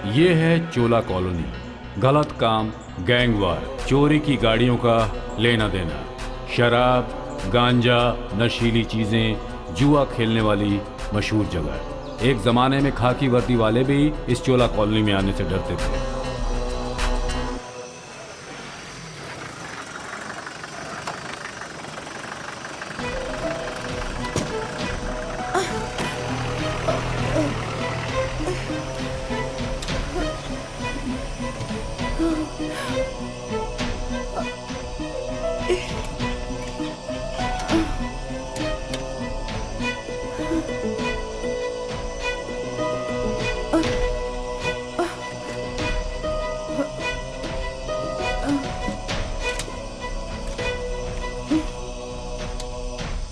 ये है चोला कॉलोनी। गलत काम, गैंगवार, चोरी की गाड़ियों का लेना देना, शराब, गांजा, नशीली चीजें, जुआ खेलने वाली मशहूर जगह। एक जमाने में खाकी वर्दी वाले भी इस चोला कॉलोनी में आने से डरते थे।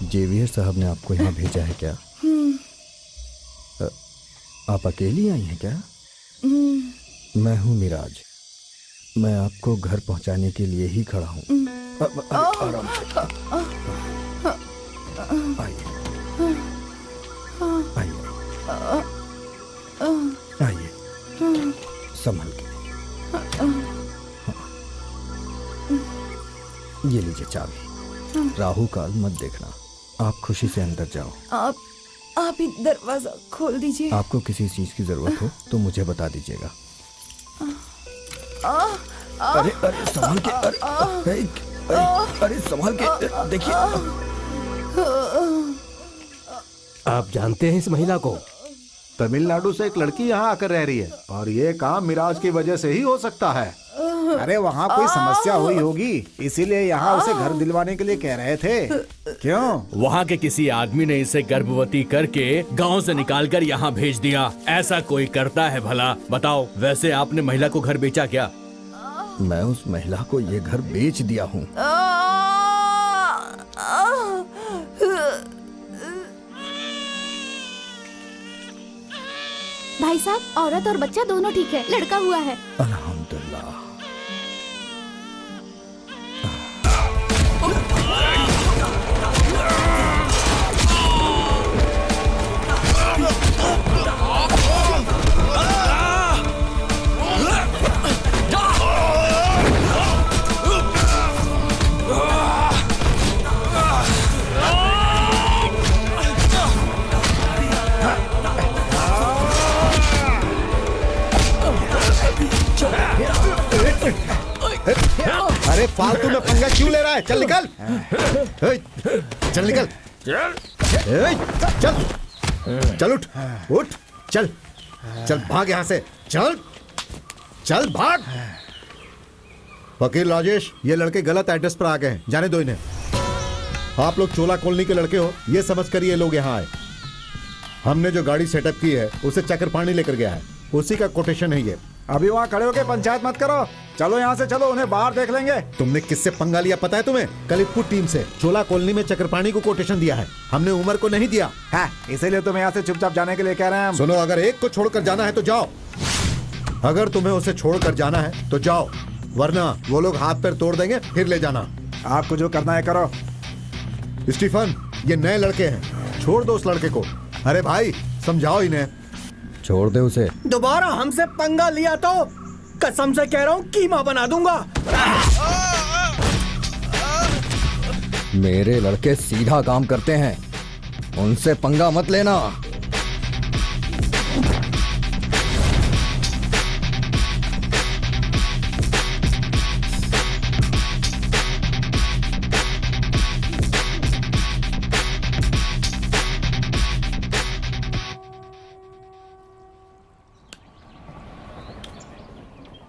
जेवियर साहब ने आपको यहाँ भेजा है क्या? आप अकेली आई हैं क्या? मैं हूँ मिराज। मैं आपको घर पहुँचाने के लिए ही खड़ा हूँ। आराम से आइए आइए आइए, संभल के। ये लीजिए चाबी। राहु काल मत देखना। आप खुशी से अंदर जाओ। आप ही दरवाजा खोल दीजिए। आपको किसी चीज की जरूरत हो तो मुझे बता दीजिएगा। अरे अरे संभाल के, अरे संभाल के, देखिए। आप जानते हैं इस महिला को? तमिलनाडु से एक लड़की यहाँ आकर रह रही है और ये काम मिराज की वजह से ही हो सकता है। अरे वहाँ कोई समस्या हुई होगी, इसीलिए यहाँ उसे घर दिलवाने के लिए कह रहे थे। क्यों? वहाँ के किसी आदमी ने इसे गर्भवती करके गांव से निकालकर यहाँ भेज दिया। ऐसा कोई करता है भला? बताओ। वैसे आपने महिला को घर बेचा क्या? मैं उस महिला को ये घर बेच दिया हूँ। भाई साहब, औरत और बच्चा दोनों ठीक है, लड़का हुआ है। अल्हम्दुलिल्लाह। अरे फालतू में पंगा क्यों ले रहा है? चल निकल, चल निकल, चल चल, उठ उठ, चल चल, भाग यहाँ से, चल चल भाग। वकील राजेश, ये लड़के गलत एड्रेस पर आ गए हैं, जाने दो इन्हें। आप लोग चोला कॉलोनी के लड़के हो ये समझ कर ये लोग यहाँ आए। हमने जो गाड़ी सेटअप की है उसे चक्रपाणी लेकर गया है, उसी का कोटेशन है ये। अभी वहाँ खड़े होके पंचायत मत करो, चलो यहाँ से चलो, उन्हें बाहर देख लेंगे। तुमने किससे पंगा लिया पता है तुम्हें? कलितपुर टीम से। चोला कॉलोनी में चक्रपाणी को कोटेशन दिया है, हमने उमर को नहीं दिया है, इसीलिए तुम यहाँ से चुपचाप जाने के लिए कह रहे हैं हम। सुनो, अगर एक को छोड़कर जाना है तो जाओ, अगर तुम्हें उसे छोड़कर जाना है तो जाओ, वरना वो लोग हाथ पैर तोड़ देंगे, फिर ले जाना। आपको जो करना है करो। स्टीफन, ये नए लड़के हैं, छोड़ दो उस लड़के को। अरे भाई समझाओ इन्हें। छोड़ दे उसे। दोबारा हमसे पंगा लिया तो कसम से कह रहा हूँ कीमा बना दूंगा। मेरे लड़के सीधा काम करते हैं, उनसे पंगा मत लेना।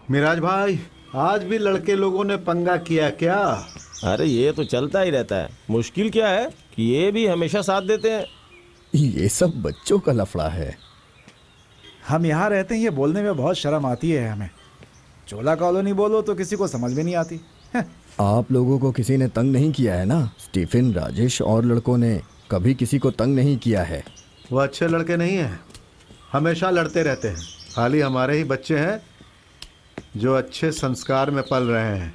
मिराज भाई, आज भी लड़के लोगों ने पंगा किया क्या? अरे ये तो चलता ही रहता है। मुश्किल क्या है कि ये भी हमेशा साथ देते हैं। ये सब बच्चों का लफड़ा है। हम यहाँ रहते हैं, ये बोलने में बहुत शर्म आती है हमें। चोला कॉलोनी बोलो तो किसी को समझ में नहीं आती। आप लोगों को किसी ने तंग नहीं किया है ना? स्टीफन, राजेश और लड़कों ने कभी किसी को तंग नहीं किया है। वो अच्छे लड़के नहीं हैं, हमेशा लड़ते रहते हैं। खाली हमारे ही बच्चे हैं जो अच्छे संस्कार में पल रहे हैं।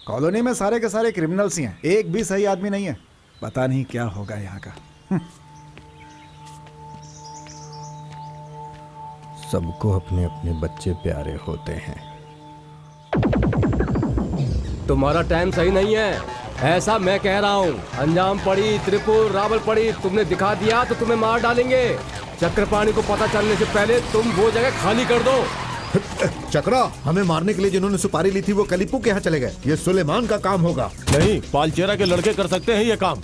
कॉलोनी में सारे के सारे क्रिमिनल्स ही हैं, एक भी सही आदमी नहीं है। पता नहीं क्या होगा यहाँ का। सबको अपने अपने बच्चे प्यारे होते हैं। तुम्हारा टाइम सही नहीं है, ऐसा मैं कह रहा हूँ। अंजाम पड़ी, त्रिपुर, रावल पड़ी, तुमने दिखा दिया तो तुम्हें मार डालेंगे। चक्रपाणी को पता चलने से पहले तुम वो जगह खाली कर दो। चक्रा, हमें मारने के लिए जिन्होंने सुपारी ली थी वो कलीपू के यहाँ चले गए। ये सुलेमान का काम होगा। नहीं, पालचेरा के लड़के कर सकते हैं ये काम।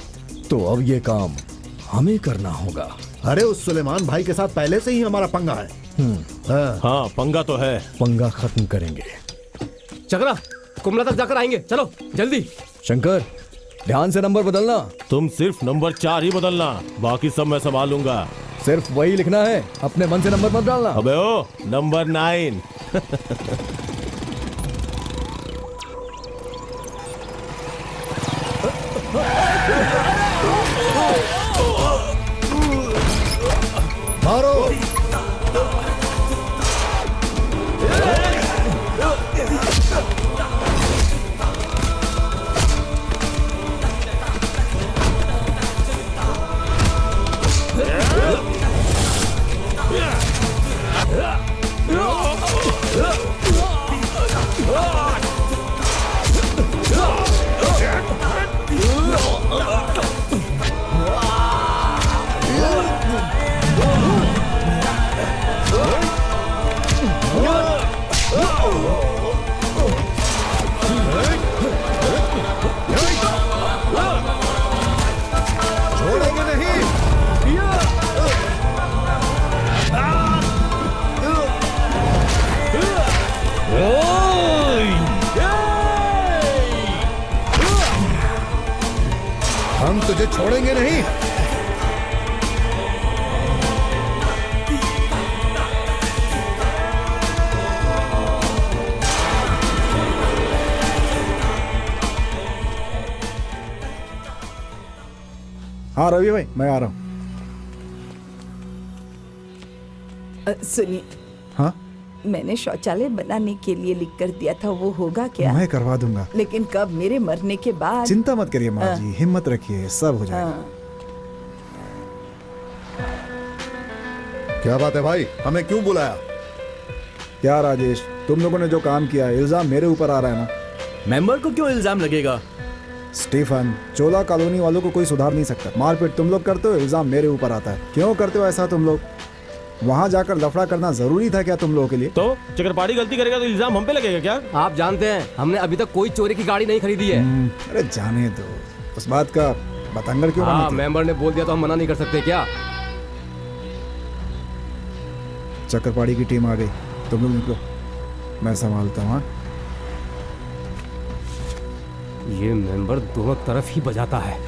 तो अब ये काम हमें करना होगा। अरे उस सुलेमान भाई के साथ पहले से ही हमारा पंगा है। हाँ, पंगा तो है। पंगा खत्म करेंगे। चक्रा, कुमला तक जाकर आएंगे, चलो जल्दी। शंकर, ध्यान से नंबर बदलना। तुम सिर्फ नंबर 4 ही बदलना, बाकी सब मैं संभालूंगा। सिर्फ वही लिखना है, अपने मन से नंबर मत डालना। अबे ओ, नंबर 9। मारो। छोड़ेंगे नहीं। हम तुझे छोड़ेंगे नहीं। हाँ रवि भाई, मैं आ रहा हूँ। सुनिए, हाँ, मैंने शौचालय बनाने के लिए लिख कर दिया था, वो होगा क्या? मैं करवा दूंगा। लेकिन कब? मेरे मरने के बाद? चिंता मत करिए माँ जी, हिम्मत रखिए, सब हो जाएगा। हाँ। क्या बात है भाई, हमें क्यों बुलाया? क्या राजेश, तुम लोगों ने जो काम किया है, इल्जाम मेरे ऊपर आ रहा है ना। मेंबर को क्यों इल्जाम लगेगा? स्टीफन, चोला कॉलोनी वालों को कोई सुधार नहीं सकता। मारपीट तुम लोग करते हो, इल्जाम मेरे ऊपर आता है। क्यों करते हो ऐसा तुम लोग? वहाँ जाकर लफड़ा करना जरूरी था क्या तुम लोगों के लिए? तो चक्रपाणी गलती करेगा तो इल्जाम हम पे लगेगा क्या? आप जानते हैं, हमने अभी तक कोई चोरी की गाड़ी नहीं खरीदी है। अरे जाने दो, उस बात का बतंगड़ क्यों हाँ, बनते? मेंबर ने बोल दिया तो हम मना नहीं कर सकते क्या? चक्रपाणी की टीम आ गई, तुम लोग निकलो, मैं संभालता हूँ। हाँ? ये मेंबर दोनों तरफ ही बजाता है।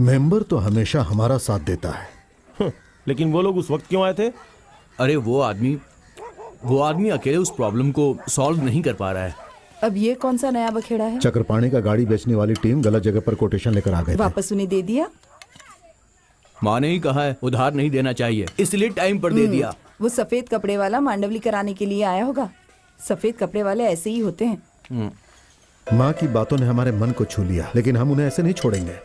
मेंबर तो हमेशा हमारा साथ देता है। लेकिन वो लोग उस वक्त क्यों आए थे? अरे वो आदमी अकेले उस प्रॉब्लम को सॉल्व नहीं कर पा रहा है। अब ये कौन सा नया बखेड़ा है? चक्रपाणी का गाड़ी बेचने वाली टीम गलत जगह पर कोटेशन लेकर आ गए थे। वापस उन्हें दे दिया? माँ ने ही कहा है उधार नहीं देना चाहिए, इसलिए टाइम पर दे दिया। वो सफेद कपड़े वाला मांडवली कराने के लिए आया होगा। सफेद कपड़े वाले ऐसे ही होते हैं। माँ की बातों ने हमारे मन को छू लिया, लेकिन हम उन्हें ऐसे नहीं छोड़ेंगे।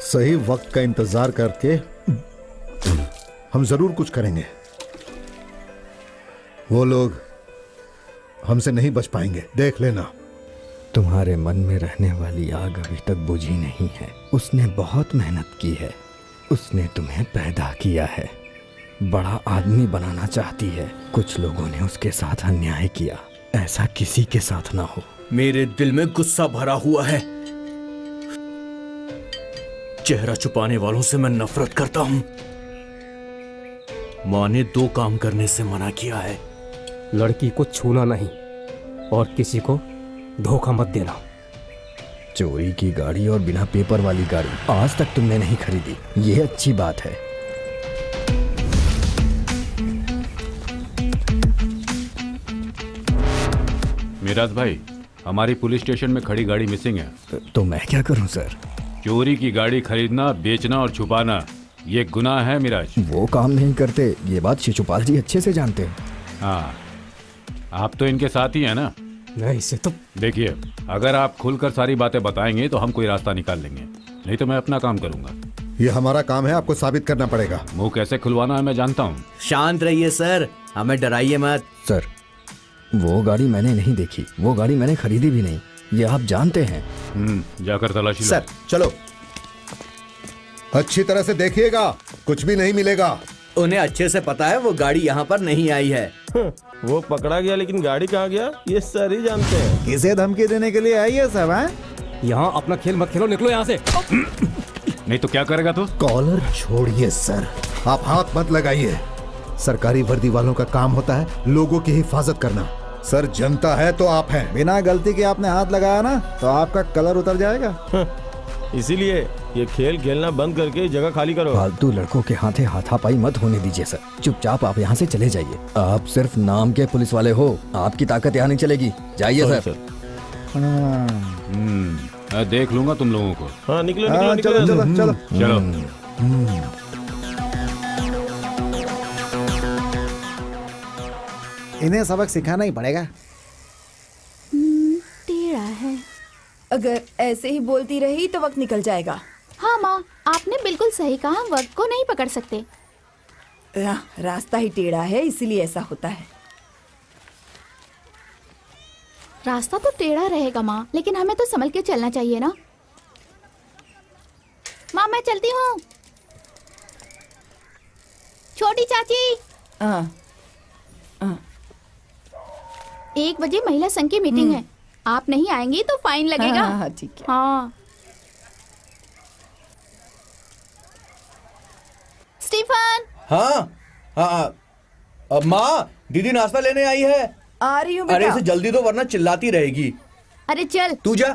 सही वक्त का इंतजार करके हम जरूर कुछ करेंगे। वो लोग हमसे नहीं बच पाएंगे, देख लेना। तुम्हारे मन में रहने वाली आग अभी तक बुझी नहीं है। उसने बहुत मेहनत की है, उसने तुम्हें पैदा किया है, बड़ा आदमी बनाना चाहती है। कुछ लोगों ने उसके साथ अन्याय किया, ऐसा किसी के साथ ना हो। मेरे दिल में गुस्सा भरा हुआ है। चेहरा छुपाने वालों से मैं नफरत करता हूं। माँ ने 2 काम करने से मना किया है। लड़की को छूना नहीं और किसी को धोखा मत देना। चोरी की गाड़ी और बिना पेपर वाली गाड़ी आज तक तुमने नहीं खरीदी, ये अच्छी बात है। मिराज भाई, हमारी पुलिस स्टेशन में खड़ी गाड़ी मिसिंग है। तो मैं क्या करूं सर? चोरी की गाड़ी खरीदना, बेचना और छुपाना ये गुनाह है मिराज। वो काम नहीं करते, ये बात शिशुपाल जी अच्छे से जानते हैं। हाँ, आप तो इनके साथ ही हैं ना। नहीं इसे तो देखिए, अगर आप खुलकर सारी बातें बताएंगे तो हम कोई रास्ता निकाल लेंगे, नहीं तो मैं अपना काम करूंगा। ये हमारा काम है, आपको साबित करना पड़ेगा। मुंह कैसे खुलवाना है मैं जानता हूँ। शांत रहिए सर, हमें डराइए मत। सर, वो गाड़ी मैंने नहीं देखी, वो गाड़ी मैंने खरीदी भी नहीं, ये आप जानते हैं। जाकर तलाशी लो। सर चलो, अच्छी तरह से देखिएगा, कुछ भी नहीं मिलेगा। उन्हें अच्छे से पता है वो गाड़ी यहाँ पर नहीं आई है। वो पकड़ा गया लेकिन गाड़ी कहाँ गया ये सर ही जानते हैं। किसे धमकी देने के लिए आई है सब? हैं? यहाँ अपना खेल मत खेलो, निकलो यहाँ से। नहीं तो क्या करेगा तू? कॉलर छोड़िए सर, आप हाथ मत लगाइए। सरकारी वर्दी वालों का काम होता है लोगों की हिफाजत करना। सर जनता है तो आप हैं। बिना गलती के आपने हाथ लगाया ना तो आपका कलर उतर जाएगा। इसीलिए ये खेल खेलना बंद करके जगह खाली करो। फालतू लड़कों के हाथे हाथापाई मत होने दीजिए सर, चुपचाप आप यहाँ से चले जाइए। आप सिर्फ नाम के पुलिस वाले हो, आपकी ताकत यहाँ नहीं चलेगी। जाइए सर। मैं देख लूंगा तुम लोगों को। हाँ निकलो हाँ, निकलो चलो निकलो। चलो चलो। चलो। इन्हें सबक सिखाना ही पड़ेगा। टेढ़ा है। अगर ऐसे ही बोलती रही तो वक्त निकल जाएगा। हाँ माँ, आपने बिल्कुल सही कहा, हम वक्त को नहीं पकड़ सकते। रास्ता ही टेढ़ा है, इसीलिए ऐसा होता है। रास्ता तो टेढ़ा रहेगा माँ, लेकिन हमें तो संभल के चलना चाहिए ना। माँ मैं चलती हूँ। छोटी चाची, हाँ 1 बजे महिला संघ की मीटिंग है, आप नहीं आएंगी तो फाइन लगेगा। हाँ, ठीक है। हाँ स्टीफन। हाँ हाँ, अब माँ दीदी नाश्ता लेने आई है। आ रही हूँ अरे बेटा। इसे जल्दी दो वरना चिल्लाती रहेगी। अरे चल। तू जा।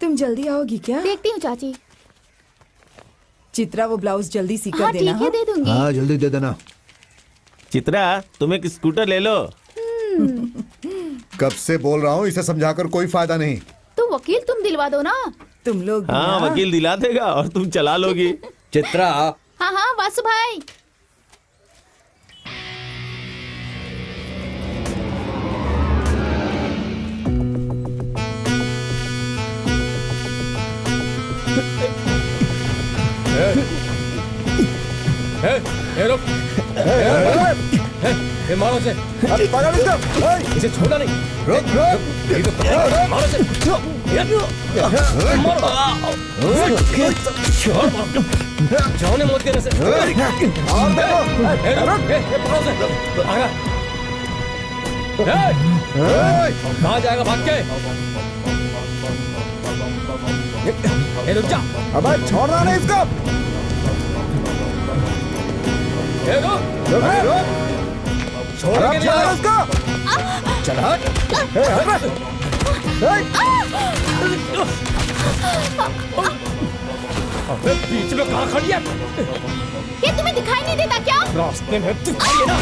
तुम जल्दी आओगी क्या? देखती हूँ चाची। चित्रा वो ब्लाउज जल्दी सीकर हाँ देना। ठीक है, दे दूंगी। हाँ जल्दी दे देना। चित्रा तुम एक स्कूटर ले लो। कब से बोल रहा हूँ, इसे समझाकर कोई फायदा नहीं। तो वकील तुम दिलवा दो ना। तुम लोग भी हाँ ना। वकील दिला देगा और तुम चला लोगी। चित्रा। हाँ हाँ वासु भाई। रुक, मारो से। इसे छोड़ना नहीं। रुक रुक। मारो से। जाने मत देने से। कहाँ जाएगा भाग के? रुक जा। अबे छोड़ना नहीं इसको। छोड़ के उसको। चल हट। अबे बीच में कहाँ खड़ी है? ये तुम्हें दिखाई नहीं देता क्या? रास्ते में तू खड़ी है ना।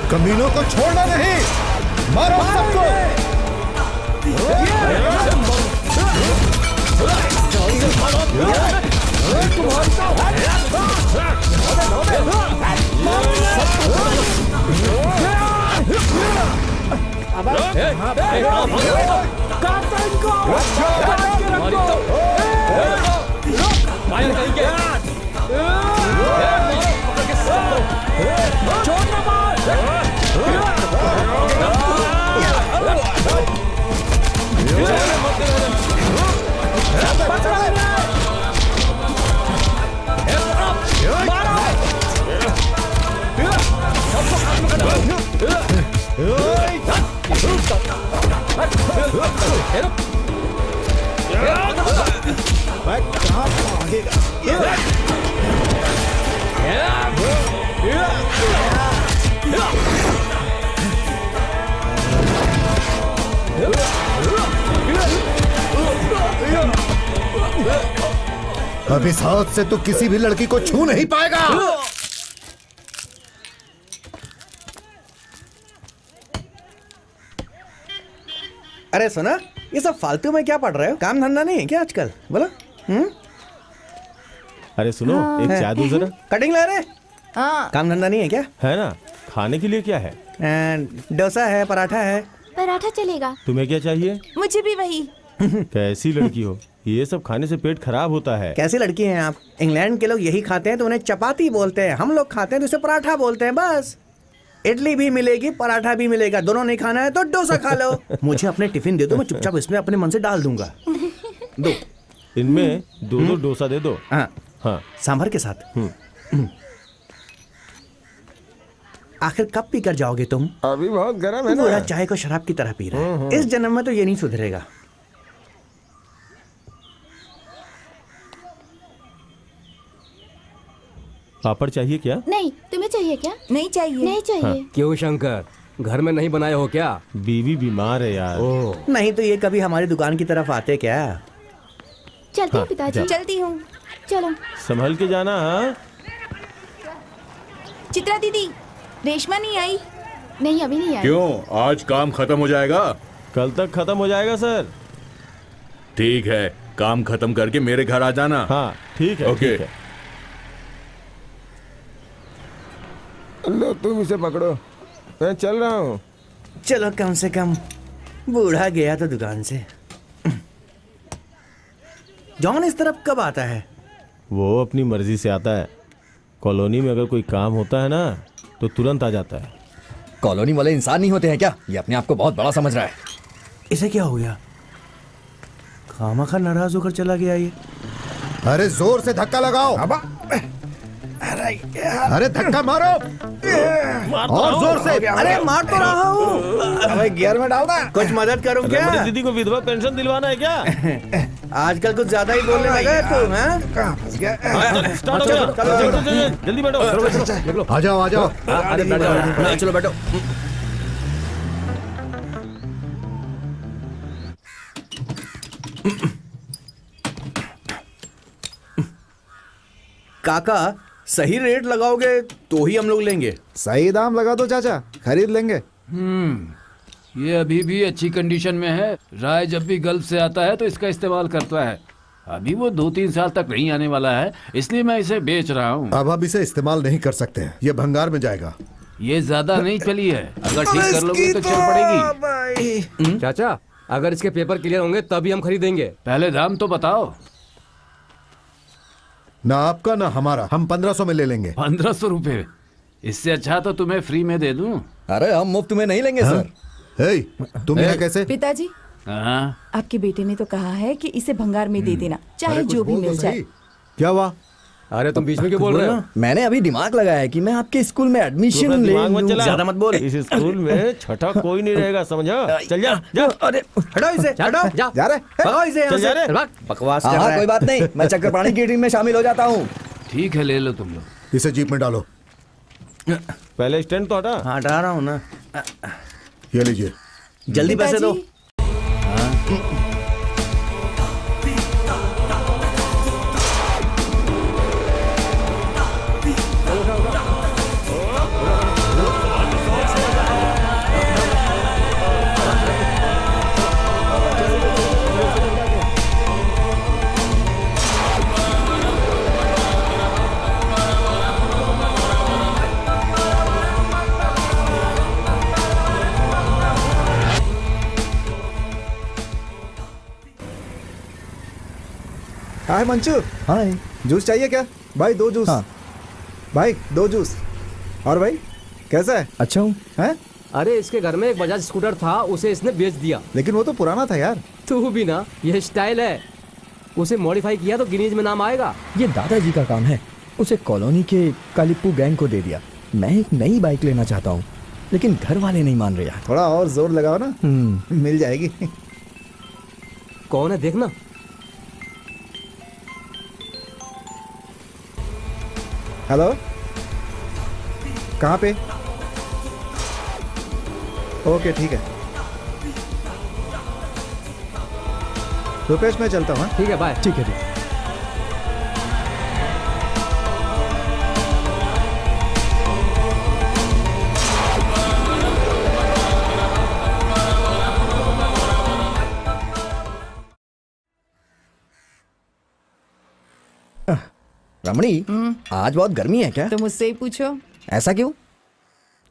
कमीनों को छोड़ना नहीं, मारो सबको। अब इस हाथ से तो किसी भी लड़की को छू नहीं पाएगा। अरे सुना, ये सब फालतू में क्या पढ़ रहे हो? काम धंधा नहीं है क्या आजकल? बोलो। अरे सुनो, एक चाय दो जरा। कटिंग ला रहे? हाँ काम धंधा नहीं है क्या? है ना, खाने के लिए क्या है? डोसा है, पराठा है। पराठा चलेगा। तुम्हें क्या चाहिए? मुझे भी वही। कैसी लड़की हो, ये सब खाने से पेट खराब होता है। कैसी लड़की हैं आप? इंग्लैंड के लोग यही खाते हैं तो उन्हें चपाती बोलते हैं, हम लोग खाते हैं तो उसे पराठा बोलते हैं। बस इडली भी मिलेगी, पराठा भी मिलेगा, दोनों नहीं खाना है तो डोसा खा लो। मुझे अपने टिफिन दे दो, मैं चुपचाप इसमें अपने मन से डाल दूंगा। दो इनमें दो डोसा दे दो। हाँ हाँ, सांभर के साथ। आखिर कब पी कर जाओगे तुम? अभी बहुत गर्म है पूरा ना। चाय को शराब की तरह पी रहे हैं। इस जन्म में तो ये नहीं सुधरेगा। पापड़ चाहिए क्या? नहीं, तुम्हें चाहिए क्या? नहीं चाहिए। नहीं चाहिए। क्यों शंकर, घर में नहीं बनाए हो क्या? बीवी बीमार है यार। नहीं तो ये कभी हमारी दुकान की तरफ आते क्या? चलती हूँ पिताजी। चलती हूँ। चलो। संभल के जाना। हाँ, चित्रा दीदी, रेशमा नहीं आई? नहीं, अभी नहीं आई। क्यों, आज काम खत्म हो जाएगा? कल तक खत्म हो जाएगा सर। ठीक है, काम खत्म करके मेरे घर आ जाना। हाँ ठीक है। ओके। ठीक है। लो तुम इसे पकड़ो, मैं चल रहा हूँ। चलो, कम से कम बूढ़ा गया तो दुकान से। जॉन इस तरफ कब आता है? वो अपनी मर्जी से आता है। कॉलोनी में अगर कोई काम होता है ना तो तुरंत आ जाता है। कॉलोनी वाले इंसान नहीं होते हैं क्या? ये अपने आप को बहुत बड़ा समझ रहा है। इसे क्या हो गया? खामखा नाराज होकर चला गया ये। अरे जोर से धक्का लगाओ। अरे धक्का मारो और जोर से। अरे मार तो रहा हूँ। गियर में डाल दे। कुछ मदद करूँ क्या? बड़ी दीदी को विधवा पेंशन दिलवाना है क्या? आजकल कुछ ज्यादा ही बोलने लगा है तू। हैं? स्टार्ट हो गया। जल्दी बैठो। आ जाओ आ जाओ। अरे बैठ जाओ। चलो बैठो। काका, सही रेट लगाओगे तो ही हम लोग लेंगे। सही दाम लगा दो चाचा, खरीद लेंगे। ये अभी भी अच्छी कंडीशन में है। राय जब भी गल्फ से आता है तो इसका इस्तेमाल करता है। अभी वो 2-3 साल तक नहीं आने वाला है, इसलिए मैं इसे बेच रहा हूँ। अब आप इसे इस्तेमाल नहीं कर सकते हैं, ये भंगार में जाएगा। ये ज्यादा नहीं चली है, अगर ठीक कर लोगे तो चल पड़ेगी। चाचा, अगर इसके पेपर क्लियर होंगे तभी हम खरीदेंगे। पहले दाम तो बताओ। ना आपका ना हमारा, हम 1500 में ले लेंगे। 1500 रुपए? इससे अच्छा तो तुम्हें फ्री में दे दूं। अरे हम मुफ्त में नहीं लेंगे सर। हे, तुम यहाँ कैसे? पिताजी, हाँ, आपके बेटे ने तो कहा है कि इसे भंगार में दे देना, चाहे जो भी मिल जाए। क्या हुआ? अरे तुम बीच में क्यों बोल रहे हो? मैंने अभी दिमाग लगाया कि मैं आपके स्कूल में एडमिशन ले दिमाग मत लूं। चला। ज्यादा मत बोल। इस स्कूल में छठा कोई नहीं रहेगा, समझा? चल जा जा। अरे हटाओ इसे, हटाओ। जा। जा रहे? भगाओ इसे यहाँ चल जा से। रे। बकवास हाँ कर हाँ, रहा कोई है। बात नहीं, मैं चक्रपाणी की टीम में शामिल हो जाता हूँ। ठीक है, ले लो तुम लोग। इसे जीप में डालो। पहले स्टैंड तो हटा। हाँ, हटा रहा हूँ ना। ये लीजिए। जल्दी पैसे दो। हाय मंचू, हाय। जूस चाहिए क्या? भाई 2 जूस। हाँ। भाई 2 जूस। और भाई कैसा है? अच्छा हूँ। हैं? अरे इसके घर में एक बजाज स्कूटर था, उसे इसने बेच दिया। लेकिन वो तो पुराना था यार। तू भी ना, यह स्टाइल है। उसे मॉडिफाई किया तो गिनीज में नाम आएगा। ये दादाजी का काम है। उसे कॉलोनी के कालिप्पू गैंग को दे दिया। मैं एक नई बाइक लेना चाहता हूँ, लेकिन घर वाले नहीं मान रहे यार। थोड़ा और जोर लगाओ ना, मिल जाएगी। कौन है देखना। हेलो, कहाँ पे? ओके ठीक है। रुपेश मैं चलता हूँ। ठीक है, बाय। ठीक है ठीक। रमणी, आज बहुत गर्मी है क्या? तो मुझसे ही पूछो। ऐसा क्यों?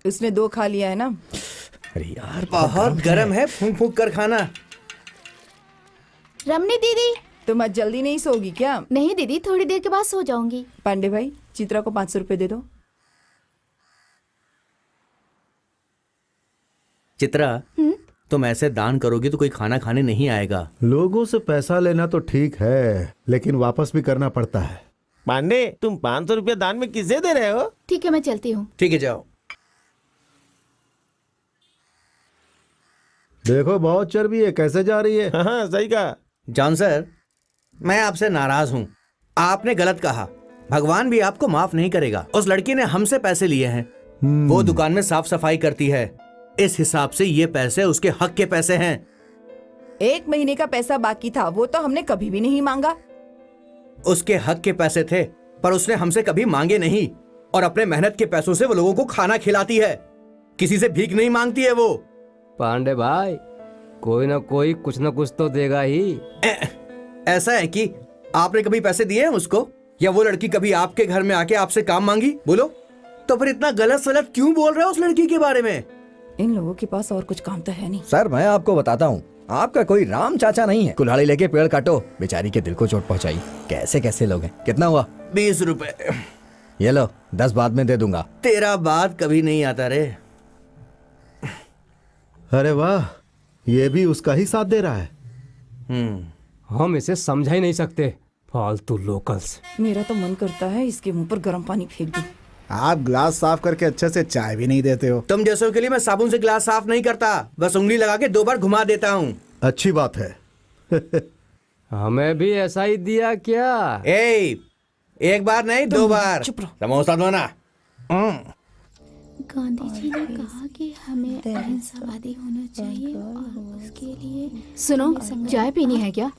उसने 2 खा लिया है ना। अरे यार बहुत गर्म है, फूंक फूंक कर खाना। रमनी दीदी। तुम आज जल्दी नहीं सोगी क्या? नहीं दीदी, थोड़ी देर के बाद सो जाऊंगी। पांडे भाई, चित्रा को 500 रुपए दे दो। चित्रा, तुम ऐसे दान करोगी तो कोई खाना खाने नहीं आएगा। लोगों से पैसा लेना तो ठीक है, लेकिन वापस भी करना पड़ता है। पांडे, तुम 500 रुपया दान में किसे दे रहे हो? ठीक है, मैं चलती हूँ। ठीक है, जाओ। देखो बहुत चर्बी है, कैसे जा रही है? हाँ सही कहा। जॉन सर, मैं आपसे नाराज हूँ। आपने गलत कहा। भगवान भी आपको माफ नहीं करेगा। उस लड़की ने हमसे पैसे लिए हैं। वो दुकान में साफ सफाई करती है। इस हिसाब से ये पैसे उसके हक के पैसे हैं। 1 महीने का पैसा बाकी था, वो तो हमने कभी भी नहीं मांगा। उसके हक के पैसे थे, पर उसने हमसे कभी मांगे नहीं। और अपने मेहनत के पैसों से वो लोगों को खाना खिलाती है। किसी से भीख नहीं मांगती है वो। पांडे भाई, कोई ना कोई कुछ ना कुछ तो देगा ही। ऐसा है कि आपने कभी पैसे दिए हैं उसको, या वो लड़की कभी आपके घर में आके आपसे काम मांगी? बोलो। तो फिर इतना गलत सलत क्यों बोल रहे हो उस लड़की के बारे में? इन लोगों के पास और कुछ काम तो है नहीं। सर, मैं आपको बताता हूँ, आपका कोई राम चाचा नहीं है। कुल्हाड़ी लेके पेड़ काटो। बेचारी के दिल को चोट पहुंचाई। कैसे कैसे लोग हैं। कितना हुआ? 20 रुपए। ये लो, 10 बाद में दे दूंगा। तेरा बात कभी नहीं आता रे। अरे वाह, ये भी उसका ही साथ दे रहा है। हम इसे समझा ही नहीं सकते। फालतू लोकल्स। मेरा तो मन करता है इसके मुंह पर गर्म पानी फेंक दूं। आप ग्लास साफ करके अच्छे से चाय भी नहीं देते हो। तुम जैसों के लिए मैं साबुन से गिलास साफ नहीं करता, बस उंगली लगा के 2 बार घुमा देता हूँ। अच्छी बात है। हमें भी ऐसा ही दिया क्या? एक बार नहीं, 2 बार। चुप रहो। समोसा दो ना। गांधी जी ने कहा कि हमें अहिंसावादी होना चाहिए और उसके लिए। सुनो, चाय पीनी है क्या?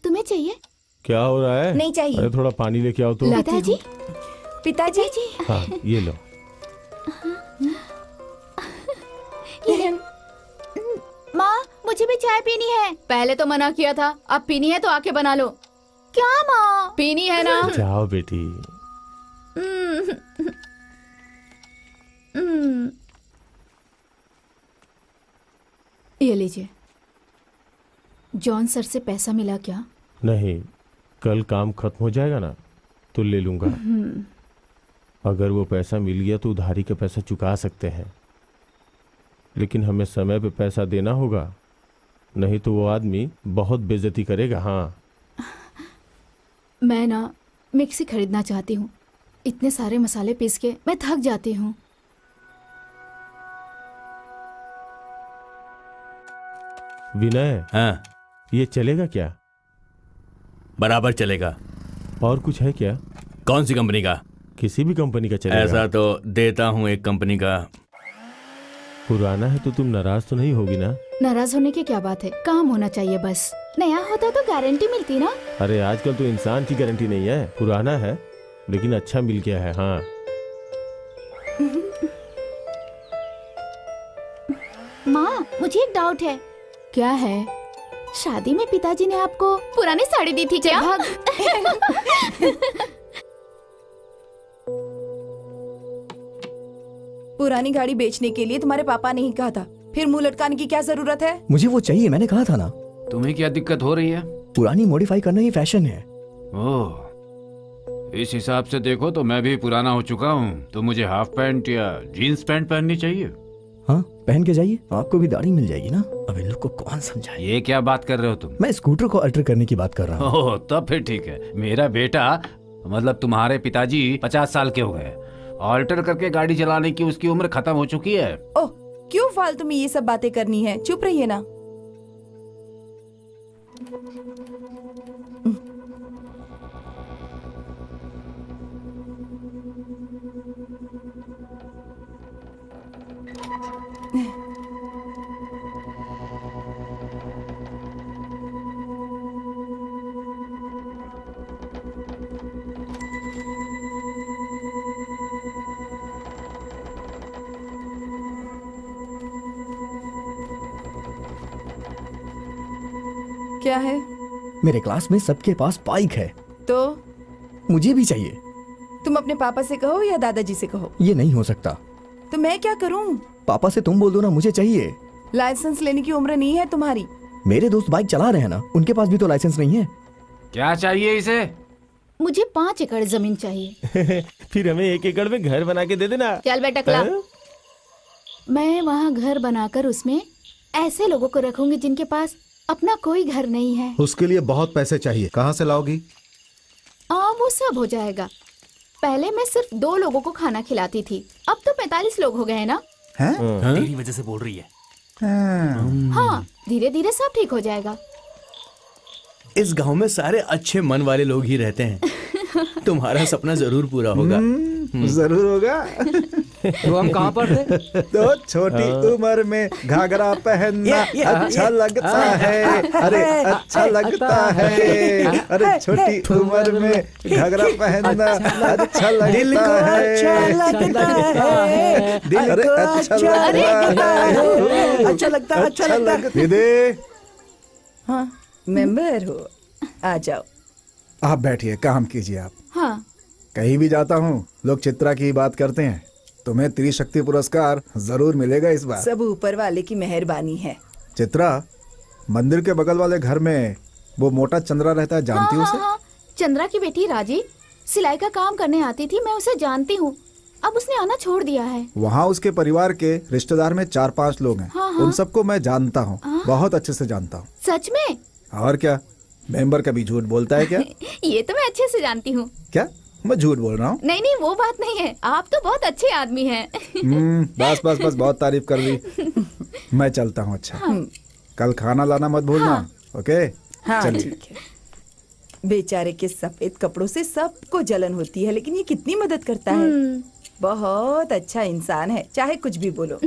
तुम्हें चाहिए? क्या हो रहा है? नहीं चाहिए। अरे थोड़ा पानी लेके आओ तो। पिताजी। पिताजी। हाँ ये लो। माँ, मुझे भी चाय पीनी है। पहले तो मना किया था, अब पीनी है तो आके बना लो। क्या माँ? पीनी है ना? जाओ बेटी। ये लीजिए। जॉन सर से पैसा मिला क्या? नहीं, कल काम खत्म हो जाएगा ना तो ले लूंगा। अगर वो पैसा मिल गया तो उधारी का पैसा चुका सकते हैं, लेकिन हमें समय पे पैसा देना होगा, नहीं तो वो आदमी बहुत बेइज्जती करेगा। हाँ, मैं ना मिक्सी खरीदना चाहती हूँ। इतने सारे मसाले पीस के मैं थक जाती हूँ। विनय, हाँ, ये चलेगा क्या? बराबर चलेगा। और कुछ है क्या? कौन सी कंपनी का? किसी भी कंपनी का चलेगा। ऐसा तो देता हूँ एक कंपनी का। पुराना है तो तुम नाराज तो नहीं होगी ना? नाराज होने की क्या बात है, काम होना चाहिए बस। नया होता तो गारंटी मिलती ना। अरे आजकल तो इंसान की गारंटी नहीं है। पुराना है लेकिन अच्छा मिल गया है। हाँ, माँ, मुझे एक डाउट है। क्या है? शादी में पिताजी ने आपको पुरानी साड़ी दी थी क्या? पुरानी गाड़ी बेचने के लिए तुम्हारे पापा ने ही कहा था, फिर मुंह लटकाने की क्या जरूरत है? मुझे वो चाहिए, मैंने कहा था ना। तुम्हें क्या दिक्कत हो रही है? पुरानी मॉडिफाई करना ही फैशन है। ओह, इस हिसाब से देखो तो मैं भी पुराना हो चुका हूँ, तो मुझे हाफ पैंट या जीन्स पैंट पहननी चाहिए। हाँ, पहन के जाइए, आपको भी दाढ़ी मिल जाएगी ना। अब इन लोग को कौन समझाए? ये क्या बात कर रहे हो तुम? मैं स्कूटर को अल्टर करने की बात कर रहा हूँ। ओह, तब फिर ठीक है। मेरा बेटा, मतलब तुम्हारे पिताजी 50 साल के हो गए। ऑल्टर करके गाड़ी चलाने की उसकी उम्र खत्म हो चुकी है। ओह, क्यों फालतू में ये सब बातें करनी है? चुप रहिए ना। क्या है? मेरे क्लास में सबके पास बाइक है, तो मुझे भी चाहिए। तुम अपने पापा से कहो या दादाजी से कहो। ये नहीं हो सकता। तो मैं क्या करूं? पापा से तुम बोल दो ना, मुझे चाहिए। लाइसेंस लेने की उम्र नहीं है तुम्हारी। मेरे दोस्त बाइक चला रहे हैं ना, उनके पास भी तो लाइसेंस नहीं है। क्या चाहिए इसे? मुझे 5 एकड़ जमीन चाहिए। फिर हमें 1 एकड़ में घर बना के दे देना। चल बेटा क्ला। मैं वहाँ घर बनाकर उसमें ऐसे लोगों को रखूंगी जिनके पास अपना कोई घर नहीं है। उसके लिए बहुत पैसे चाहिए, कहाँ से लाओगी? वो सब हो जाएगा। पहले मैं सिर्फ 2 लोगों को खाना खिलाती थी, अब तो 45 लोग हो गए हैं ना। तेरी वजह से बोल रही है। हाँ, धीरे धीरे सब ठीक हो जाएगा। इस गांव में सारे अच्छे मन वाले लोग ही रहते हैं। तुम्हारा सपना जरूर पूरा होगा। जरूर होगा। तो हम कहाँ पर थे? तो छोटी उम्र में घाघरा पहनना अच्छा लगता है। अरे अच्छा लगता है। अरे छोटी उम्र में घाघरा पहनना अच्छा दिल को लगता अच्छा लगता है। दिल अरे को अच्छा अच्छा लगता है। अच्छा लगता है। अच्छा लगता है। दीदी हाँ, मेंबर हो, आ जाओ। आप बैठिए, काम कीजिए आप। हाँ, कहीं भी जाता हूँ लोग चित्रा की बात करते हैं। तुम्हें त्रिशक्ति पुरस्कार जरूर मिलेगा इस बार। सब ऊपर वाले की मेहरबानी है। चित्रा, मंदिर के बगल वाले घर में वो मोटा चंद्रा रहता है, जानती हो उसे? हाँ। चंद्रा की बेटी राजी सिलाई का काम करने आती थी, मैं उसे जानती हूँ। अब उसने आना छोड़ दिया है। वहाँ उसके परिवार के रिश्तेदार में 4-5 लोग हैं। हाँ। उन सबको मैं जानता हूँ, बहुत अच्छे से जानता हूँ। सच में? और क्या, मेंबर कभी झूठ बोलता है क्या? ये तो मैं अच्छे से जानती हूँ। क्या मैं झूठ बोल रहा हूँ? नहीं नहीं, वो बात नहीं है, आप तो बहुत अच्छे आदमी हैं। बस बस बस, बहुत तारीफ कर दी। मैं चलता हूँ। अच्छा, कल खाना लाना मत भूलना। ओके? हाँ चलिए। ठीक है। बेचारे के सफेद कपड़ों से सबको जलन होती है, लेकिन ये कितनी मदद करता है। बहुत अच्छा इंसान है, चाहे कुछ भी बोलो।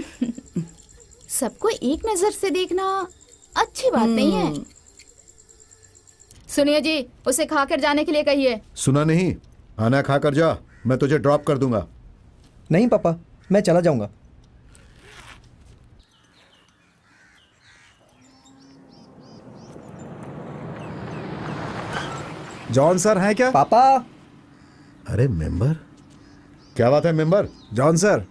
सबको एक नजर से देखना अच्छी बात नहीं है। सुनिए जी, उसे खाकर जाने के लिए कहिए। सुना नहीं? खाना खा कर जा, मैं तुझे ड्रॉप कर दूंगा। नहीं पापा, मैं चला जाऊंगा। जॉन सर हैं क्या? पापा, अरे मेंबर, क्या बात है मेंबर? जॉन सर,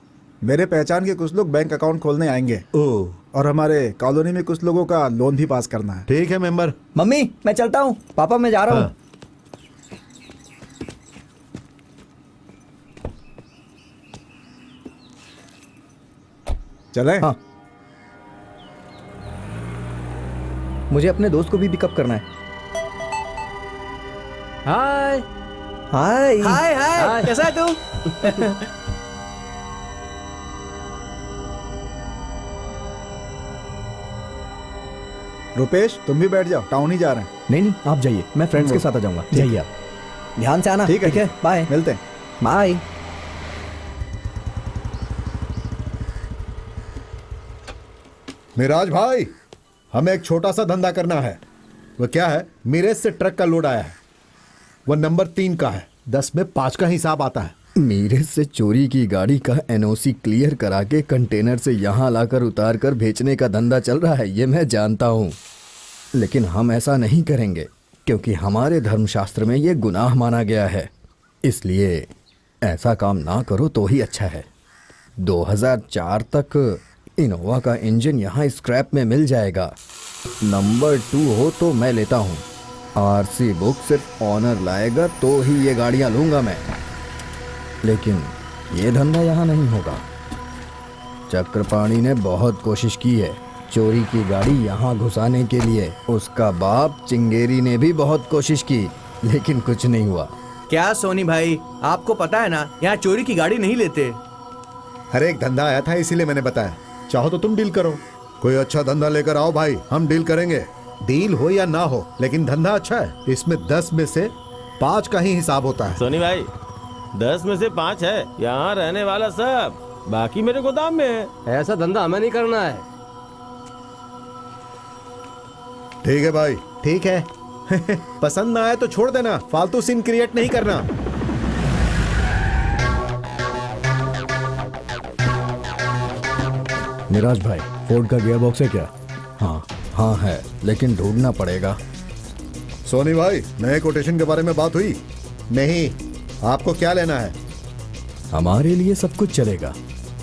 मेरे पहचान के कुछ लोग बैंक अकाउंट खोलने आएंगे। ओह, और हमारे कॉलोनी में कुछ लोगों का लोन भी पास करना है। ठीक है मेंबर। मम्मी मैं चलता हूँ। पापा मैं जा रहा हूँ। हाँ। चले? हाँ, मुझे अपने दोस्त को भी पिकअप करना है। हाय हाय। हाय हाय, कैसा है तू? रुपेश, तुम भी बैठ जाओ, टाउन ही जा रहे हैं। नहीं नहीं, आप जाइए, मैं फ्रेंड्स के साथ आ जाऊंगा। जाइए आप, ध्यान से आना। ठीक है, बाय। मिलते हैं। बाय। मिराज भाई, हमें एक छोटा सा धंधा करना है। वो क्या है? मिरेज से ट्रक का लोड आया है, वो नंबर 3 का है। 10 में 5 का हिसाब आता है। मीरज से चोरी की गाड़ी का एनओसी क्लियर करा के कंटेनर से यहाँ लाकर उतार कर बेचने का धंधा चल रहा है, ये मैं जानता हूँ। लेकिन हम ऐसा नहीं करेंगे, क्योंकि हमारे धर्मशास्त्र में ये गुनाह माना गया है। इसलिए ऐसा काम ना करो तो ही अच्छा है। 2004 तक इनोवा का इंजन यहाँ स्क्रैप में मिल जाएगा। नंबर 2 हो तो मैं लेता हूँ। आरसी बुक सिर्फ ऑनर लाएगा तो ही ये गाड़ियाँ लूँगा मैं। लेकिन ये धंधा यहाँ नहीं होगा। चक्रपाणी ने बहुत कोशिश की है चोरी की गाड़ी यहाँ घुसाने के लिए। उसका बाप चिंगेरी ने भी बहुत कोशिश की, लेकिन कुछ नहीं हुआ। क्या सोनी भाई, आपको पता है ना, यहाँ चोरी की गाड़ी नहीं लेते। हर एक धंधा आया था, इसीलिए मैंने बताया। चाहो तो तुम डील करो, कोई अच्छा धंधा लेकर आओ भाई, हम डील करेंगे। डील हो या ना हो, लेकिन धंधा अच्छा है। इसमें 10 में से 5 का ही हिसाब होता है। सोनी भाई, 10 में से 5 है, यहाँ रहने वाला सब, बाकी मेरे गोदाम में है। ऐसा धंधा हमें नहीं करना है। ठीक है भाई, ठीक है। पसंद ना आए तो छोड़ देना, फालतू सीन क्रिएट नहीं करना। मिराज भाई, फोर्ड का गियर बॉक्स है क्या? हाँ हाँ है, लेकिन ढूंढना पड़ेगा। सोनी भाई, नए कोटेशन के बारे में बात हुई? नहीं, आपको क्या लेना है? हमारे लिए सब कुछ चलेगा,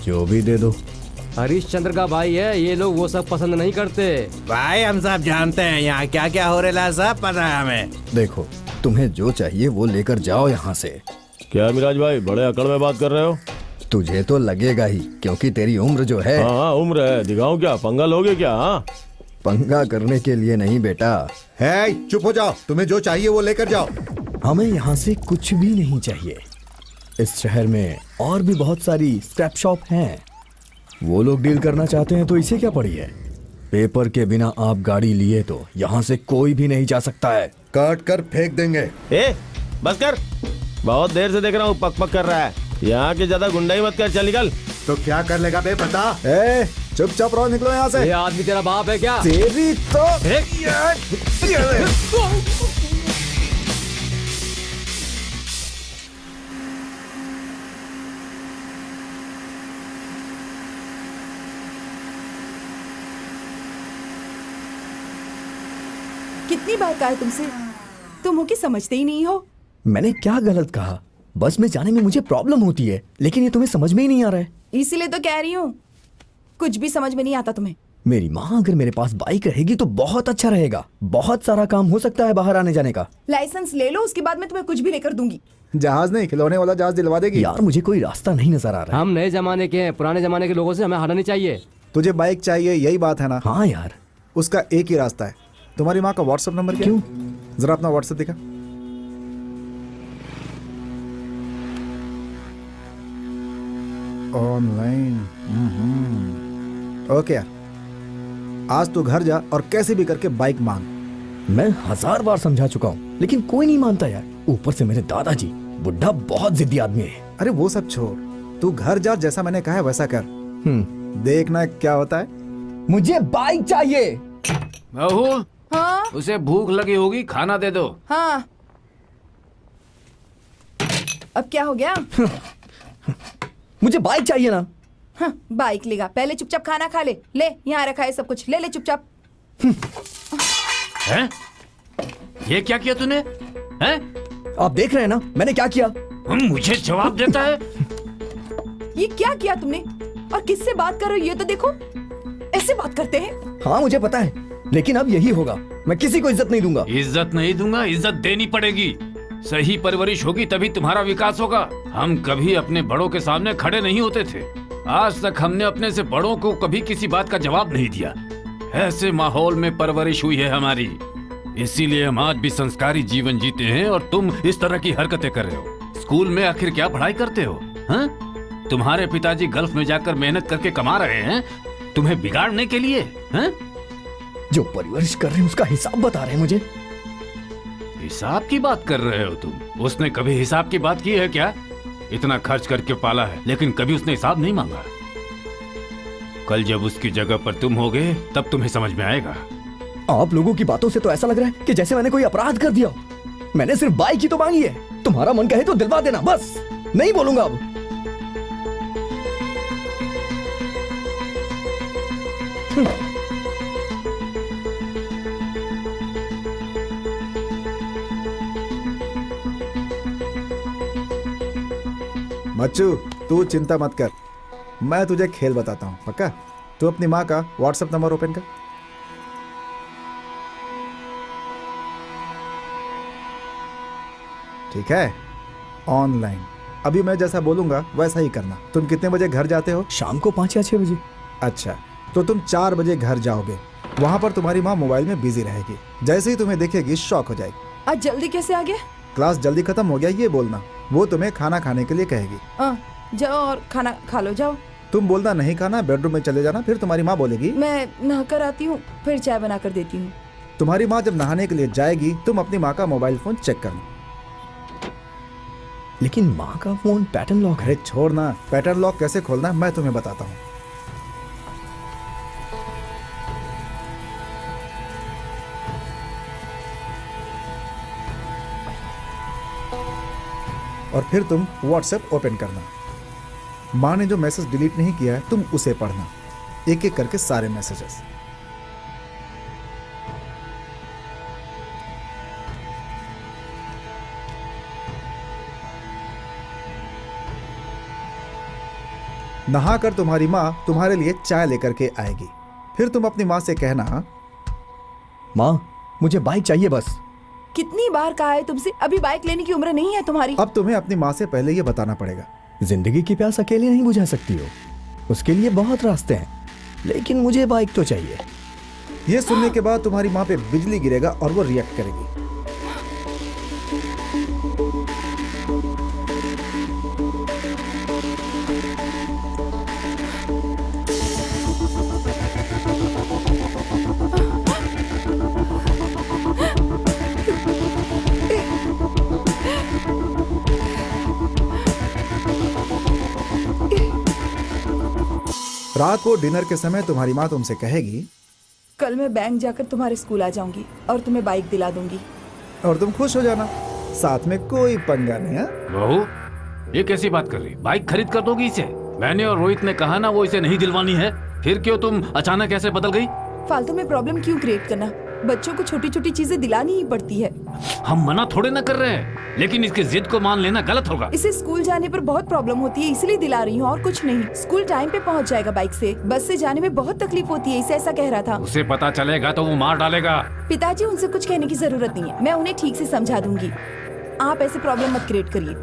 जो भी दे दो। हरीश चंद्र का भाई है, ये लोग वो सब पसंद नहीं करते। भाई हम सब जानते हैं यहाँ क्या क्या हो रहा है, सब पता है हमें। देखो, तुम्हें जो चाहिए वो लेकर जाओ यहाँ से। क्या मिराज भाई, बड़े अकड़ में बात कर रहे हो? तुझे तो लगेगा ही, क्योंकि तेरी उम्र जो है। हाँ उम्र है, दिखाऊं क्या? पंगा लोगे क्या? हाँ पंगा करने के लिए नहीं बेटा। है, चुप हो जाओ। तुम्हें जो चाहिए वो लेकर जाओ। हमें यहाँ से कुछ भी नहीं चाहिए। इस शहर में और भी बहुत सारी स्क्रैप शॉप हैं। वो लोग डील करना चाहते हैं तो इसे क्या पड़ी है। पेपर के बिना आप गाड़ी लिए तो यहाँ से कोई भी नहीं जा सकता है। काट कर फेंक देंगे। ए बस कर, बहुत देर से देख रहा हूँ पक पक कर रहा है। यहाँ के ज्यादा गुंडाई मत कर, चल निकल। तो क्या कर लेगा बे, बता। चुपचाप रहो, निकलो यहाँ से। ये आदमी तेरा बाप है क्या? तेरी तो कितनी बार कहा है तुमसे, तुम हो कि समझते ही नहीं हो। मैंने क्या गलत कहा? बस में जाने में मुझे प्रॉब्लम होती है, लेकिन ये तुम्हें समझ में ही नहीं आ रहा है। इसीलिए तो कह रही हूँ, कुछ भी समझ में नहीं आता तुम्हें। मेरी माँ अगर मेरे पास बाइक रहेगी तो बहुत अच्छा रहेगा। बहुत सारा काम हो सकता है बाहर आने जाने का। लाइसेंस ले लो, उसके बाद मैं तुम्हें कुछ भी लेकर दूंगी। जहाज नहीं, खिलौने वाला जहाज दिलवा देगी। यार मुझे कोई रास्ता नहीं नजर आ रहा है। हम नए जमाने के हैं, पुराने जमाने के लोगों से हमें हारना नहीं चाहिए। तुझे बाइक चाहिए, यही बात है ना? हाँ यार, उसका एक ही रास्ता है। तुम्हारी माँ का व्हाट्सएप नंबर क्या? क्यों? जरा अपना व्हाट्सएप दिखा। ऑनलाइन। ओके यार, आज तू घर जा और कैसे भी करके बाइक मांग। मैं 1000 बार समझा चुका हूँ, लेकिन कोई नहीं मानता यार। ऊपर से मेरे दादाजी, बुढ़ा बहुत जिद्दी आदमी है। अरे वो सब छोड़, तू घर जा, जैसा मैंने कहा है वैसा कर। देखना क्या होता है। मुझे बाइक चाहिए। बहू, हाँ उसे भूख लगी होगी, खाना दे दो। हाँ, अब क्या हो गया? मुझे बाइक चाहिए ना। हाँ, बाइक लेगा, पहले चुपचाप खाना खा ले। ले, यहाँ रखा है सब कुछ, ले ले चुपचाप। हैं? ये क्या किया तूने? हैं? आप देख रहे हैं ना मैंने क्या किया। मुझे जवाब देता है। ये क्या किया तुमने? और किससे बात कर रहे हो ये तो देखो। ऐसे बात करते हैं? हाँ मुझे पता है, लेकिन अब यही होगा। मैं किसी को इज्जत नहीं दूंगा। इज्जत नहीं दूंगा, इज्जत देनी पड़ेगी। सही परवरिश होगी तभी तुम्हारा विकास होगा। हम कभी अपने बड़ों के सामने खड़े नहीं होते थे। आज तक हमने अपने से बड़ों को कभी किसी बात का जवाब नहीं दिया। ऐसे माहौल में परवरिश हुई है हमारी, इसीलिए हम आज भी संस्कारी जीवन जीते हैं और तुम इस तरह की हरकतें कर रहे हो। स्कूल में आखिर क्या पढ़ाई करते हो? हाँ? तुम्हारे पिताजी गल्फ में जाकर मेहनत करके कमा रहे हैं तुम्हें बिगाड़ने के लिए। हाँ? जो परवरिश कर रहे हैं उसका हिसाब बता रहे हैं मुझे। हिसाब की बात कर रहे हो तुम? उसने कभी हिसाब की बात की है क्या? इतना खर्च करके पाला है, लेकिन कभी उसने हिसाब नहीं मांगा। कल जब उसकी जगह पर तुम होगे तब तुम्हें समझ में आएगा। आप लोगों की बातों से तो ऐसा लग रहा है कि जैसे मैंने कोई अपराध कर दिया। मैंने सिर्फ बाइक ही तो मांगी है। तुम्हारा मन कहे तो दिलवा देना, बस। नहीं बोलूंगा अब। मच्चू, तू चिंता मत कर, मैं तुझे खेल बताता हूँ, पक्का? तू अपनी माँ का व्हाट्सएप नंबर ओपन कर। ठीक है, ऑनलाइन। अभी मैं जैसा बोलूंगा वैसा ही करना। तुम कितने बजे घर जाते हो? शाम को 5 या 6 बजे। अच्छा, तो तुम 4 बजे घर जाओगे। वहां पर तुम्हारी माँ मोबाइल में बिजी रहेगी। जैसे ही तुम्हें देखेगी शॉक हो जाएगी। आज जल्दी कैसे आ गया? क्लास जल्दी खत्म हो गया ये बोलना। वो तुम्हें खाना खाने के लिए कहेगी। जाओ और खाना खा लो, जाओ। तुम बोलना नहीं खाना, बेडरूम में चले जाना। फिर तुम्हारी माँ बोलेगी मैं नहा कर आती हूँ, फिर चाय बना कर देती हूँ। तुम्हारी माँ जब नहाने के लिए जाएगी तुम अपनी माँ का मोबाइल फोन चेक करना। लेकिन माँ का फोन पैटर्न लॉक है। अरे छोड़ना, पैटर्न लॉक कैसे खोलना मैं तुम्हें बताता हूँ। और फिर तुम व्हाट्सएप ओपन करना। माँ ने जो मैसेज डिलीट नहीं किया है तुम उसे पढ़ना, एक एक करके सारे मैसेजेस। नहाकर तुम्हारी माँ तुम्हारे लिए चाय लेकर के आएगी। फिर तुम अपनी माँ से कहना, माँ मुझे बाइक चाहिए बस। कितनी बार कहा है तुमसे, अभी बाइक लेने की उम्र नहीं है तुम्हारी। अब तुम्हें अपनी माँ से पहले ये बताना पड़ेगा। जिंदगी की प्यास अकेले नहीं बुझा सकती हो, उसके लिए बहुत रास्ते हैं, लेकिन मुझे बाइक तो चाहिए। ये सुनने के बाद तुम्हारी माँ पे बिजली गिरेगा और वो रिएक्ट करेगी। रात को डिनर के समय तुम्हारी माँ तुमसे कहेगी, कल मैं बैंक जाकर तुम्हारे स्कूल आ जाऊंगी और तुम्हें बाइक दिला दूंगी। और तुम खुश हो जाना, साथ में कोई पंगा नहीं है। बहू, ये कैसी बात कर रही? बाइक खरीद कर दोगी इसे? मैंने और रोहित ने कहा ना वो इसे नहीं दिलवानी है, फिर क्यों तुम अचानक ऐसे बदल गई? फालतू में प्रॉब्लम क्यों क्रिएट करना, बच्चों को छोटी छोटी चीजें दिलानी ही पड़ती है। हम मना थोड़े ना कर रहे हैं, लेकिन इसकी जिद को मान लेना गलत होगा। इसे स्कूल जाने पर बहुत प्रॉब्लम होती है, इसलिए दिला रही हूँ और कुछ नहीं। स्कूल टाइम पे पहुँच जाएगा बाइक से, बस से जाने में बहुत तकलीफ होती है, इसे ऐसा कह रहा था। उसे पता चलेगा तो वो मार डालेगा। पिताजी उनसे कुछ कहने की जरूरत नहीं है, मैं उन्हें ठीक से समझा दूंगी। आप ऐसे प्रॉब्लम मत क्रिएट करिए।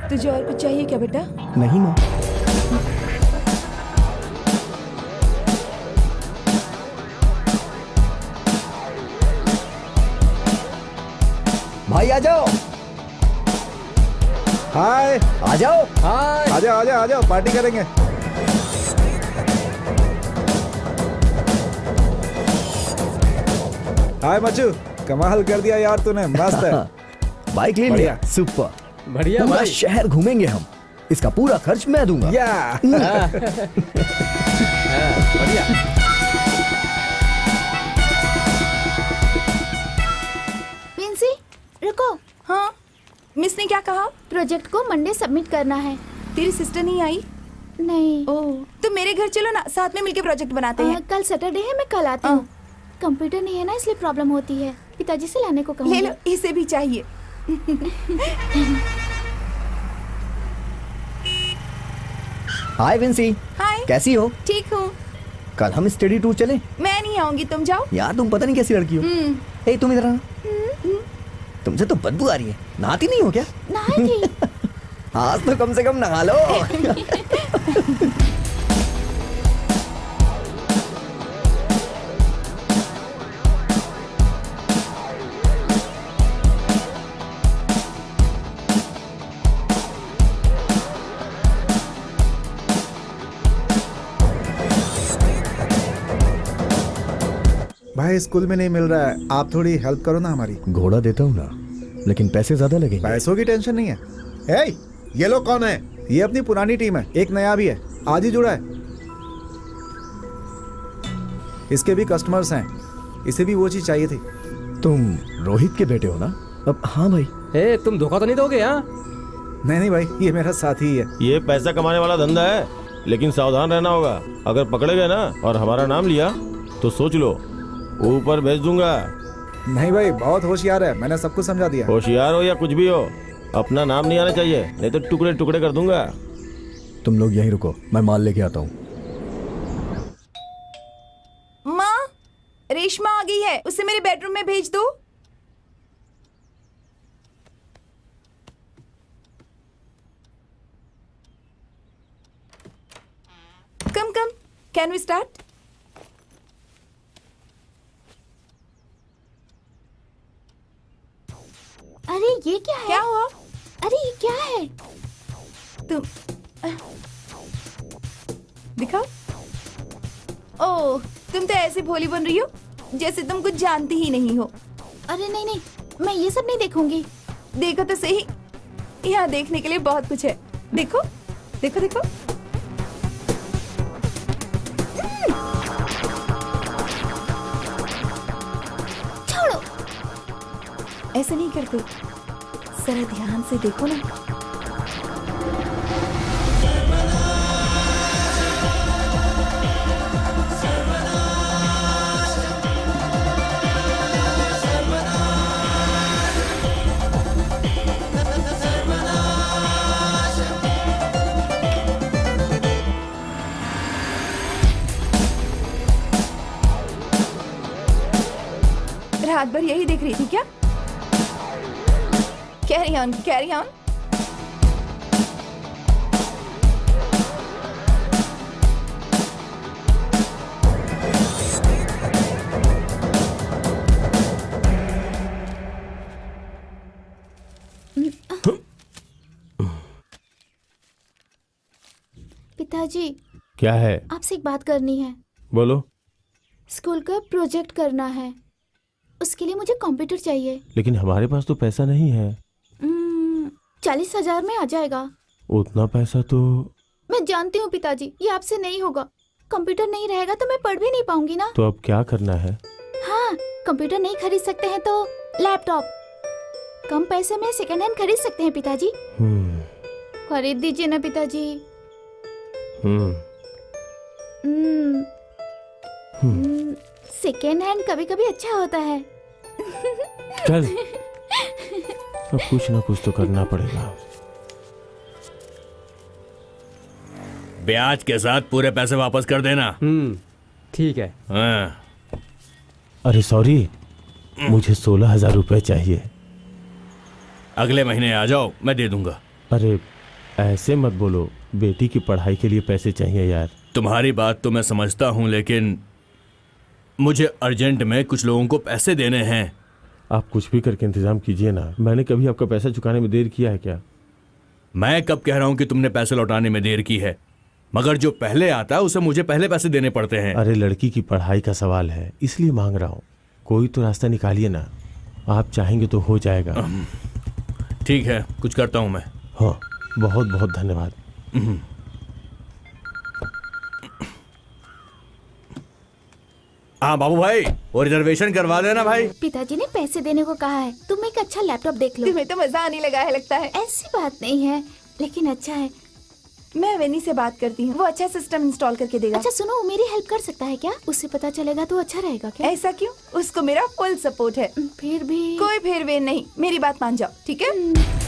तुझे और कुछ चाहिए क्या बेटा? नहीं माँ। भाई आ जाओ। हाय, आ जाओ। हाय। आ जाओ आ जाओ आ जाओ, पार्टी करेंगे। हाय मच्चू, कमाल कर दिया यार तूने, मस्त है। बाइक ले लिया, बढ़िया। सुपर। बढ़िया पूरा भाई। शहर घूमेंगे हम, इसका पूरा खर्च मैं दूंगा। या बढ़िया। विंसी रुको। हाँ, मिस ने क्या कहा? प्रोजेक्ट को मंडे सबमिट करना है। तेरी सिस्टर नहीं आई? नहीं। ओह, तो मेरे घर चलो ना, साथ में मिलके प्रोजेक्ट बनाते हैं। कल सैटरडे है, मैं कल आती हूँ। कंप्यूटर नहीं है ना, इसलिए प्रॉब्लम होती है। पिताजी से लाने को ले कहूँगी। लो, इसे भी चाहिए। हाय विंसी। हाय, कैसी हो? ठीक हूँ। कल हम स्टडी टूर चलें? मैं नहीं आऊंगी, तुम जाओ। यार तुम पता नहीं कैसी लड़की हो। हे तुम इधर आना। तुमसे तो बदबू आ रही है, नहाती नहीं हो क्या? नहाई थी। आज तो कम से कम नहा लो। भाई स्कूल में नहीं मिल रहा है, आप थोड़ी हेल्प करो ना हमारी। घोड़ा देता हूँ ना, लेकिन पैसे ज्यादा लगेंगे। पैसों की टेंशन नहीं है। ए, ये लोग कौन है? ये अपनी पुरानी टीम है, एक नया भी है, आज ही जुड़ा है। इसके भी कस्टमर्स हैं, इसे भी वो चीज चाहिए थी। तुम रोहित के बेटे हो ना? अब हाँ भाई। ए, तुम धोखा तो नहीं दोगे? हाँ, नहीं भाई, ये मेरा साथी ही है। ये पैसा कमाने वाला धंधा है, लेकिन सावधान रहना होगा। अगर पकड़े गए ना और हमारा नाम लिया तो सोच लो, ऊपर भेज दूंगा। नहीं भाई, बहुत होशियार है, मैंने सबको समझा दिया। होशियार हो या कुछ भी हो, अपना नाम नहीं आना चाहिए, नहीं तो टुकड़े टुकड़े कर दूंगा। तुम लोग यहीं रुको, मैं माल लेके आता हूँ। माँ, रेशमा आ गई है, उसे मेरे बेडरूम में भेज दो। कम कम, कैन वी स्टार्ट? अरे ये क्या है? क्या हुआ? अरे ये क्या है? तुम दिखाओ। ओह, तुम तो ऐसे भोली बन रही हो जैसे तुम कुछ जानती ही नहीं हो। अरे नहीं नहीं, मैं ये सब नहीं देखूंगी। देखो तो सही, यहाँ देखने के लिए बहुत कुछ है। देखो देखो देखो। छोड़ो। ऐसे नहीं करते, जरा ध्यान से देखो ना। रात भर यही देख रही थी क्या? Carry on, carry on. पिताजी, क्या है? आपसे एक बात करनी है। बोलो। स्कूल का प्रोजेक्ट करना है, उसके लिए मुझे कंप्यूटर चाहिए। लेकिन हमारे पास तो पैसा नहीं है। 40,000 में आ जाएगा। उतना पैसा तो। मैं जानती हूँ पिताजी, ये आपसे नहीं होगा। कंप्यूटर नहीं रहेगा तो मैं पढ़ भी नहीं पाऊंगी ना। तो अब क्या करना है? हाँ, कंप्यूटर नहीं खरीद सकते हैं तो लैपटॉप। कम पैसे में सेकंड हैंड खरीद सकते हैं पिताजी। खरीद दीजिए ना पिताजी। सेकेंड हैंड कभी कभी अच्छा होता है। चल, अब कुछ ना कुछ तो करना पड़ेगा। ब्याज के साथ पूरे पैसे वापस कर देना। ठीक है। हाँ। अरे सॉरी, मुझे 16,000 रुपए चाहिए। अगले महीने आ जाओ, मैं दे दूंगा। अरे ऐसे मत बोलो, बेटी की पढ़ाई के लिए पैसे चाहिए यार। तुम्हारी बात तो मैं समझता हूँ, लेकिन मुझे अर्जेंट में कुछ लोगों को पैसे देने हैं। आप कुछ भी करके इंतजाम कीजिए ना। मैंने कभी आपका पैसा चुकाने में देर किया है क्या? मैं कब कह रहा हूँ कि तुमने पैसे लौटाने में देर की है, मगर जो पहले आता है उसे मुझे पहले पैसे देने पड़ते हैं। अरे लड़की की पढ़ाई का सवाल है, इसलिए मांग रहा हूँ। कोई तो रास्ता निकालिए ना। आप चाहेंगे तो हो जाएगा। ठीक है, कुछ करता हूँ मैं। हाँ, बहुत बहुत धन्यवाद। हाँ बाबू भाई, वो रिजर्वेशन करवा देना भाई। पिताजी ने पैसे देने को कहा है। तुम एक अच्छा लैपटॉप देख लो। तुम्हें तो मजा आने लगा है लगता है। ऐसी बात नहीं है, लेकिन अच्छा है। मैं वेनी से बात करती हूँ, वो अच्छा सिस्टम इंस्टॉल करके देगा। अच्छा सुनो, वो मेरी हेल्प कर सकता है क्या? उससे पता चलेगा तो अच्छा रहेगा क्या? ऐसा क्यों? उसको मेरा फुल सपोर्ट है। फिर भी कोई फिर वे नहीं, मेरी बात मान जाओ, ठीक है?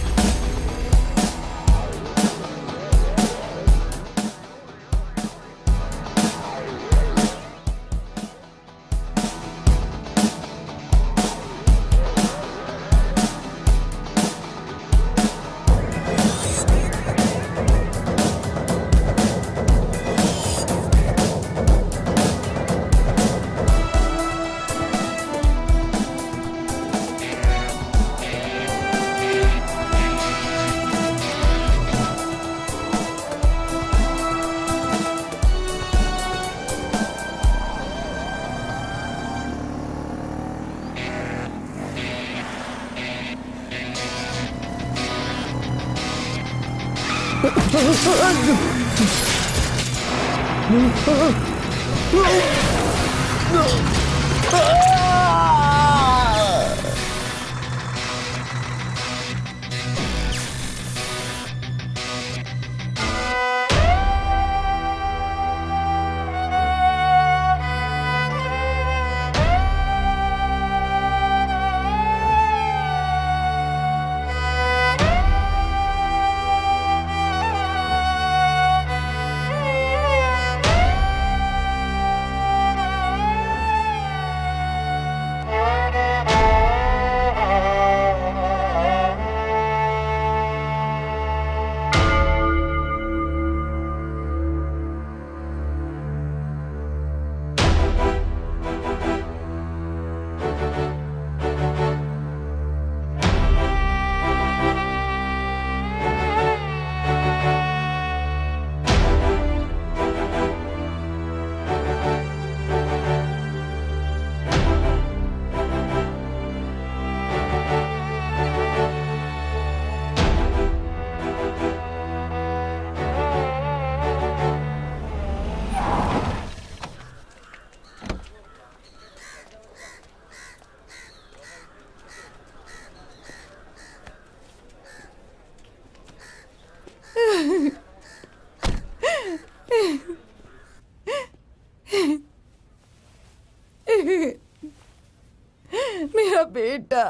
मेरा बेटा।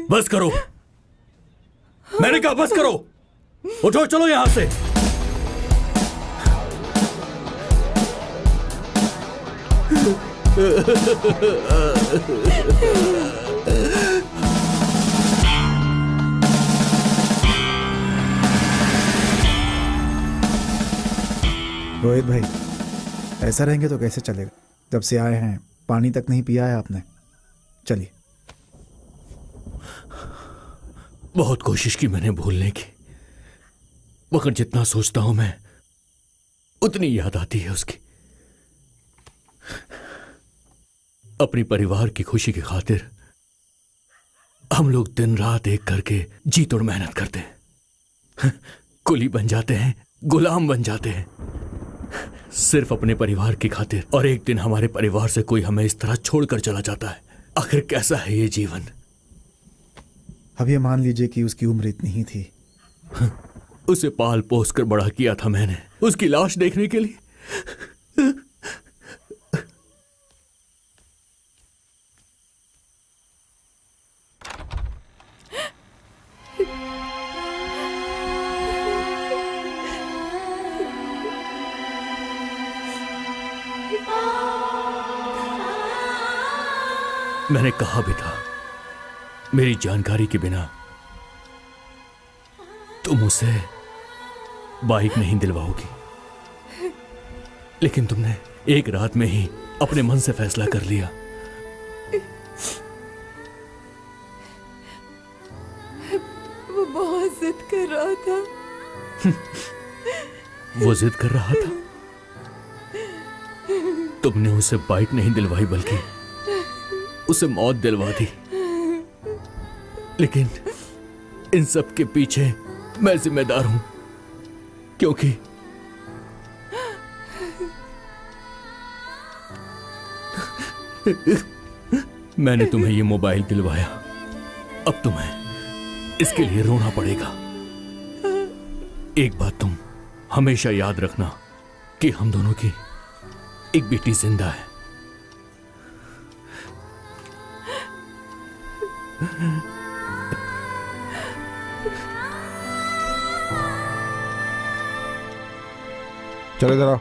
बस करो, मैंने कहा बस करो। उठो, चलो यहां से। रोहित भाई, ऐसा रहेंगे तो कैसे चलेगा? जब से आए हैं पानी तक नहीं पिया है आपने। चलिए। बहुत कोशिश की मैंने भूलने की, मगर जितना सोचता हूं मैं उतनी याद आती है उसकी। अपनी परिवार की खुशी की खातिर हम लोग दिन रात एक करके जी तोड़ मेहनत करते हैं, कुली बन जाते हैं, गुलाम बन जाते हैं, सिर्फ अपने परिवार की खातिर। और एक दिन हमारे परिवार से कोई हमें इस तरह छोड़कर चला जाता है। आखिर कैसा है ये जीवन? अब ये मान लीजिए कि उसकी उम्र इतनी ही थी। उसे पाल पोस कर बड़ा किया था मैंने, उसकी लाश देखने के लिए। मैंने कहा भी था मेरी जानकारी के बिना तुम उसे बाइक नहीं दिलवाओगी, लेकिन तुमने एक रात में ही अपने मन से फैसला कर लिया। वो बहुत जिद कर रहा था। वो जिद कर रहा था, तुमने उसे बाइक नहीं दिलवाई बल्कि उसे मौत दिलवा दी। लेकिन इन सब के पीछे मैं जिम्मेदार हूं, क्योंकि मैंने तुम्हें ये मोबाइल दिलवाया। अब तुम्हें इसके लिए रोना पड़ेगा। एक बात तुम हमेशा याद रखना कि हम दोनों की एक बेटी जिंदा है। चलो इधर आओ।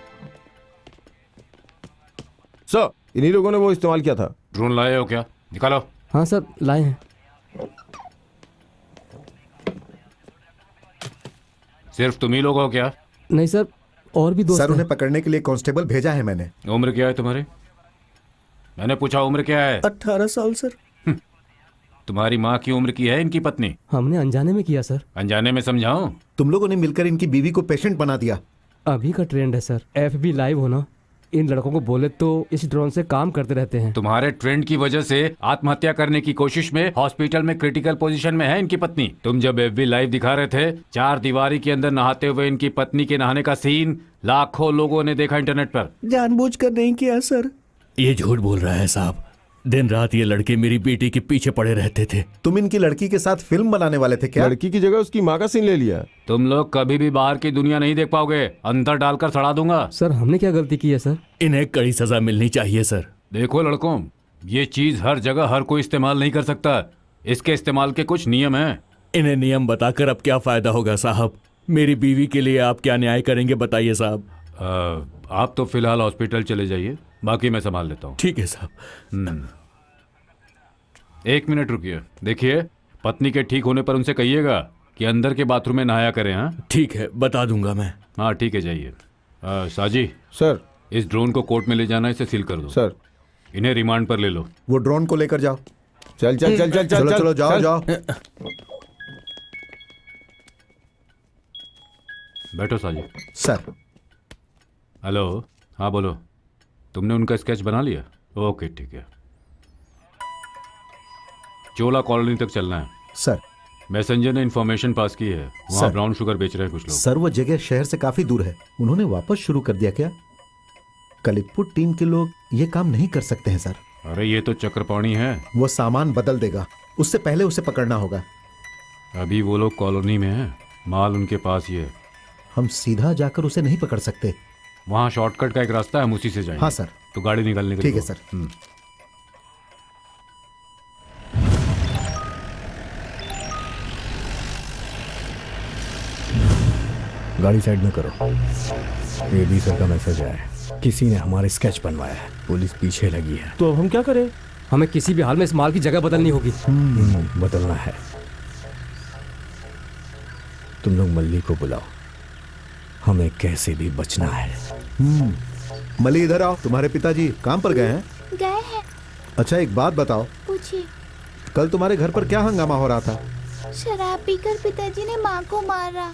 सर, इन्हीं लोगों ने वो इस्तेमाल किया था। ड्रोन लाए हो क्या? निकालो। हाँ सर, लाए हैं। सिर्फ तुम ही लोग हो क्या? नहीं सर, और भी दोस्त सर, हैं। उन्हें पकड़ने के लिए कांस्टेबल भेजा है मैंने। उम्र क्या है तुम्हारी? मैंने पूछा उम्र क्या है? 18 साल सर। तुम्हारी माँ की उम्र की है इनकी पत्नी? हमने अनजाने में किया सर। अनजाने में समझाऊं? तुम लोगों ने मिलकर इनकी बीवी को पेशेंट बना दिया। अभी का ट्रेंड है सर, FB लाइव होना। इन लड़कों को बोले तो इस ड्रोन से काम करते रहते हैं। तुम्हारे ट्रेंड की वजह से आत्महत्या करने की कोशिश में हॉस्पिटल में क्रिटिकल पोजीशन में है इनकी पत्नी। तुम जब FB लाइव दिखा रहे थे, 4 दीवारी के अंदर नहाते हुए इनकी पत्नी के नहाने का सीन लाखों लोगों ने देखा इंटरनेट पर। जानबूझकर नहीं किया सर। ये झूठ बोल रहा है साहब। दिन रात ये लड़के मेरी बेटी के पीछे पड़े रहते थे। तुम इनकी लड़की के साथ फिल्म बनाने वाले थे क्या? लड़की की जगह उसकी माँ का सीन ले लिया। तुम लोग कभी भी बाहर की दुनिया नहीं देख पाओगे, अंदर डालकर सड़ा दूंगा। सर, हमने क्या गलती की है सर? इन्हें कड़ी सजा मिलनी चाहिए सर। देखो लड़कों, ये चीज हर जगह हर कोई इस्तेमाल नहीं कर सकता। इसके इस्तेमाल के कुछ नियम हैं। इन्हें नियम बताकर अब क्या फायदा होगा साहब? मेरी बीवी के लिए आप क्या न्याय करेंगे बताइए साहब। आप तो फिलहाल हॉस्पिटल चले जाइए, बाकी मैं संभाल लेता हूँ। ठीक है साहब। 1 मिनट रुकिए। देखिए, पत्नी के ठीक होने पर उनसे कहिएगा कि अंदर के बाथरूम में नहाया करें। हाँ ठीक है, बता दूंगा मैं। हाँ ठीक है, जाइए। साजी सर, इस ड्रोन को कोर्ट में ले जाना, इसे सील कर दो। सर, इन्हें रिमांड पर ले लो। वो ड्रोन को लेकर जाओ। चल चल चल चल चलो चल चलो, जाओ चल। जाओ। बैठो साजी। Sir, hello. हाँ बोलो। तुमने उनका स्केच बना लिया? ओके ठीक है। चोला कॉलोनी तक चलना है। सर, मैसेंजर ने इन्फॉर्मेशन पास की है, वहाँ सर। ब्राउन शुगर बेच रहे हैं कुछ लोग। सर, वो जगह शहर से काफी दूर है। उन्होंने वापस शुरू कर दिया क्या? कलिकपुर टीम के लोग ये काम नहीं कर सकते हैं सर। अरे ये तो चक्रपाणी है। वो सामान बदल देगा, उससे पहले उसे पकड़ना होगा। अभी वो लोग कॉलोनी में हैं, माल उनके पास ही है। हम सीधा जाकर उसे नहीं पकड़ सकते। वहाँ शॉर्टकट का एक रास्ता है, हम उसी से जाएंगे। हाँ सर। तो गाड़ी निकालने के ठीक है लिए सर। गाड़ी साइड में करो। AB सर का मैसेज आया है। किसी ने हमारे स्केच बनवाया है, पुलिस पीछे लगी है। तो अब हम क्या करें? हमें किसी भी हाल में इस माल की जगह बदलनी होगी। बदलना है। तुम लोग मल्ली को बुलाओ, हमें कैसे भी बचना है। मली इधर आओ, तुम्हारे पिताजी काम पर गए हैं? गए हैं। अच्छा एक बात बताओ, पूछिए। कल तुम्हारे घर पर क्या हंगामा हो रहा था? शराब पीकर पिताजी ने माँ को मारा।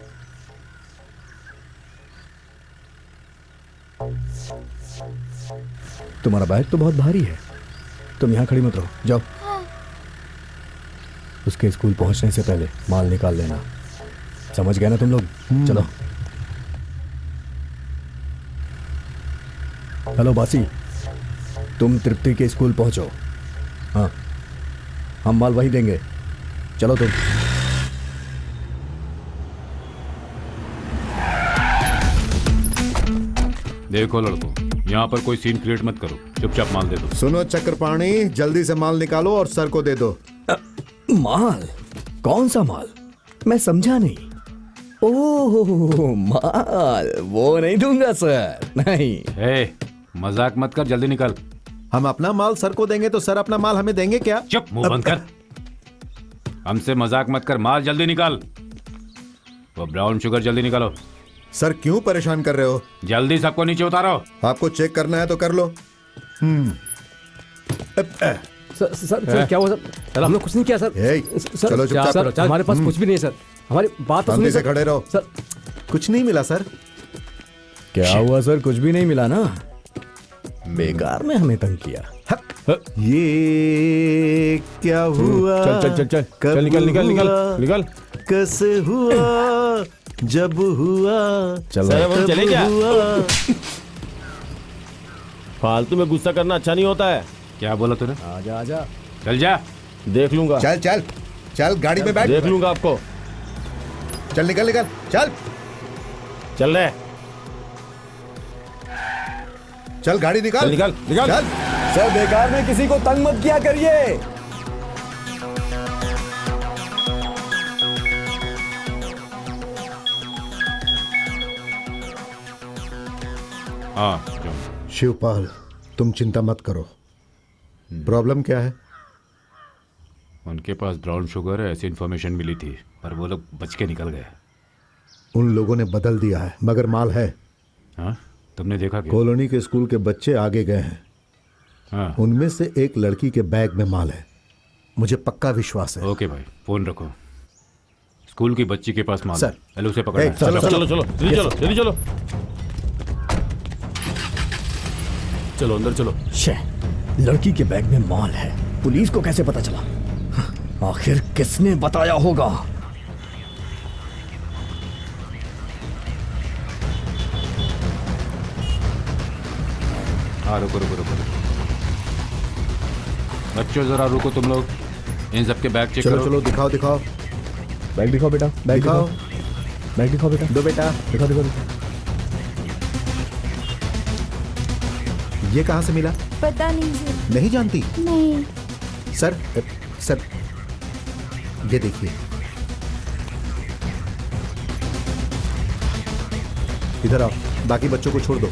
तुम्हारा बैग तो बहुत भारी है, तुम यहाँ खड़ी मत रहो, जाओ। हाँ। उसके स्कूल पहुंचने से पहले माल निकाल लेना, समझ गए ना तुम लोग? चलो। हेलो बासी, तुम तृप्ति के स्कूल पहुंचो। हाँ, हम माल वही देंगे, चलो तुम। देखो लड़कों, यहाँ पर कोई सीन क्रिएट मत करो, चुपचाप माल दे दो। सुनो चक्रपाणी, जल्दी से माल निकालो और सर को दे दो। माल? कौन सा माल? मैं समझा नहीं। ओह माल, वो नहीं दूंगा सर, नहीं। मजाक मत कर, जल्दी निकल। हम अपना माल सर को देंगे तो सर अपना माल हमें देंगे क्या? चुप, मुंह बंद कर। हमसे मजाक मत कर, माल जल्दी निकाल। वो ब्राउन शुगर जल्दी निकालो। सर क्यों परेशान कर रहे हो? जल्दी सबको नीचे उतारो। आपको चेक करना है तो कर लो। सर क्या हुआ सर? सर हमने कुछ नहीं किया सर। सर, चलो चुपचाप सर, करो। हमारे पास कुछ भी नहीं है सर, हमारी बात तो सुनिए से सर। खड़े रहो सर। कुछ नहीं मिला सर। क्या हुआ सर? कुछ भी नहीं मिला ना? बेकार में हमें तंग किया। ये क्या हुआ? चल चल चल चल चल, निकल निकल निकल निकल। कैसे हुआ? जब हुआ चलो हम चले क्या? फालतू में गुस्सा करना अच्छा नहीं होता है। क्या बोला तूने? आजा आजा, चल जा। देख लूंगा। चल चल चल, गाड़ी में बैठ। देख लूंगा आपको। चल निकल निकल, चल चल रहे। चल गाड़ी निकाल। चल निकल निकल। चल। सर बेकार में किसी को तंग मत किया करिए। हाँ जाओ। शिवपाल, तुम चिंता मत करो। प्रॉब्लम क्या है? उनके पास ब्राउन शुगर है, ऐसी इन्फॉर्मेशन मिली थी, पर वो लोग बच के निकल गए। उन लोगों ने बदल दिया है, मगर माल है। हाँ, तुमने देखा क्या? कॉलोनी के स्कूल के बच्चे आगे गए हैं। हाँ। उनमें से एक लड़की के बैग में माल है, मुझे पक्का विश्वास है। ओके भाई, फोन रखो। स्कूल की बच्ची के पास माल सर। है, पहले उसे पकड़ना है। चलो चलो चलो जल्दी चलो जल्दी चलो। चलो अंदर चलो। लड़की के बैग में माल है, पुलिस को कैसे पता चला? आखिर किसने बताया होगा? हाँ रुको रुको रुको। बच्चों जरा रुको, तुम लोग इन सबके बैग चेक चलो करो। चलो दिखाओ दिखाओ। बैग दिखाओ बेटा, बैग दिखाओ। बैग दिखाओ बेटा। दो बेटा। दिखाओ दिखाओ दिखाओ। ये कहाँ से मिला? पता नहीं सर। नहीं जानती? नहीं। सर सर ये देखिए, इधर आओ, बाकी बच्चों को छोड़ दो।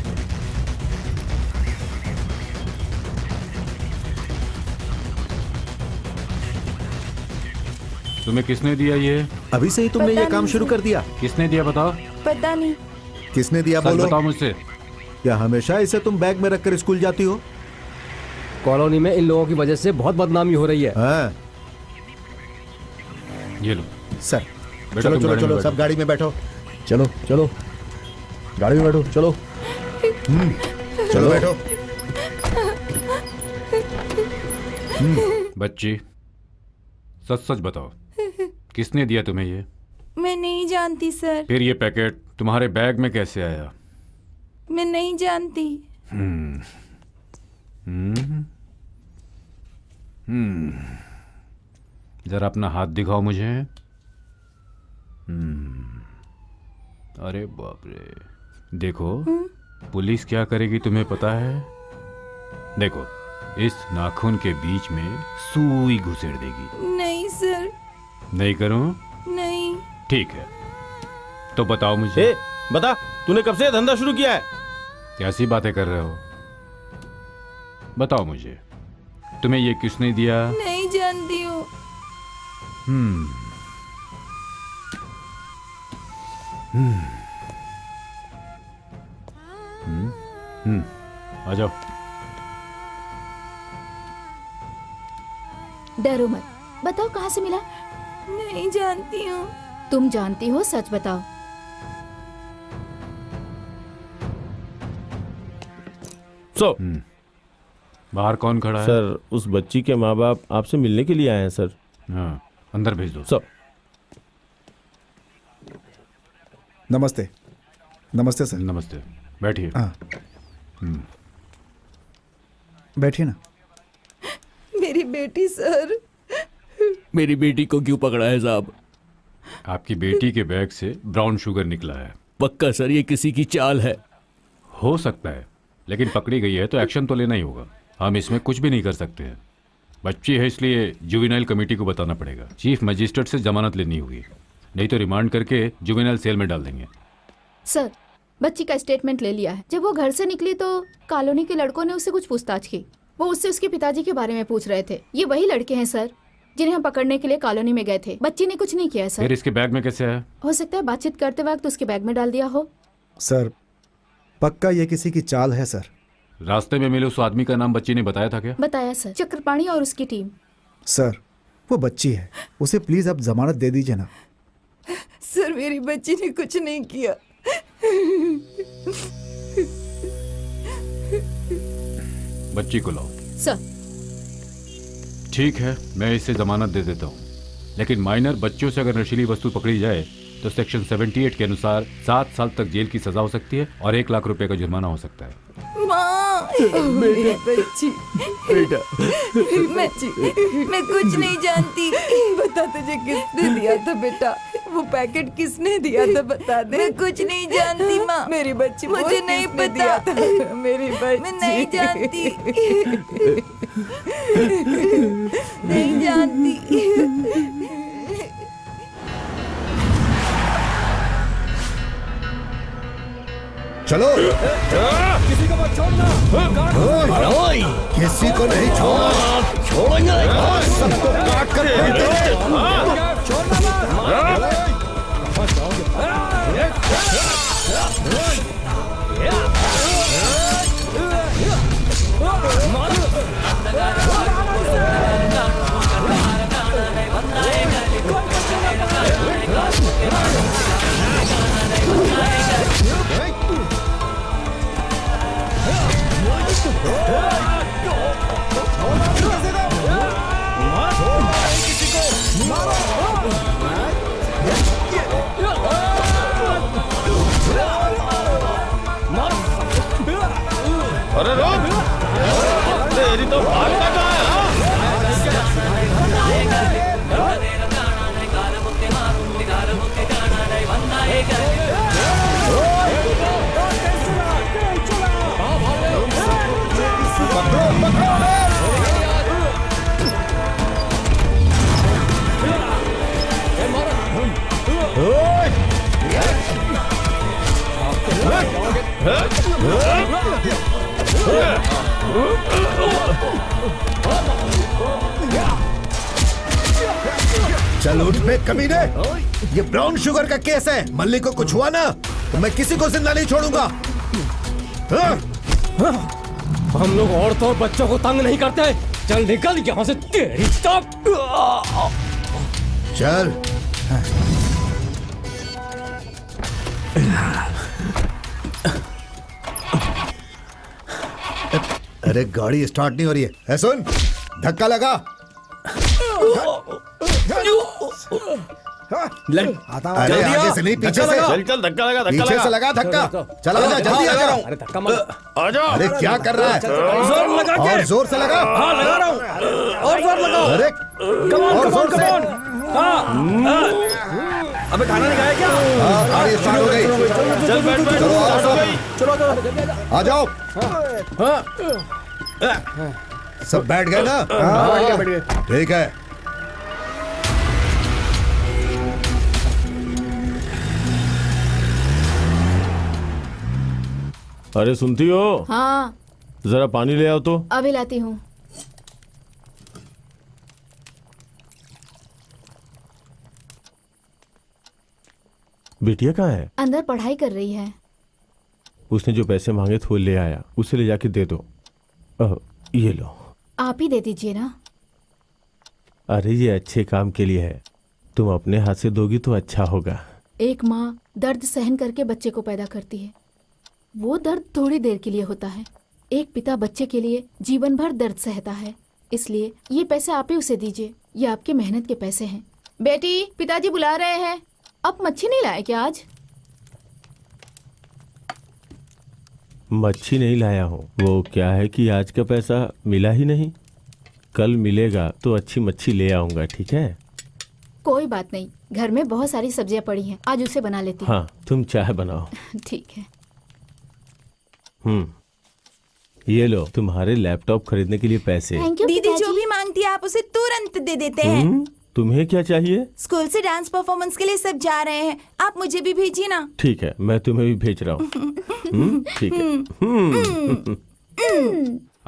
तुम्हें किसने दिया ये? अभी से ही तुमने ये काम शुरू कर दिया? किसने दिया बताओ? पता नहीं। किसने दिया सच बोलो। बताओ मुझसे। क्या हमेशा इसे तुम बैग में रखकर स्कूल जाती हो? कॉलोनी में इन लोगों की वजह से बहुत बदनामी हो रही है। हाँ। ये लो सर बेटा, चलो तुम चलो गाड़ी में चलो, बैठो। सब गाड़ी में बैठो। चलो चलो, गाड़ी में बैठो, चलो। चलो बैठो। बच्ची, सच सच बताओ, किसने दिया तुम्हें ये? मैं नहीं जानती सर। फिर ये पैकेट तुम्हारे बैग में कैसे आया? मैं नहीं जानती। जरा अपना हाथ दिखाओ मुझे। अरे बाप रे। देखो, पुलिस क्या करेगी तुम्हें पता है? देखो, इस नाखून के बीच में सुई घुसेड़ देगी। नहीं सर। नहीं करूं? नहीं। ठीक है, तो बताओ मुझे। ए, बता, तूने कब से धंधा शुरू किया है? कैसी बातें कर रहे हो? बताओ मुझे, तुम्हें ये किसने दिया? नहीं जानती हूँ। आ जाओ। डरो मत, बताओ कहाँ से मिला? नहीं जानती हूँ। तुम जानती हो, सच बताओ। सो बाहर कौन खड़ा है? सर, उस बच्ची के माँ बाप आपसे मिलने के लिए आए हैं सर। हाँ, अंदर भेज दो। सर, नमस्ते। नमस्ते सर। नमस्ते, बैठिए। हाँ, बैठिए ना। मेरी बेटी सर। मेरी बेटी को क्यों पकड़ा है साहब? आपकी बेटी के बैग से ब्राउन शुगर निकला है। पक्का सर, ये किसी की चाल है? हो सकता है, लेकिन पकड़ी गई है तो एक्शन तो लेना ही होगा। हम इसमें कुछ भी नहीं कर सकते हैं। बच्ची है, इसलिए जुवेनाइल कमेटी को बताना पड़ेगा। चीफ मजिस्ट्रेट से जमानत लेनी होगी, नहीं तो रिमांड करके जुवेनाइल सेल में डाल देंगे। सर, बच्ची का स्टेटमेंट ले लिया है। जब वो घर से निकली तो कॉलोनी के लड़कों ने उससे कुछ पूछताछ की। वो उससे उसके पिताजी के बारे में पूछ रहे थे। ये वही लड़के हैं सर जिन्हें हम पकड़ने के लिए कॉलोनी में गए थे। बच्ची ने कुछ नहीं किया है सर। फिर इसके बैग में कैसे आया? हो सकता है बातचीत करते वक्त उसके बैग में डाल दिया हो। सर, पक्का ये किसी की चाल है सर। रास्ते में मिले उस आदमी का नाम बच्ची ने बताया था क्या? बताया सर, चक्रपाणी और उसकी टीम। सर, वो बच्ची है, उसे प्लीज आप जमानत दे दीजिए ना। सर, मेरी बच्ची ने कुछ नहीं किया। बच्ची को लाओ। सर, ठीक है, मैं इसे जमानत दे देता हूँ, लेकिन माइनर बच्चों से अगर नशीली वस्तु पकड़ी जाए तो सेक्शन 78 के अनुसार 7 साल तक जेल की सजा हो सकती है और 1 लाख रुपए का जुर्माना हो सकता है। माँ, मेरी बच्ची। बेटा, मैं कुछ नहीं जानती। बता, तुझे किसने दिया था बेटा? वो पैकेट किसने दिया था, बता दे। मैं कुछ नहीं जानती माँ। मेरी बच्ची, मुझे नहीं पता। मेरी बच्ची, मैं नहीं जानती। नहीं जानती। चलो, किसी को मत छोड़ना। किसी को नहीं छोड़ना। छोड़ेंगे सबको काट कर अरे रोक, तेरी तो भागना कहाँ है? चल उठ बे कमीने, ये ब्राउन शुगर का केस है। मल्ली को कुछ हुआ ना तो मैं किसी को जिंदा नहीं छोड़ूंगा। हम लोग औरतों और बच्चों को तंग नहीं करते। चल निकल यहाँ से, तेरी तब। चल। अरे गाड़ी स्टार्ट नहीं हो रही है। सुन, धक्का लगा। अरे आगे से नहीं, पीछे से। चल चल, धक्का लगा, धक्का पीछे लगा। से लगा धक्का। चल आजा, जल्दी आ जाओ। अरे धक्का मत। आ जाओ। अरे क्या कर रहा है? जोर लगा के। और जोर से लगा। हाँ, लगा रहा हूँ। और जोर लगाओ। अरे और जोर से। अबे खाना नहीं खाया क्या? हाँ, गाड़ी स्टार्ट हो गई। चल बैठ बैठ, चलो, आओ, स्टार्ट हो गई। चलो आ जाओ। सब बैठ गए ना? बैठ गए। ठीक है। अरे सुनती हो? हाँ जरा पानी ले आओ तो। अभी लाती हूँ। बिटिया कहाँ है? अंदर पढ़ाई कर रही है। उसने जो पैसे मांगे थे वो ले आया, उसे ले जाके दे दो। ये लो। आप ही दे दीजिए ना। अरे ये अच्छे काम के लिए है, तुम अपने हाथ से दोगी तो अच्छा होगा। एक माँ दर्द सहन करके बच्चे को पैदा करती है। वो दर्द थोड़ी देर के लिए होता है। एक पिता बच्चे के लिए जीवन भर दर्द सहता है। इसलिए ये पैसे आप ही उसे दीजिए, ये आपके मेहनत के पैसे हैं। बेटी, पिताजी बुला रहे हैं। अब मच्छी नहीं लाए क्या आज? मच्छी नहीं लाया हूँ, वो क्या है कि आज का पैसा मिला ही नहीं। कल मिलेगा तो अच्छी मच्छी ले आऊंगा, ठीक है? कोई बात नहीं, घर में बहुत सारी सब्जियां पड़ी हैं, आज उसे बना लेती हूँ। हाँ, तुम चाय बनाओ। ठीक है। ये लो तुम्हारे लैपटॉप खरीदने के लिए पैसे। थैंक यू दीदी पिताजी। जो भी मांगती है आप उसे तुरंत दे देते हैं। तुम्हें क्या चाहिए? स्कूल से डांस परफॉर्मेंस के लिए सब जा रहे हैं, आप मुझे भी भेजिए ना। ठीक है, मैं तुम्हें भी भेज रहा हूँ। ठीक है।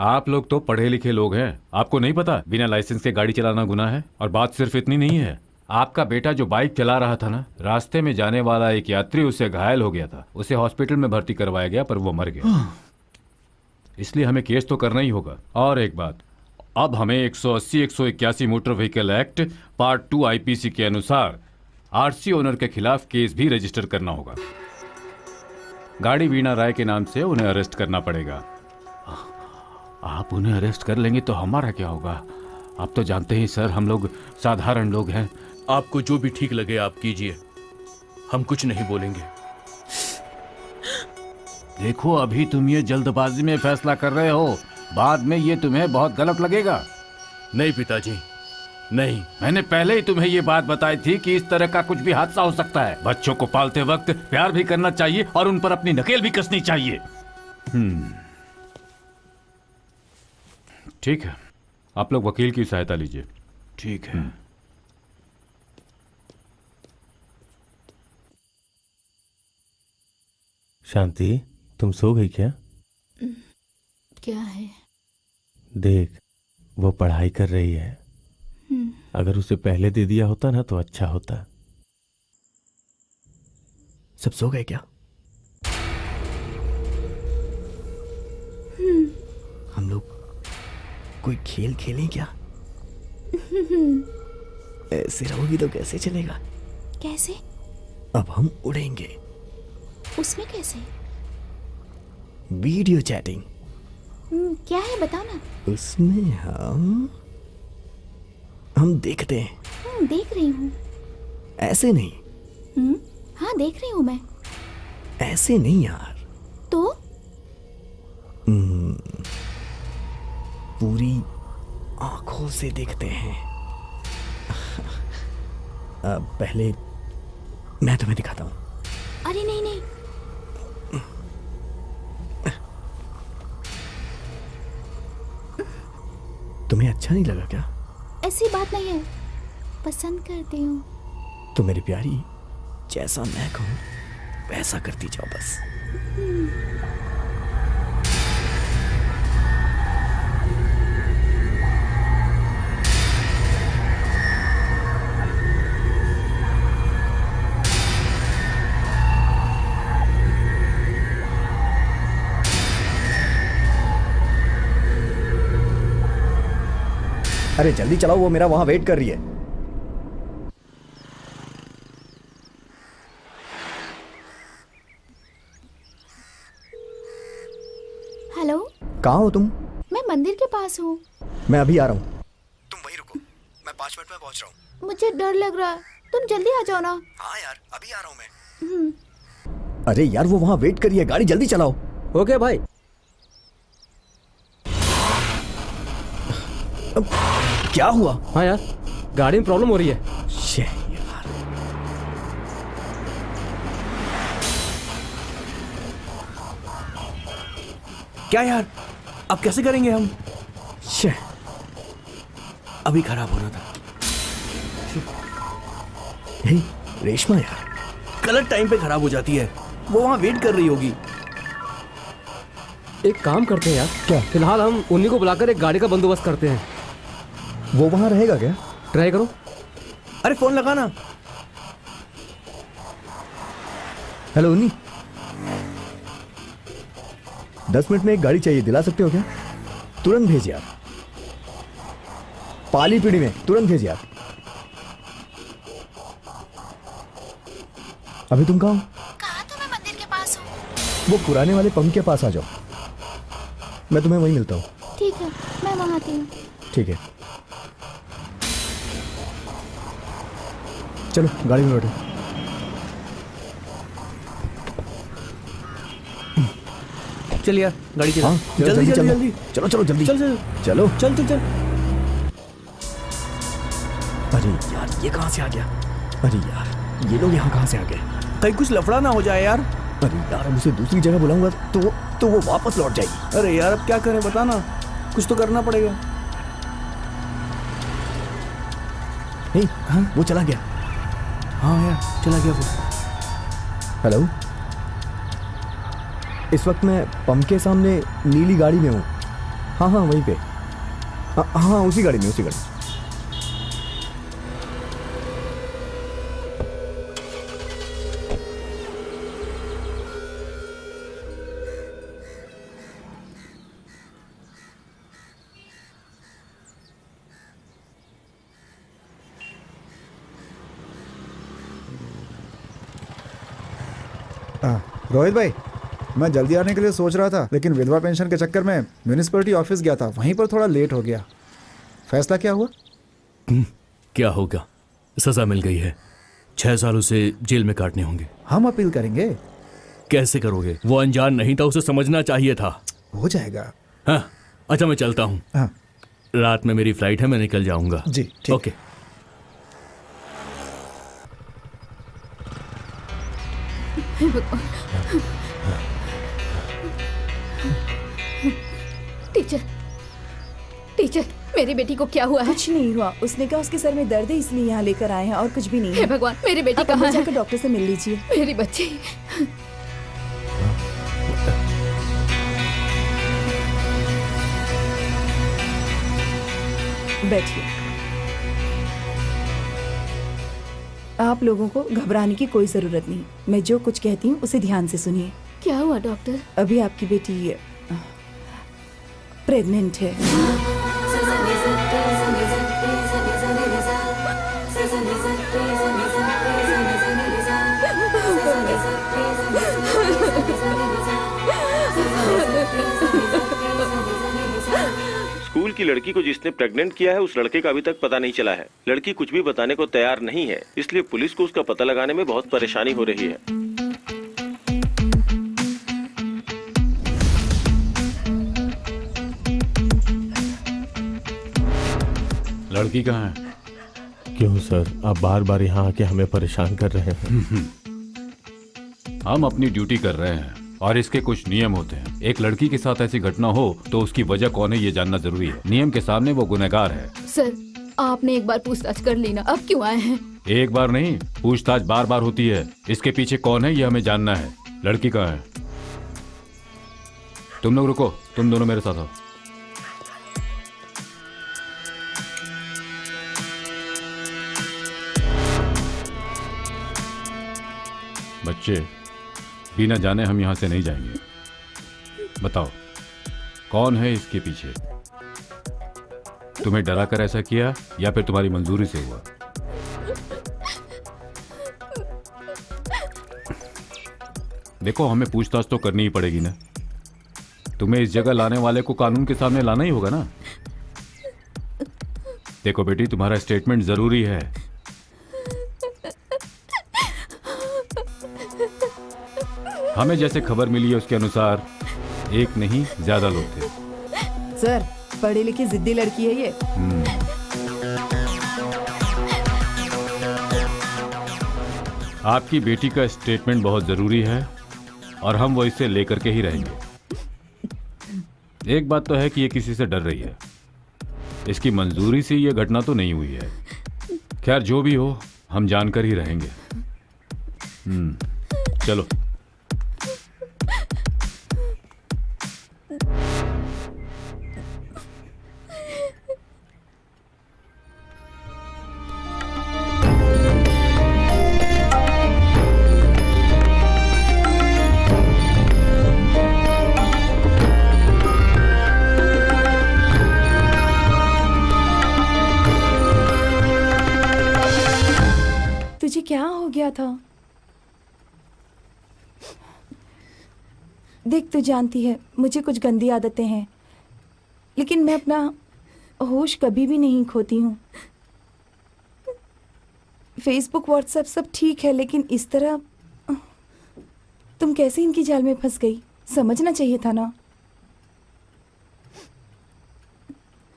आप लोग तो पढ़े लिखे लोग हैं, आपको नहीं पता बिना लाइसेंस के गाड़ी चलाना गुनाह है। और बात सिर्फ इतनी नहीं है, आपका बेटा जो बाइक चला रहा था ना, रास्ते में जाने वाला एक यात्री उससे घायल हो गया था। उसे हॉस्पिटल में भर्ती करवाया गया पर वो मर गया। इसलिए हमें केस तो करना ही होगा। और एक बात, अब हमें 180-181 motor vehicle act part 2 IPC के अनुसार आरसी ओनर के खिलाफ केस भी रजिस्टर करना होगा। गाड़ी वीणा राय के नाम से उन्हें अरेस्ट करना पड़ेगा। आप उन्हें अरेस्ट कर लेंगे तो हमारा क्या होगा? आप तो जानते ही सर, हम लोग साधारण लोग हैं। आपको जो भी ठीक लगे आप कीजिए, हम कुछ नहीं बोलेंगे। देखो, अभी तुम ये जल्दबाजी में फैसला कर रहे हो, बाद में ये तुम्हें बहुत गलत लगेगा। नहीं पिताजी, नहीं। मैंने पहले ही तुम्हें ये बात बताई थी कि इस तरह का कुछ भी हादसा हो सकता है। बच्चों को पालते वक्त प्यार भी करना चाहिए और उन पर अपनी नकेल भी कसनी चाहिए। ठीक है, आप लोग वकील की सहायता लीजिए। ठीक है। शांति, तुम सो गई क्या? क्या है? देख, वो पढ़ाई कर रही है। अगर उसे पहले दे दिया होता ना तो अच्छा होता। सब सो गए क्या? हम लोग कोई खेल खेलें क्या? ऐसे रहोगी तो कैसे चलेगा? कैसे? अब हम उड़ेंगे। उसमें कैसे? Video chatting. क्या है बताना। उसमें हम देखते हैं। देख रही हूँ। ऐसे नहीं। हाँ देख रही हूँ मैं। ऐसे नहीं यार। तो पूरी आंखों से देखते हैं। पहले मैं तुम्हें दिखाता हूँ। अरे नहीं नहीं। तुम्हें अच्छा नहीं लगा क्या? ऐसी बात नहीं है, पसंद करती हूँ। तो मेरी प्यारी, जैसा मैं कहूँ वैसा करती जाओ बस। अरे जल्दी चलाओ, वो मेरा वहां वेट कर रही है। हेलो, कहाँ हो तुम? मैं मंदिर के पास हूँ। मैं अभी आ रहा हूँ। तुम वहीं रुको, मैं 5 मिनट में पहुंच रहा हूँ। मुझे डर लग रहा है, तुम जल्दी आ जाओ ना। हाँ यार, अभी आ रहा हूँ मैं। अरे यार, वो वहां वेट कर रही है, गाड़ी जल्दी चलाओ। ओके भाई। क्या हुआ? हाँ यार, गाड़ी में प्रॉब्लम हो रही है। शे यार। क्या यार, अब कैसे करेंगे हम? शे, अभी खराब हो रहा था। हे, रेशमा यार, गलत टाइम पे खराब हो जाती है। वो वहां वेट कर रही होगी। एक काम करते हैं यार, क्या? फिलहाल हम उन्हीं को बुलाकर एक गाड़ी का बंदोबस्त करते हैं। वो वहां रहेगा क्या? ट्राई करो। अरे फोन लगाना। हेलो उन्नी, 10 मिनट में एक गाड़ी चाहिए, दिला सकते हो क्या? तुरंत भेजिए आप, पाली पीढ़ी में तुरंत भेजिए आप। अभी तुम कहाँ हो? कहा तो मैं मंदिर के पास हूँ। वो पुराने वाले पंप के पास आ जाओ, मैं तुम्हें वहीं मिलता हूँ। ठीक है, मैं वहाँ आती हूँ। ठीक है, चलो गाड़ी में बैठो। चल यार गाड़ी चला। हाँ, जल्दी चलो। जल्दी चलो चलो जल्दी चल चल चलो। चल चल चल। अरे यार ये कहाँ से आ गया? अरे यार ये लोग यहाँ कहाँ से आ गए? कहीं कुछ लफड़ा ना हो जाए यार। अरे यार अब उसे दूसरी जगह बुलाऊंगा तो वो वापस लौट जाएगी। अरे यार अब क्या करें बता ना, कुछ तो करना पड़ेगा। नहीं, हाँ वो चला गया। हाँ यार चला गया वो। हेलो, इस वक्त मैं पंप के सामने नीली गाड़ी में हूँ। हाँ हाँ वहीं पे। हाँ उसी गाड़ी में, उसी गाड़ी में। रोहित भाई, मैं जल्दी आने के लिए सोच रहा था, लेकिन विधवा पेंशन के चक्कर में म्यूनिसिपैलिटी ऑफिस गया था, वहीं पर थोड़ा लेट हो गया। फैसला क्या हुआ? क्या होगा, सजा मिल गई है, 6 साल उसे जेल में काटने होंगे। हम अपील करेंगे। कैसे करोगे? वो अनजान नहीं था, उसे समझना चाहिए था। हो जाएगा। हाँ अच्छा, मैं चलता हूँ। हाँ रात में मेरी फ्लाइट है, मैं निकल जाऊंगा। जी ठीक। ओके। टीचर टीचर, मेरी बेटी को क्या हुआ है? कुछ नहीं हुआ, उसने कहा उसके सर में दर्द है इसलिए यहाँ लेकर आए हैं और कुछ भी नहीं हे है। भगवान, मेरी बेटी आप अंदर कहाँ है? जाकर डॉक्टर से मिल लीजिए। मेरी बच्ची। बैठिए। आप लोगों को घबराने की कोई जरूरत नहीं, मैं जो कुछ कहती हूँ उसे ध्यान से सुनिए। क्या हुआ डॉक्टर? अभी आपकी बेटी प्रेग्नेंट है। स्कूल की लड़की को जिसने प्रेग्नेंट किया है उस लड़के का अभी तक पता नहीं चला है। लड़की कुछ भी बताने को तैयार नहीं है, इसलिए पुलिस को उसका पता लगाने में बहुत परेशानी हो रही है। लड़की कहाँ है? क्यों सर, आप बार बार यहाँ आके हमें परेशान कर रहे हैं। हम अपनी ड्यूटी कर रहे हैं और इसके कुछ नियम होते हैं। एक लड़की के साथ ऐसी घटना हो तो उसकी वजह कौन है ये जानना जरूरी है। नियम के सामने वो गुनहगार है। सर, आपने एक बार पूछताछ कर ली ना, अब क्यों आए हैं? एक बार नहीं, पूछताछ बार बार होती है। इसके पीछे कौन है ये हमें जानना है। लड़की कहाँ है? तुम लोग रुको, तुम दोनों मेरे साथ आओ। बच्चे, बिना जाने हम यहाँ से नहीं जाएंगे। बताओ कौन है इसके पीछे? तुम्हें डरा कर ऐसा किया या फिर तुम्हारी मंजूरी से हुआ? देखो, हमें पूछताछ तो करनी ही पड़ेगी ना। तुम्हें इस जगह लाने वाले को कानून के सामने लाना ही होगा ना। देखो बेटी, तुम्हारा स्टेटमेंट जरूरी है। हमें जैसे खबर मिली है उसके अनुसार एक नहीं ज्यादा लोग थे। सर, पढ़ी लिखी जिद्दी लड़की है ये। आपकी बेटी का स्टेटमेंट बहुत जरूरी है और हम वो इसे लेकर के ही रहेंगे। एक बात तो है कि ये किसी से डर रही है। इसकी मंजूरी से ये घटना तो नहीं हुई है। खैर जो भी हो, हम जानकर ही रहेंगे। चलो। था। देख, तू जानती है मुझे कुछ गंदी आदतें हैं, लेकिन मैं अपना होश कभी भी नहीं खोती हूँ। फेसबुक, व्हाट्सएप सब ठीक है, लेकिन इस तरह तुम कैसे इनकी जाल में फंस गई? समझना चाहिए था ना।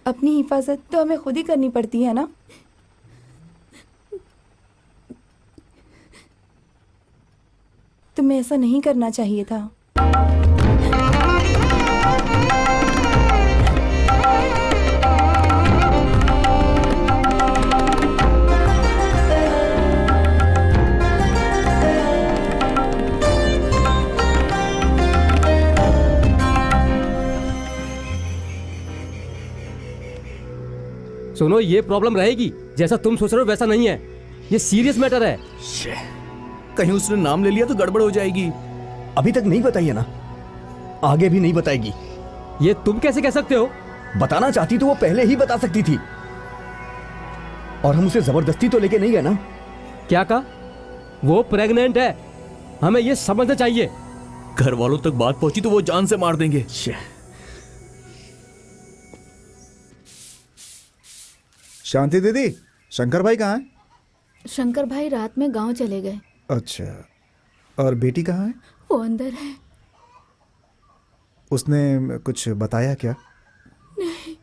अपनी हिफाजत तो हमें खुद ही करनी पड़ती है ना। तुम्हें ऐसा नहीं करना चाहिए था। सुनो, ये प्रॉब्लम रहेगी। जैसा तुम सोच रहे हो वैसा नहीं है, ये सीरियस मैटर है। कहीं उसने नाम ले लिया तो गड़बड़ हो जाएगी। अभी तक नहीं बताई है ना, आगे भी नहीं बताएगी। ये तुम कैसे कह सकते हो? बताना चाहती तो वो पहले ही बता सकती थी, और हम उसे जबरदस्ती तो लेके नहीं गए ना। क्या कहा? वो प्रेग्नेंट है, हमें ये समझना चाहिए। घर वालों तक बात पहुंची तो वो जान से मार देंगे। शांति दीदी, शंकर भाई कहाँ है? शंकर भाई रात में गांव चले गए। अच्छा, और बेटी कहाँ है? वो अंदर है। उसने कुछ बताया क्या? नहीं।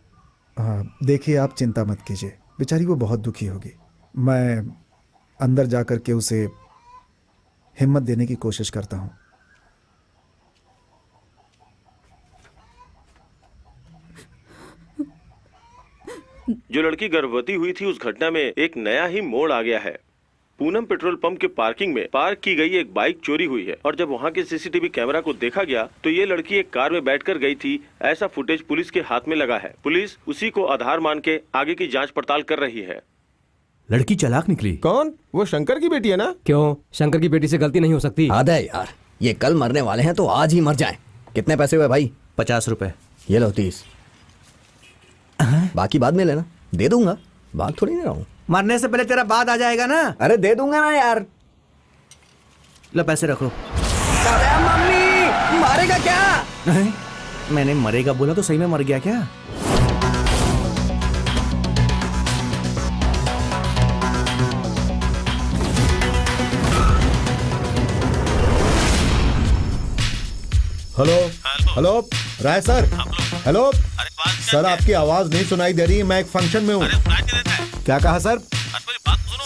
हाँ, देखिए आप चिंता मत कीजिए, बेचारी वो बहुत दुखी होगी। मैं अंदर जा कर के उसे हिम्मत देने की कोशिश करता हूँ। जो लड़की गर्भवती हुई थी, उस घटना में एक नया ही मोड़ आ गया है। पूनम पेट्रोल पंप के पार्किंग में पार्क की गई एक बाइक चोरी हुई है, और जब वहां के सीसीटीवी कैमरा को देखा गया तो ये लड़की एक कार में बैठकर गई थी। ऐसा फुटेज पुलिस के हाथ में लगा है। पुलिस उसी को आधार मान के आगे की जांच पड़ताल कर रही है। लड़की चालाक निकली। कौन? वो शंकर की बेटी है ना? क्यों? शंकर की बेटी से गलती नहीं हो सकती। आधा यार, ये कल मरने वाले हैं तो आज ही मर जाएं। कितने पैसे हुए भाई? 50 रुपए। ये लो 30। बाकी बाद में लेना, दे दूंगा, बात थोड़ी नहीं रहा हूँ। मरने से पहले तेरा बाद आ जाएगा ना। अरे दे दूंगा ना यार। लो पैसे रखो। अरे मम्मी, मारेगा क्या? मैंने मरेगा बोला तो सही में मर गया क्या? हेलो हेलो राय सर, हेलो सर, आपकी आवाज नहीं सुनाई दे रही। मैं एक फंक्शन में हूँ। क्या कहा सर?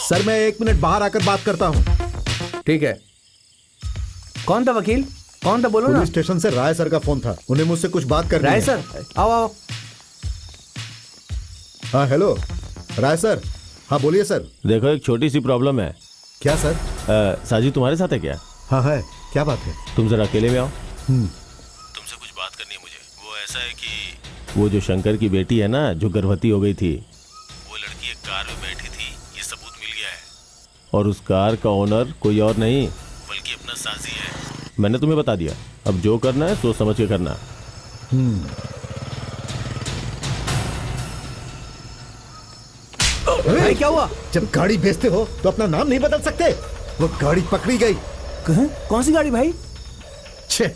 सर मैं 1 मिनट बाहर आकर बात करता हूँ। ठीक है। कौन था वकील? कौन था, बोलो ना। पुलिस स्टेशन से राय सर का फोन था, उन्हें मुझसे कुछ बात करनी है। राय सर, आओ आओ। हाँ हेलो राय सर। हाँ बोलिए सर। देखो, एक छोटी सी प्रॉब्लम है। क्या सर? साजी तुम्हारे साथ है क्या? हाँ है, क्या बात है? तुम जरा अकेले में आओ। तुमसे कुछ बात करनी है मुझे। वो ऐसा है कि वो जो शंकर की बेटी है ना, जो गर्भवती हो गई थी, वो लड़की एक कार में बैठी थी, ये सबूत मिल गया है। और उस कार का ओनर कोई और नहीं बल्कि अपना साजी है। मैंने तुम्हें बता दिया, अब जो करना है सोच समझ के करना। भाई क्या हुआ? जब गाड़ी बेचते हो तो अपना नाम नहीं बदल सकते? वो गाड़ी पकड़ी गई। कौन सी गाड़ी भाई? छे,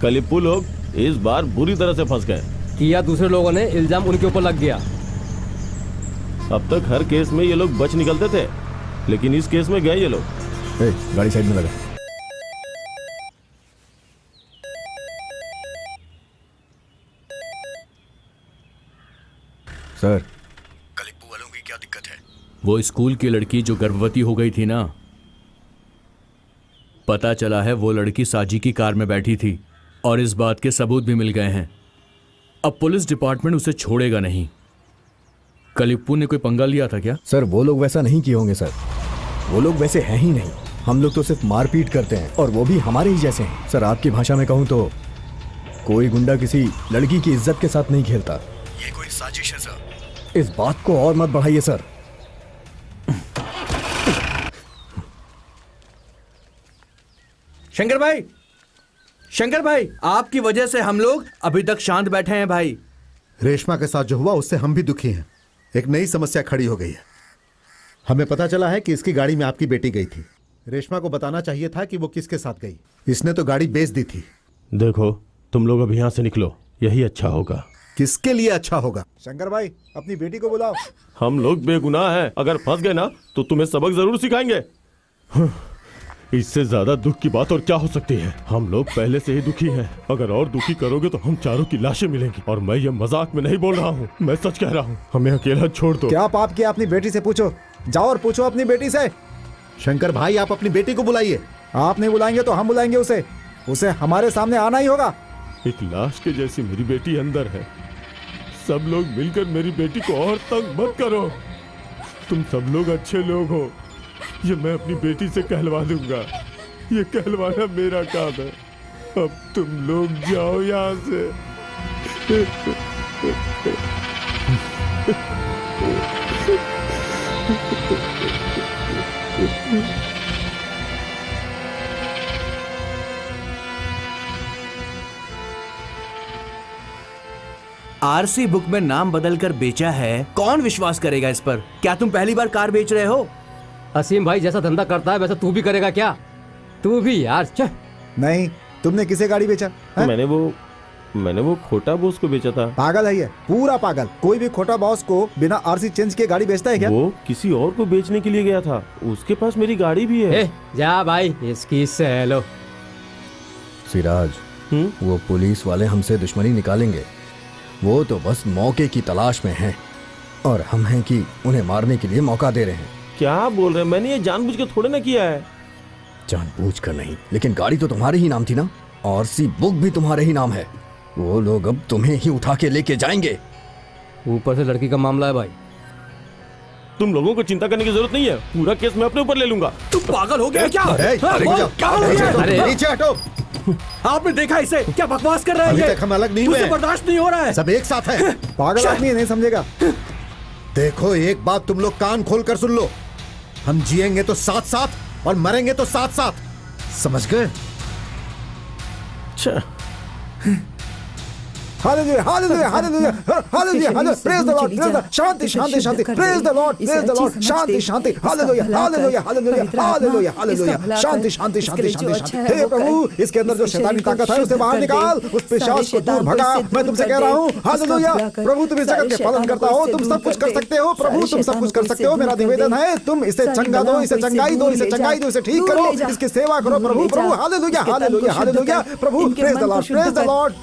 कलिप्पू लोग इस बार बुरी तरह से फंस गए। किया दूसरे लोगों ने, इल्जाम उनके ऊपर लग गया। अब तक हर केस में ये लोग बच निकलते थे, लेकिन इस केस में गए ये लोग। गाड़ी साइड में लगा। सर, कलिप्पू वालों की क्या दिक्कत है? वो स्कूल की लड़की जो गर्भवती हो गई थी ना, पता चला है वो लड़की साजी की कार में बैठी थी, और इस बात के सबूत भी मिल गए हैं। अब पुलिस डिपार्टमेंट उसे छोड़ेगा नहीं। कलिप्पू ने कोई पंगा लिया था क्या? सर वो लोग वैसा नहीं किए होंगे सर, वो लोग वैसे हैं ही नहीं। हम लोग तो सिर्फ मारपीट करते हैं, और वो भी हमारे ही जैसे हैं। सर आपकी भाषा में कहूँ तो कोई गुंडा किसी लड़की की इज्जत के साथ नहीं खेलता। ये कोई साजिश है सर। इस बात को और मत बढ़ाइए सर। शंकर भाई, शंकर भाई, आपकी वजह से हम लोग अभी तक शांत बैठे हैं भाई। रेशमा के साथ जो हुआ उससे हम भी दुखी हैं। एक नई समस्या खड़ी हो गई है। हमें पता चला है कि इसकी गाड़ी में आपकी बेटी गई थी। रेशमा को बताना चाहिए था कि वो किसके साथ गई। इसने तो गाड़ी बेच दी थी। देखो तुम लोग अब यहाँ से निकलो, यही अच्छा होगा। किसके लिए अच्छा होगा? शंकर भाई अपनी बेटी को बुलाओ। हम लोग बेगुनाह हैं, अगर फंस गए ना तो तुम्हें सबक जरूर सिखाएंगे। इससे ज्यादा दुख की बात और क्या हो सकती है। हम लोग पहले से ही दुखी हैं, अगर और दुखी करोगे तो हम चारों की लाशें मिलेंगी। और मैं ये मजाक में नहीं बोल रहा हूँ, मैं सच कह रहा हूँ। हमें अकेला छोड़ दो। क्या पाप किया अपनी बेटी से पूछो, जाओ और पूछो अपनी बेटी से। शंकर भाई आप अपनी बेटी को बुलाइए। आप नहीं बुलाएंगे तो हम बुलाएंगे उसे। उसे हमारे सामने आना ही होगा। एक लाश के जैसी मेरी बेटी अंदर है। सब लोग मिलकर मेरी बेटी को और तंग मत करो। तुम सब लोग अच्छे लोग हो, ये मैं अपनी बेटी से कहलवा दूंगा। ये कहलवाना मेरा काम है। अब तुम लोग जाओ यहाँ से। आरसी बुक में नाम बदलकर बेचा है, कौन विश्वास करेगा इस पर? क्या तुम पहली बार कार बेच रहे हो? असीम भाई जैसा धंधा करता है वैसा तू भी करेगा क्या? तू भी यार चल। नहीं, तुमने किसे गाड़ी बेचा है? मैंने वो खोटा बॉस को बेचा था। पागल है ये, पूरा पागल। कोई भी खोटा बॉस को बिना आरसी चेंज किए गाड़ी बेचता है क्या? वो किसी और को बेचने के लिए गया था, उसके पास मेरी गाड़ी भी है। जा भाई इसकी से हेलो। सिराज, वो पुलिस वाले हमसे दुश्मनी निकालेंगे। वो तो बस मौके की तलाश में हैं और हम हैं कि उन्हें मारने के लिए मौका दे रहे हैं। क्या बोल रहे हैं? मैंने ये जानबूझ के थोड़े ना किया है। जानबूझ कर नहीं, लेकिन गाड़ी तो तुम्हारे ही नाम थी ना, और सी बुक भी तुम्हारे ही नाम है। वो लोग अब तुम्हें ही उठा के लेके जाएंगे। ऊपर से लड़की का मामला है भाई। तुम लोगों को चिंता करने की जरूरत नहीं है, पूरा केस मैं अपने ऊपर ले लूंगा। तुम पागल हो गए क्या? नीचे हटो। आपने देखा इसे क्या बकवास कर रहा है? अभी तक हम अलग नहीं हुए। बर्दाश्त नहीं हो रहा है। सब एक साथ है। पागल आदमी नहीं समझेगा। देखो एक बात तुम लोग कान खोल कर सुन लो, हम जिएंगे तो साथ साथ और मरेंगे तो साथ साथ, समझ गए? Hallelujah, hallelujah, hallelujah, hallelujah, hallelujah, praise the Lord, praise the शांति, शांति, शांति, praise the Lord, praise the Lord, शांति, शांति, hallelujah, hallelujah, hallelujah, hallelujah, hallelujah, शांति, शांति, शांति, शांति, शांति। हे प्रभु, इसके अंदर जो शैतानी ताकत है उसे बाहर निकाल, उस पिशाच को दूर भगा। मैं तुमसे कह रहा हूँ, हालेलुया। प्रभु तुम इस जगत के पालन करता हो, तुम सब कुछ कर सकते हो। प्रभु तुम सब कुछ कर सकते हो। मेरा निवेदन है तुम इसे चंगा दो, इसे चंगाई दो, इसे चंगाई दो, इसे ठीक करो, इसकी सेवा करो। प्रभु, प्रभु, हालेलुया, हालेलुया, हालेलुया, प्रभु, praise the Lord, praise the Lord.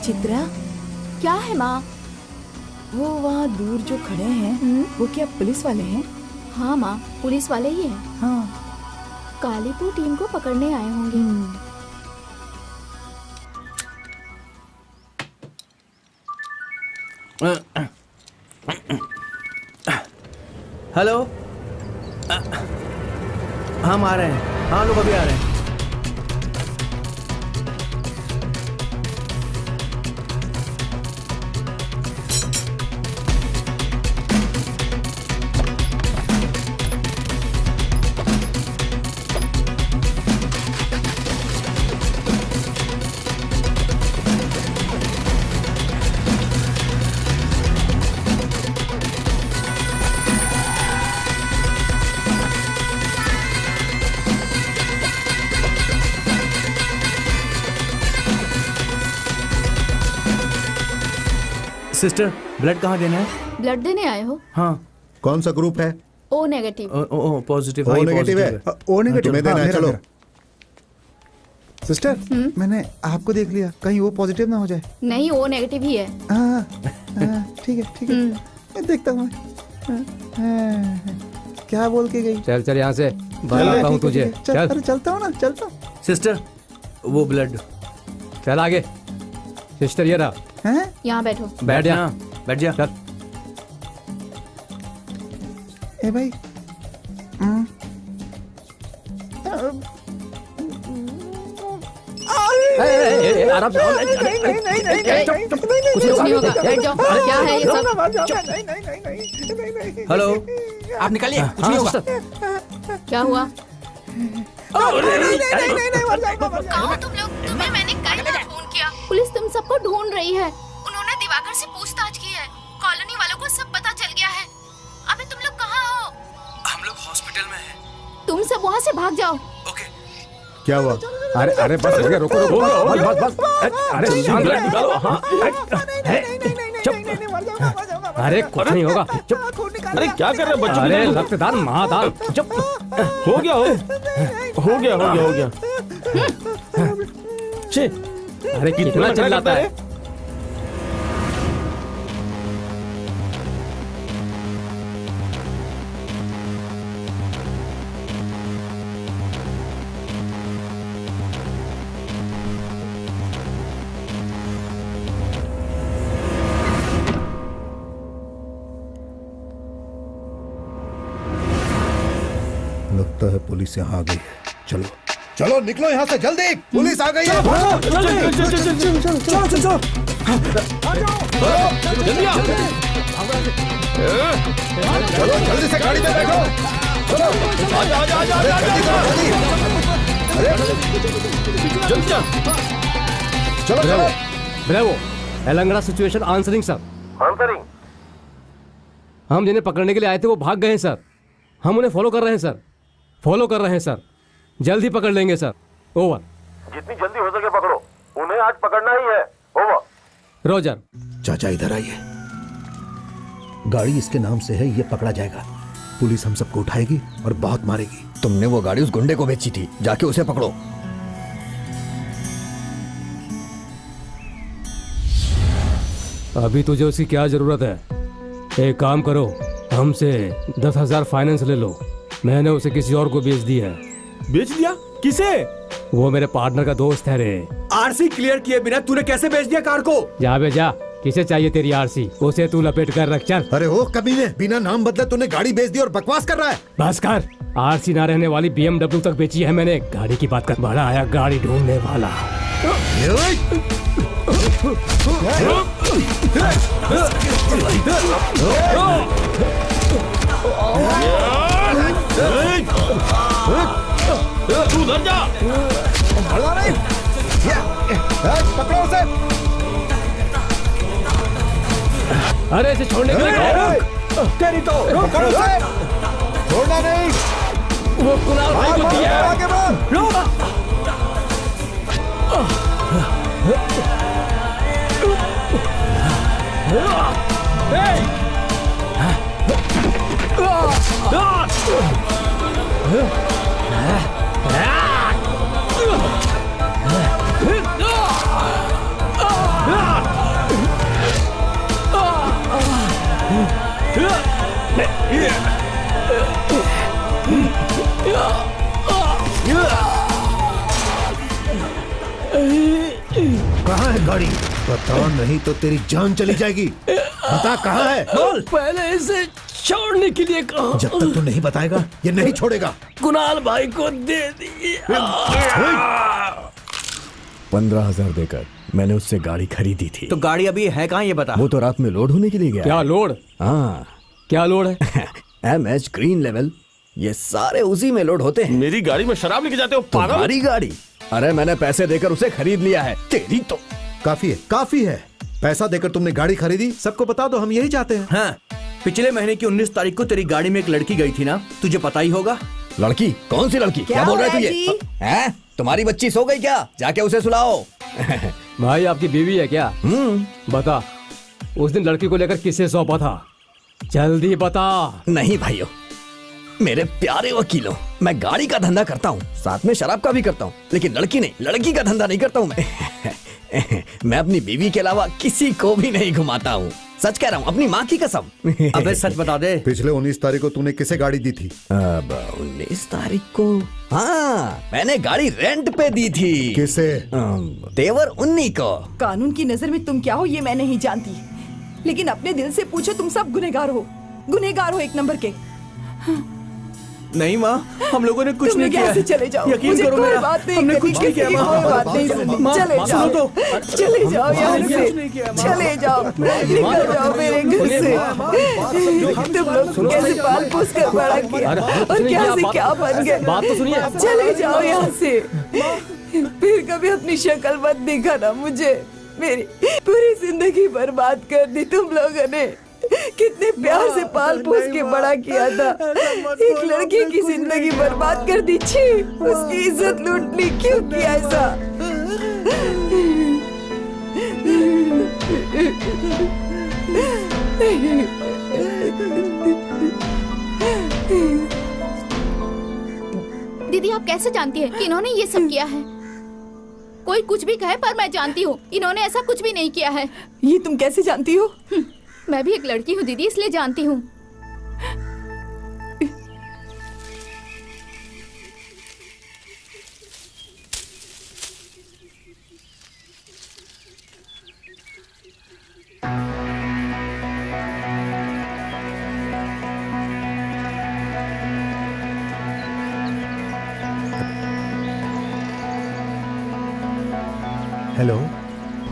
Chitra, क्या है माँ? वो वहाँ दूर जो खड़े हैं वो क्या पुलिस वाले हैं? हाँ माँ, पुलिस वाले ही हैं। हाँ। कालीपुर टीम को पकड़ने आए होंगे। हेलो, हम आ रहे हैं। हाँ लोग अभी आ रहे हैं। सिस्टर, ब्लड कहाँ देना है? ब्लड देने आए हो? हाँ। कौन सा ग्रुप है? O negative. O positive. O negative है। ओ नेगेटिव तुम्हें देना है, चलो। सिस्टर, मैंने आपको देख लिया, कहीं वो पॉजिटिव ना हो जाए। नहीं, ओ नेगेटिव ही है। ठीक है, ठीक है, मैं देखता हूँ। क्या बोल के गई? चल चल यहाँ से, बताता हूँ तुझे। चल। अरे चलता हूँ ना, चलता हूँ। सिस्टर, वो ब्लड। चल आगे। सिस्टर ये रहा। यहाँ बैठो। बैठ जा, बैठ जा। चल। ए भाई, आराम से। कुछ नहीं होगा, बैठ जाओ। क्या है ये सब? हेलो, आप निकालिए, कुछ नहीं होगा। क्या हुआ? कहाँ तुम लोग? तुम्हें मैंने कई बार फोन किया। पुलिस तुम सबको ढूंढ रही है। उन्होंने दिवाकर से पूछताछ की है। कॉलोनी वालों को सब पता चल गया है। अबे तुम लोग कहाँ हो? हम लोग हॉस्पिटल में हैं। तुम सब वहाँ से भाग जाओ। ओके। क्या हुआ? अरे अरे बस रुको रुको रुको बस बस अरे शांत रहो निकालो। हाँ चुप। अरे कुछ नहीं होगा। चुप। अरे क्या कर रहे बच्चों? अरे रक्तदान महादान। चुप। हो गया हो गया। छी, अरे कितना चिल्लाता है। लगता है पुलिस यहाँ आ गई है। चलो चलो निकलो यहाँ से जल्दी, पुलिस आ गई है। चलो जल्दी से गाड़ी में बैठो। चलो चलो ब्रेवो एलंगड़ा सिचुएशन आंसरिंग सर। आंसरिंग। हम जिन्हें पकड़ने के लिए आए थे वो भाग गए हैं सर। हम उन्हें फॉलो कर रहे हैं सर। फॉलो कर रहे हैं सर। जल्दी पकड़ लेंगे सर। ओवर। जितनी जल्दी हो सके पकड़ो, उन्हें आज पकड़ना ही है। ओवर। रोजर। चाचा इधर आइए। गाड़ी इसके नाम से है, ये पकड़ा जाएगा। पुलिस हम सबको उठाएगी और बहुत मारेगी। तुमने वो गाड़ी उस गुंडे को बेची थी, जाके उसे पकड़ो। अभी तुझे उसकी क्या जरूरत है? एक काम करो, हमसे 10,000 फाइनेंस ले लो। मैंने उसे किसी और को बेच दिया है। बेच दिया? किसे? वो मेरे पार्टनर का दोस्त है रे। आरसी क्लियर किए बिना तूने कैसे बेच दिया कार को? जा बे जा। किसे चाहिए तेरी आरसी? उसे तू लपेट कर रख। चल। अरे ओ कमीने, बिना नाम बदले तूने गाड़ी बेच दी और बकवास कर रहा है। बस कर। आरसी ना रहने वाली BMW तक बेची है मैंने। गाड़ी की बात कर। बड़ा आया गाड़ी ढूंढने वाला। तू उधर जा। पकड़ो उसे। अरे इसे छोड़ने के लिए तेरी तो पकड़ो उसे। छोड़ना नहीं। वो कुणाल भाई को दिया। आगे बढ़। कहाँ है गाड़ी? बता नहीं तो तेरी जान चली जाएगी। बता कहाँ है? बोल। पहले इसे छोड़ने के लिए कहा। जब तक तू नहीं बताएगा ये नहीं छोड़ेगा। कुणाल भाई को दे दिया। 15,000 देकर मैंने उससे गाड़ी खरीदी थी। तो गाड़ी अभी है कहाँ ये बता। वो तो रात में लोड होने के लिए गया। क्या लोड? हाँ। क्या लोड है? MS ग्रीन लेवल, ये सारे उसी में लोड होते हैं। मेरी गाड़ी में शराब लेके जाते हो पागल? तुम्हारी गाड़ी? अरे मैंने पैसे देकर उसे खरीद लिया है। तेरी तो काफी है, काफी है। पैसा देकर तुमने गाड़ी खरीदी, सबको बता दो, हम यही चाहते हैं। हाँ, पिछले महीने की 19 तारीख को तेरी गाड़ी में एक लड़की गई थी ना, तुझे पता ही होगा। लड़की? कौन सी लड़की? क्या बोल रहे थे ये? हैं? तुम्हारी बच्ची सो गई क्या? जाके उसे सुलाओ। भाई आपकी बीवी है क्या? बता, उस दिन लड़की को लेकर किसे सौंपा था? जल्दी बता। नहीं भाइयों, मेरे प्यारे वकीलों, मैं गाड़ी का धंधा करता हूँ, साथ में शराब का भी करता हूँ, लेकिन लड़की नहीं, लड़की का धंधा नहीं करता हूँ मैं। मैं अपनी बीवी के अलावा किसी को भी नहीं घुमाता हूँ। सच कह रहा हूँ, अपनी माँ की कसम। अबे सच बता दे। पिछले 19 तारीख को तूने किसे गाड़ी दी थी? अब 19 तारीख को? हाँ, मैंने गाड़ी रेंट पे दी थी। किसे? देवर उन्नी को। कानून की नजर में तुम क्या हो ये मैं नहीं जानती, लेकिन अपने दिल से पूछो, तुम सब गुनहगार हो, गुनहगार हो एक नंबर के। नहीं माँ, हम लोगों ने कुछ तुम नहीं लोग किया यहाँ से है। चले जाओ। यकीन मुझे करो कोई मेरा, बात नहीं हमने करनी, कुछ नहीं किया किसी की माँ। कोई बात नहीं सुननी। माँ, चले माँ, जाओ, सुनो तो। चले जाओ यहाँ हमने से, कुछ नहीं किया, माँ। चले जाओ, निकल जाओ मेरे घर से। तुम लोग कैसे पाल पोस कर बड़ा किया और क्या से क्या बन गए। बात तो सुनिए। चले जाओ यहाँ से, फिर कभी अपनी शक्ल मत दिखाना मुझे। मेरी पूरी जिंदगी बर्बाद कर दी तुम लोगों ने। कितने प्यार से पाल पोस के बड़ा किया था, एक लड़की की जिंदगी बर्बाद कर दी। छी, उसकी इज्जत लूट ली। क्यों किया ऐसा? दीदी आप कैसे जानती है कि इन्होंने ये सब किया है? कोई कुछ भी कहे पर मैं जानती हूँ इन्होंने ऐसा कुछ भी नहीं किया है। ये तुम कैसे जानती हो? मैं भी एक लड़की हूँ दीदी, इसलिए जानती हूँ। हेलो।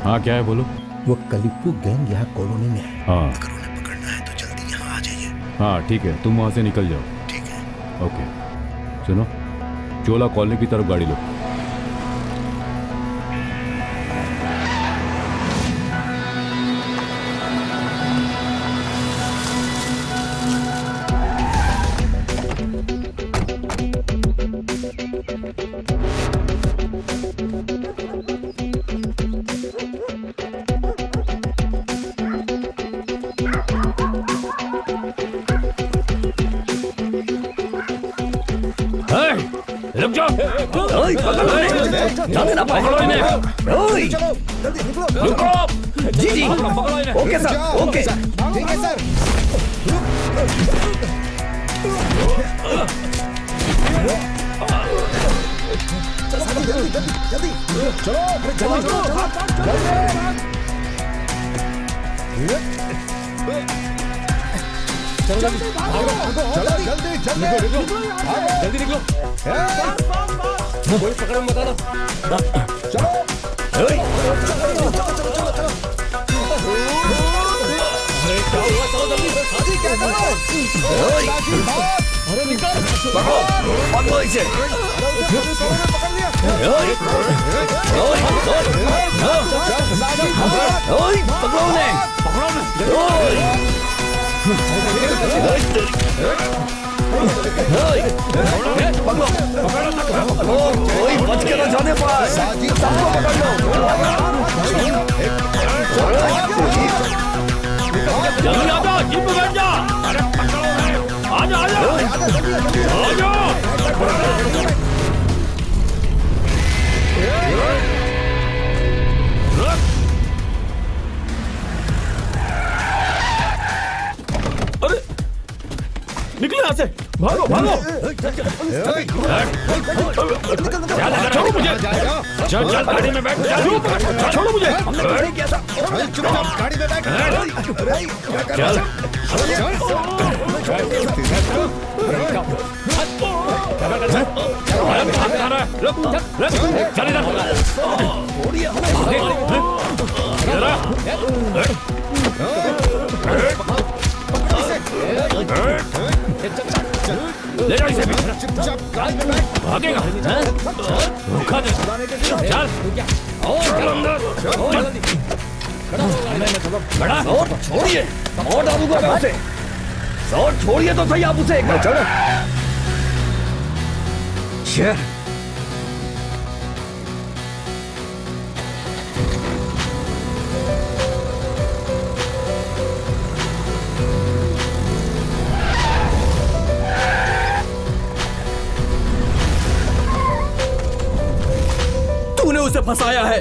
हाँ क्या है बोलो। वो कलिप्पू गैंग यहाँ कॉलोनी में है। हाँ अगर उन्हें पकड़ना है तो जल्दी यहाँ आ जाइए। हाँ ठीक है, तुम वहाँ से निकल जाओ। ठीक है। ओके सुनो, चोला कॉलोनी की तरफ गाड़ी लो। रुक जाओ, पकड़ो इन्हें। रुको। जी जी, पकड़ो इन्हें। Okay sir, okay. ठीक है सर। जल्दी जल्दी निकलो। कोई पकड़ो मत आना। अरे क्या हुआ, चलो जल्दी। अरे निकल, पकड़ो इसे। पकड़ो उन्हें। कोई बच के न जाने पाए, सबको पकड़ लो। जल्दी आ जाओ, जीप में बैठ जा। अरे पकड़ो उन्हें। आ जाओ, आ जाओ। अरे निकलो यहाँ से, भागो भागो। छोड़ो मुझे। चल चल गाड़ी में बैठ। छोड़ो मुझे। चुपचाप गाड़ी में बैठ। चल ले जाओ इसे। चुपचाप गाड़ी में बैठ। भागेगा। रुका दे। चल चल अंदर। बड़ा और छोड़िए, और डालूंगा मैं उसे। और छोड़िए तो सही आप उसे एक बार। चलो। तूने उसे फंसाया है।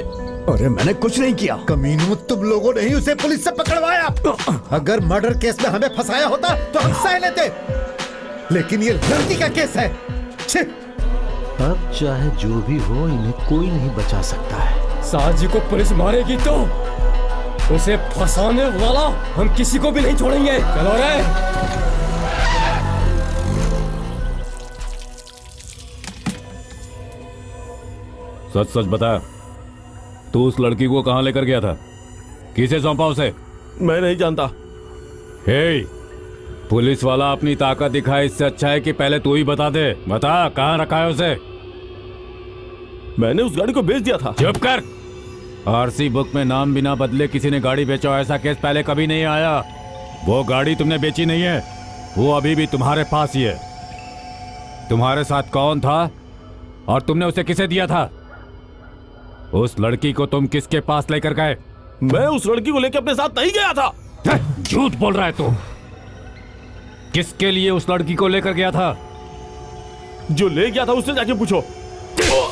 अरे मैंने कुछ नहीं किया। कमीनों, तुम लोगों ने ही उसे पुलिस से पकड़वाया। अगर मर्डर केस में हमें फंसाया होता तो हम सह लेते, लेकिन ये लड़की का केस है। छी! अब चाहे जो भी हो, इन्हें कोई नहीं बचा सकता है। साजी को पुलिस मारेगी तो उसे फंसाने वाला हम किसी को भी नहीं छोड़ेंगे। चलो रे। सच सच बता, तू उस लड़की को कहाँ लेकर गया था? किसे सौंपा उसे? मैं नहीं जानता। हे, पुलिस वाला अपनी ताकत दिखाए, इससे अच्छा है कि पहले तू ही बता दे। बता, कहाँ रखा है उसे? मैंने उस गाड़ी को बेच दिया था। चुप कर। आरसी बुक में नाम बिना बदले किसी ने गाड़ी बेचा, ऐसा केस पहले कभी नहीं आया। वो गाड़ी तुमने बेची नहीं है, वो अभी भी तुम्हारे पास ही है। तुम्हारे साथ कौन था और तुमने उसे किसे दिया था? उस लड़की को तुम किसके पास लेकर गए? मैं उस लड़की को लेकर अपने साथ नहीं गया था। झूठ बोल रहा है तू। किसके लिए उस लड़की को लेकर गया था? जो ले गया था उससे जाके पूछो।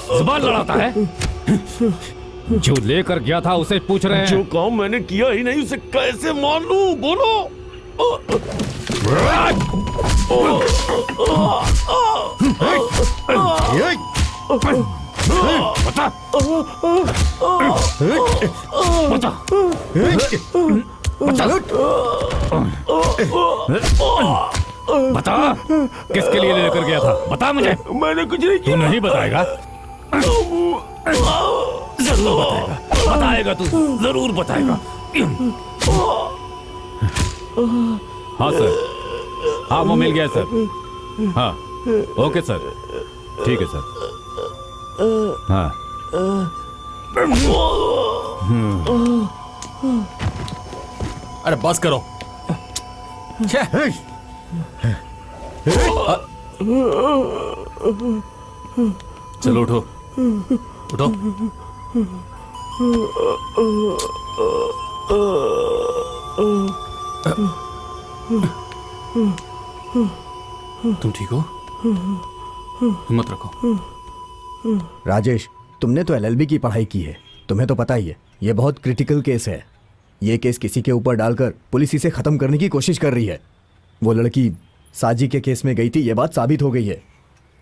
जुबान लड़ाता है। जो लेकर गया था उसे पूछ रहे हैं। जो काम मैंने किया ही नहीं उसे कैसे मान लूं? बोलो। बता। बता। बता, किसके लिए लेकर गया था? बता मुझे। मैंने कुछ नहीं किया। तू नहीं बताएगा? जरूर बताएगा। बताएगा तू, जरूर बताएगा। हाँ सर, हाँ वो मिल गया सर। हाँ ओके सर, ठीक है सर। हाँ अरे बस करो। चलो उठो, उठो। तुम ठीक हो? हिम्मत रखो। राजेश, तुमने तो एलएलबी की पढ़ाई की है, तुम्हें तो पता ही है ये बहुत क्रिटिकल केस है। ये केस किसी के ऊपर डालकर पुलिस इसे खत्म करने की कोशिश कर रही है। वो लड़की साजी के केस में गई थी, ये बात साबित हो गई है।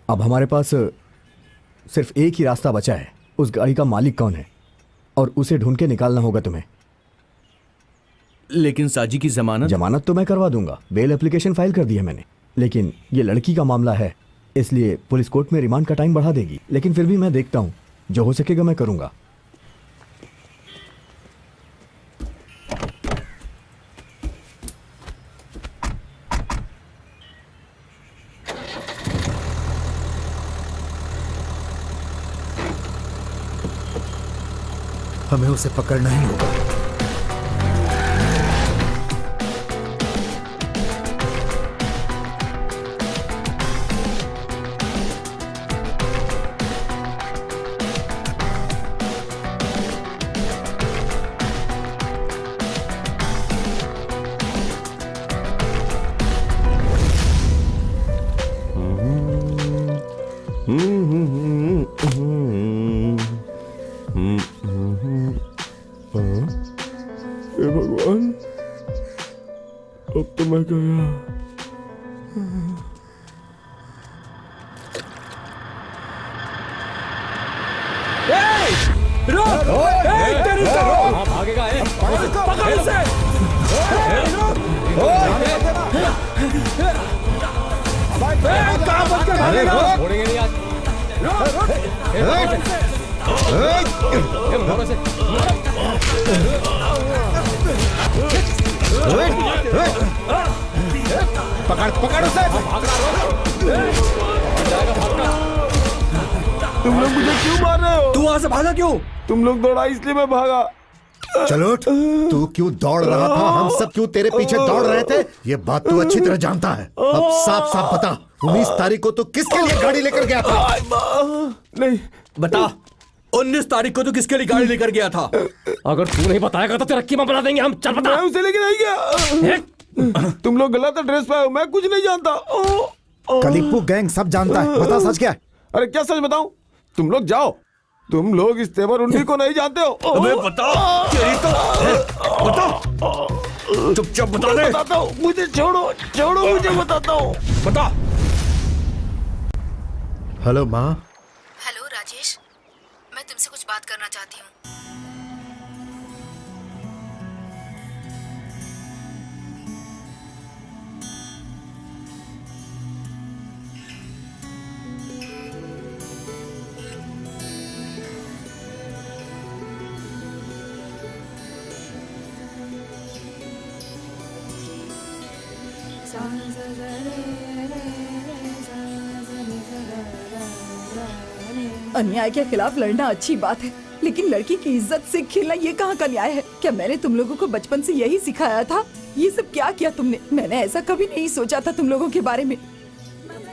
अब हमारे पास सिर्फ एक ही रास्ता बचा है। उस गाड़ी का मालिक कौन है और उसे ढूंढ के निकालना होगा तुम्हें। लेकिन साजी की जमानत तो मैं करवा दूंगा, बेल एप्लीकेशन फाइल कर दी है मैंने। लेकिन ये लड़की का मामला है, इसलिए पुलिस कोर्ट में रिमांड का टाइम बढ़ा देगी। लेकिन फिर भी मैं देखता हूँ, जो हो सकेगा मैं करूँगा। हमें उसे पकड़ना ही होगा। हे भगवान, अब तो मैं गया। भागेगा है? पकड़ इसे। कहाँ बच कर भागेगा? छोड़ेंगे नहीं आज। पकड़ पकड़ उसे। तुम लोग मुझे क्यों मार रहे हो? तू वहां से भागा क्यों? तुम लोग दौड़ा इसलिए मैं भागा। चलो तू क्यों दौड़ रहा था? हम सब क्यों तेरे पीछे दौड़ रहे थे? ये बात तू अच्छी तरह जानता है। अब साफ साफ बता, 19 तारीख को तू किसके लिए गाड़ी लेकर गया था? नहीं बता, 19 तारीख को तू किसके लिए गाड़ी लेकर गया था? अगर तू नहीं बताएगा तो तेरा कीमा बना देंगे हम। चल बता। मैं उसे लेके नहीं गया। तुम लोग गलत एड्रेस पे हो, मैं कुछ नहीं जानता। कलिप्पू गैंग सब जानता है, बता सच क्या है? अरे क्या सच बताऊं? तुम लोग जाओ, तुम लोग इस तेवर उन्नी को नहीं जानते हो। अबे बता, तेरी तो बता, चुपचाप बता दे। बताता हूँ, मुझे छोड़ो छोड़ो, मुझे बताता हूँ। बता। हेलो माँ। हेलो राजेश, मैं तुमसे कुछ बात करना चाहती हूँ। अन्याय के खिलाफ लड़ना अच्छी बात है, लेकिन लड़की की इज्जत से खेलना ये कहाँ का न्याय है? क्या मैंने तुम लोगों को बचपन से यही सिखाया था? ये सब क्या किया तुमने? मैंने ऐसा कभी नहीं सोचा था तुम लोगों के बारे में।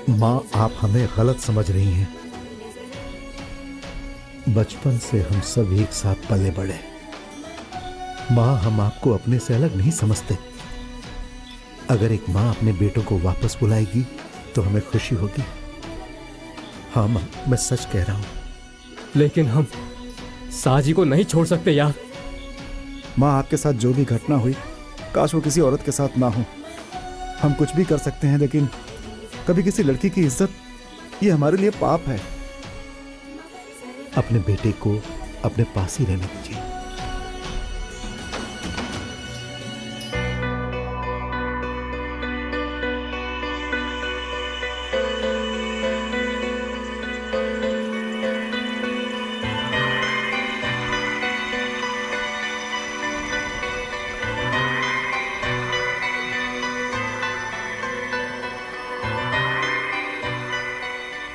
माँ, आप हमें गलत समझ रही हैं। बचपन से हम सब एक साथ पले बड़े। माँ, हम आपको अपने से अलग नहीं समझते। अगर एक माँ अपने बेटों को वापस बुलाएगी तो हमें खुशी होगी। हाँ माँ, मैं सच कह रहा हूँ। लेकिन हम साजी को नहीं छोड़ सकते यार। माँ, आपके साथ जो भी घटना हुई, काश वो किसी औरत के साथ ना हो। हम कुछ भी कर सकते हैं, लेकिन कभी किसी लड़की की इज्जत, ये हमारे लिए पाप है। अपने बेटे को अपने पास ही रहने दीजिए।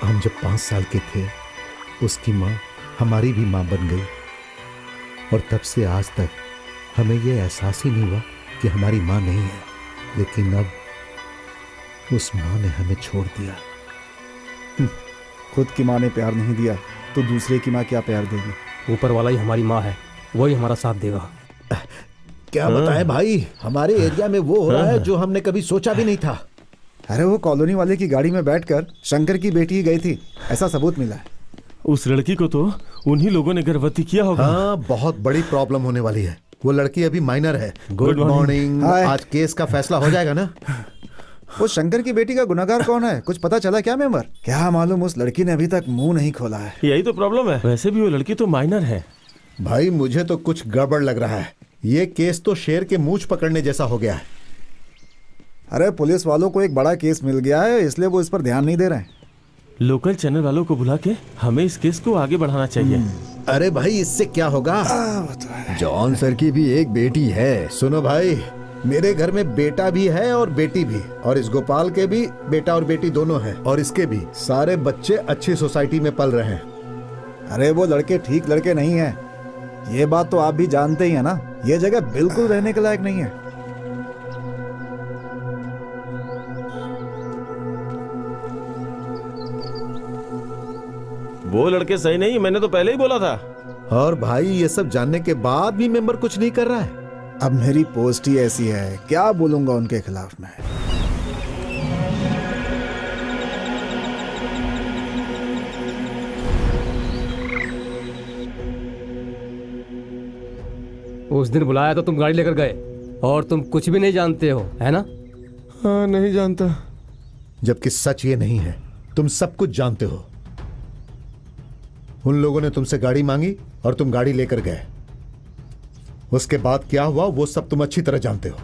हम जब 5 साल के थे, उसकी माँ हमारी भी माँ बन गई, और तब से आज तक हमें यह एहसास ही नहीं हुआ कि हमारी माँ नहीं है। लेकिन अब उस माँ ने हमें छोड़ दिया। खुद की माँ ने प्यार नहीं दिया तो दूसरे की माँ क्या प्यार देगी? ऊपर वाला ही हमारी माँ है, वही हमारा साथ देगा। क्या बताएं भाई, हमारे एरिया में वो हो रहा है जो हमने कभी सोचा भी नहीं था। अरे वो कॉलोनी वाले की गाड़ी में बैठकर शंकर की बेटी ही गई थी, ऐसा सबूत मिला है। उस लड़की को तो उन्हीं लोगों ने गर्भवती किया होगा। हाँ, बहुत बड़ी प्रॉब्लम होने वाली है। वो लड़की अभी माइनर है। Good morning. आज केस का फैसला हो जाएगा ना? वो शंकर की बेटी का गुनहगार कौन है, कुछ पता चला क्या मेंबर? क्या मालूम, उस लड़की ने अभी तक मुंह नहीं खोला है। यही तो प्रॉब्लम है। वैसे भी वो लड़की तो माइनर है। भाई, मुझे तो कुछ गड़बड़ लग रहा है। ये केस तो शेर के मूंछ पकड़ने जैसा हो गया है। अरे पुलिस वालों को एक बड़ा केस मिल गया है, इसलिए वो इस पर ध्यान नहीं दे रहे हैं। लोकल चैनल वालों को बुला के हमें इस केस को आगे बढ़ाना चाहिए। अरे भाई, इससे क्या होगा? जॉन सर की भी एक बेटी है। सुनो भाई, मेरे घर में बेटा भी है और बेटी भी, और इस गोपाल के भी बेटा और बेटी दोनों हैं, और इसके भी। सारे बच्चे अच्छी सोसाइटी में पल रहे हैं। अरे वो लड़के ठीक लड़के नहीं हैं, ये बात तो आप भी जानते ही है ना। ये जगह बिल्कुल रहने के लायक नहीं है। वो लड़के सही नहीं, मैंने तो पहले ही बोला था। और भाई, ये सब जानने के बाद भी मेंबर कुछ नहीं कर रहा है। अब मेरी पोस्ट ही ऐसी है, क्या बोलूंगा उनके खिलाफ में। उस दिन बुलाया तो तुम गाड़ी लेकर गए, और तुम कुछ भी नहीं जानते हो, है ना? हाँ, नहीं जानता। जबकि सच ये नहीं है, तुम सब कुछ जानते हो। उन लोगों ने तुमसे गाड़ी मांगी और तुम गाड़ी लेकर गए। उसके बाद क्या हुआ वो सब तुम अच्छी तरह जानते हो।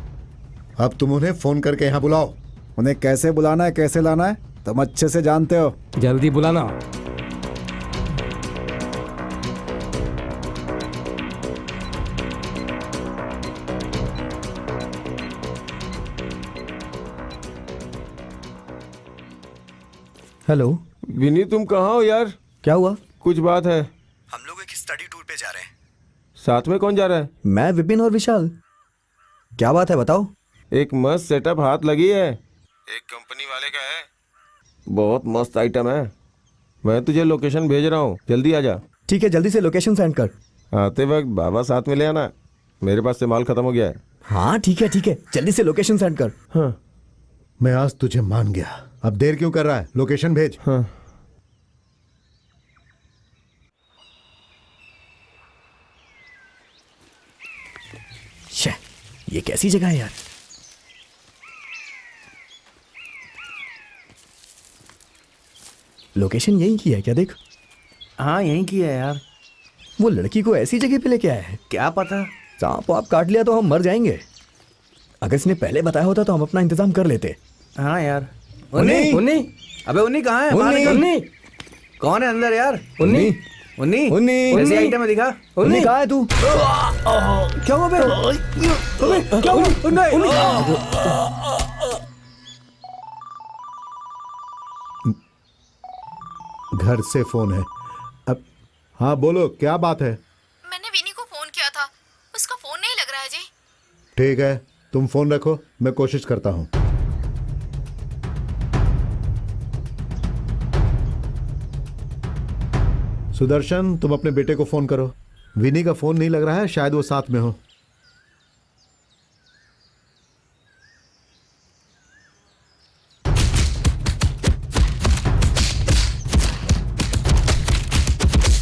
अब तुम उन्हें फोन करके यहाँ बुलाओ। उन्हें कैसे बुलाना है, कैसे लाना है, तुम अच्छे से जानते हो। जल्दी बुलाना। हेलो विनी, तुम कहाँ हो यार? क्या हुआ? कुछ बात है। हम लोग एक स्टडी टूर पे जा रहे हैं। साथ में कौन जा रहा है? मैं, विपिन और विशाल। क्या बात है बताओ। एक मस्त सेटअप हाथ लगी है, एक कंपनी वाले का है, बहुत मस्त आइटम है। मैं तुझे लोकेशन भेज रहा हूँ, जल्दी आ जा। ठीक है, जल्दी से लोकेशन सेंड कर। आते वक्त बाबा साथ में ले आना, मेरे पास से माल खत्म हो गया है। हाँ ठीक है, जल्दी से लोकेशन सेंड कर। हाँ, मैं आज तुझे मान गया, अब देर क्यों कर रहा है? लोकेशन भेज। हाँ। ये कैसी जगह है यार? लोकेशन यही की है क्या? देख। हाँ, यहीं की है यार। वो लड़की को ऐसी जगह पे लेके आया है। क्या पता, सांप आप काट लिया तो हम मर जाएंगे। अगर इसने पहले बताया होता तो हम अपना इंतजाम कर लेते। हाँ यार। उन्नी, उन्नी, अबे उन्नी कहाँ है? उन्नी, कौन है अंदर यार? उन्नी, उन्नी, उन्नी, ऐसी आइटम है, दिखा। उन्नी कहाँ है तू? क्या हुआ बे? क्या हुआ? घर से फोन है। अब हाँ बोलो, क्या बात है? मैंने विनी को फोन किया था, उसका फोन नहीं लग रहा है जी। ठीक है, तुम फोन रखो, मैं कोशिश करता हूँ। सुदर्शन, तुम अपने बेटे को फोन करो। विनी का फोन नहीं लग रहा है, शायद वो साथ में हो।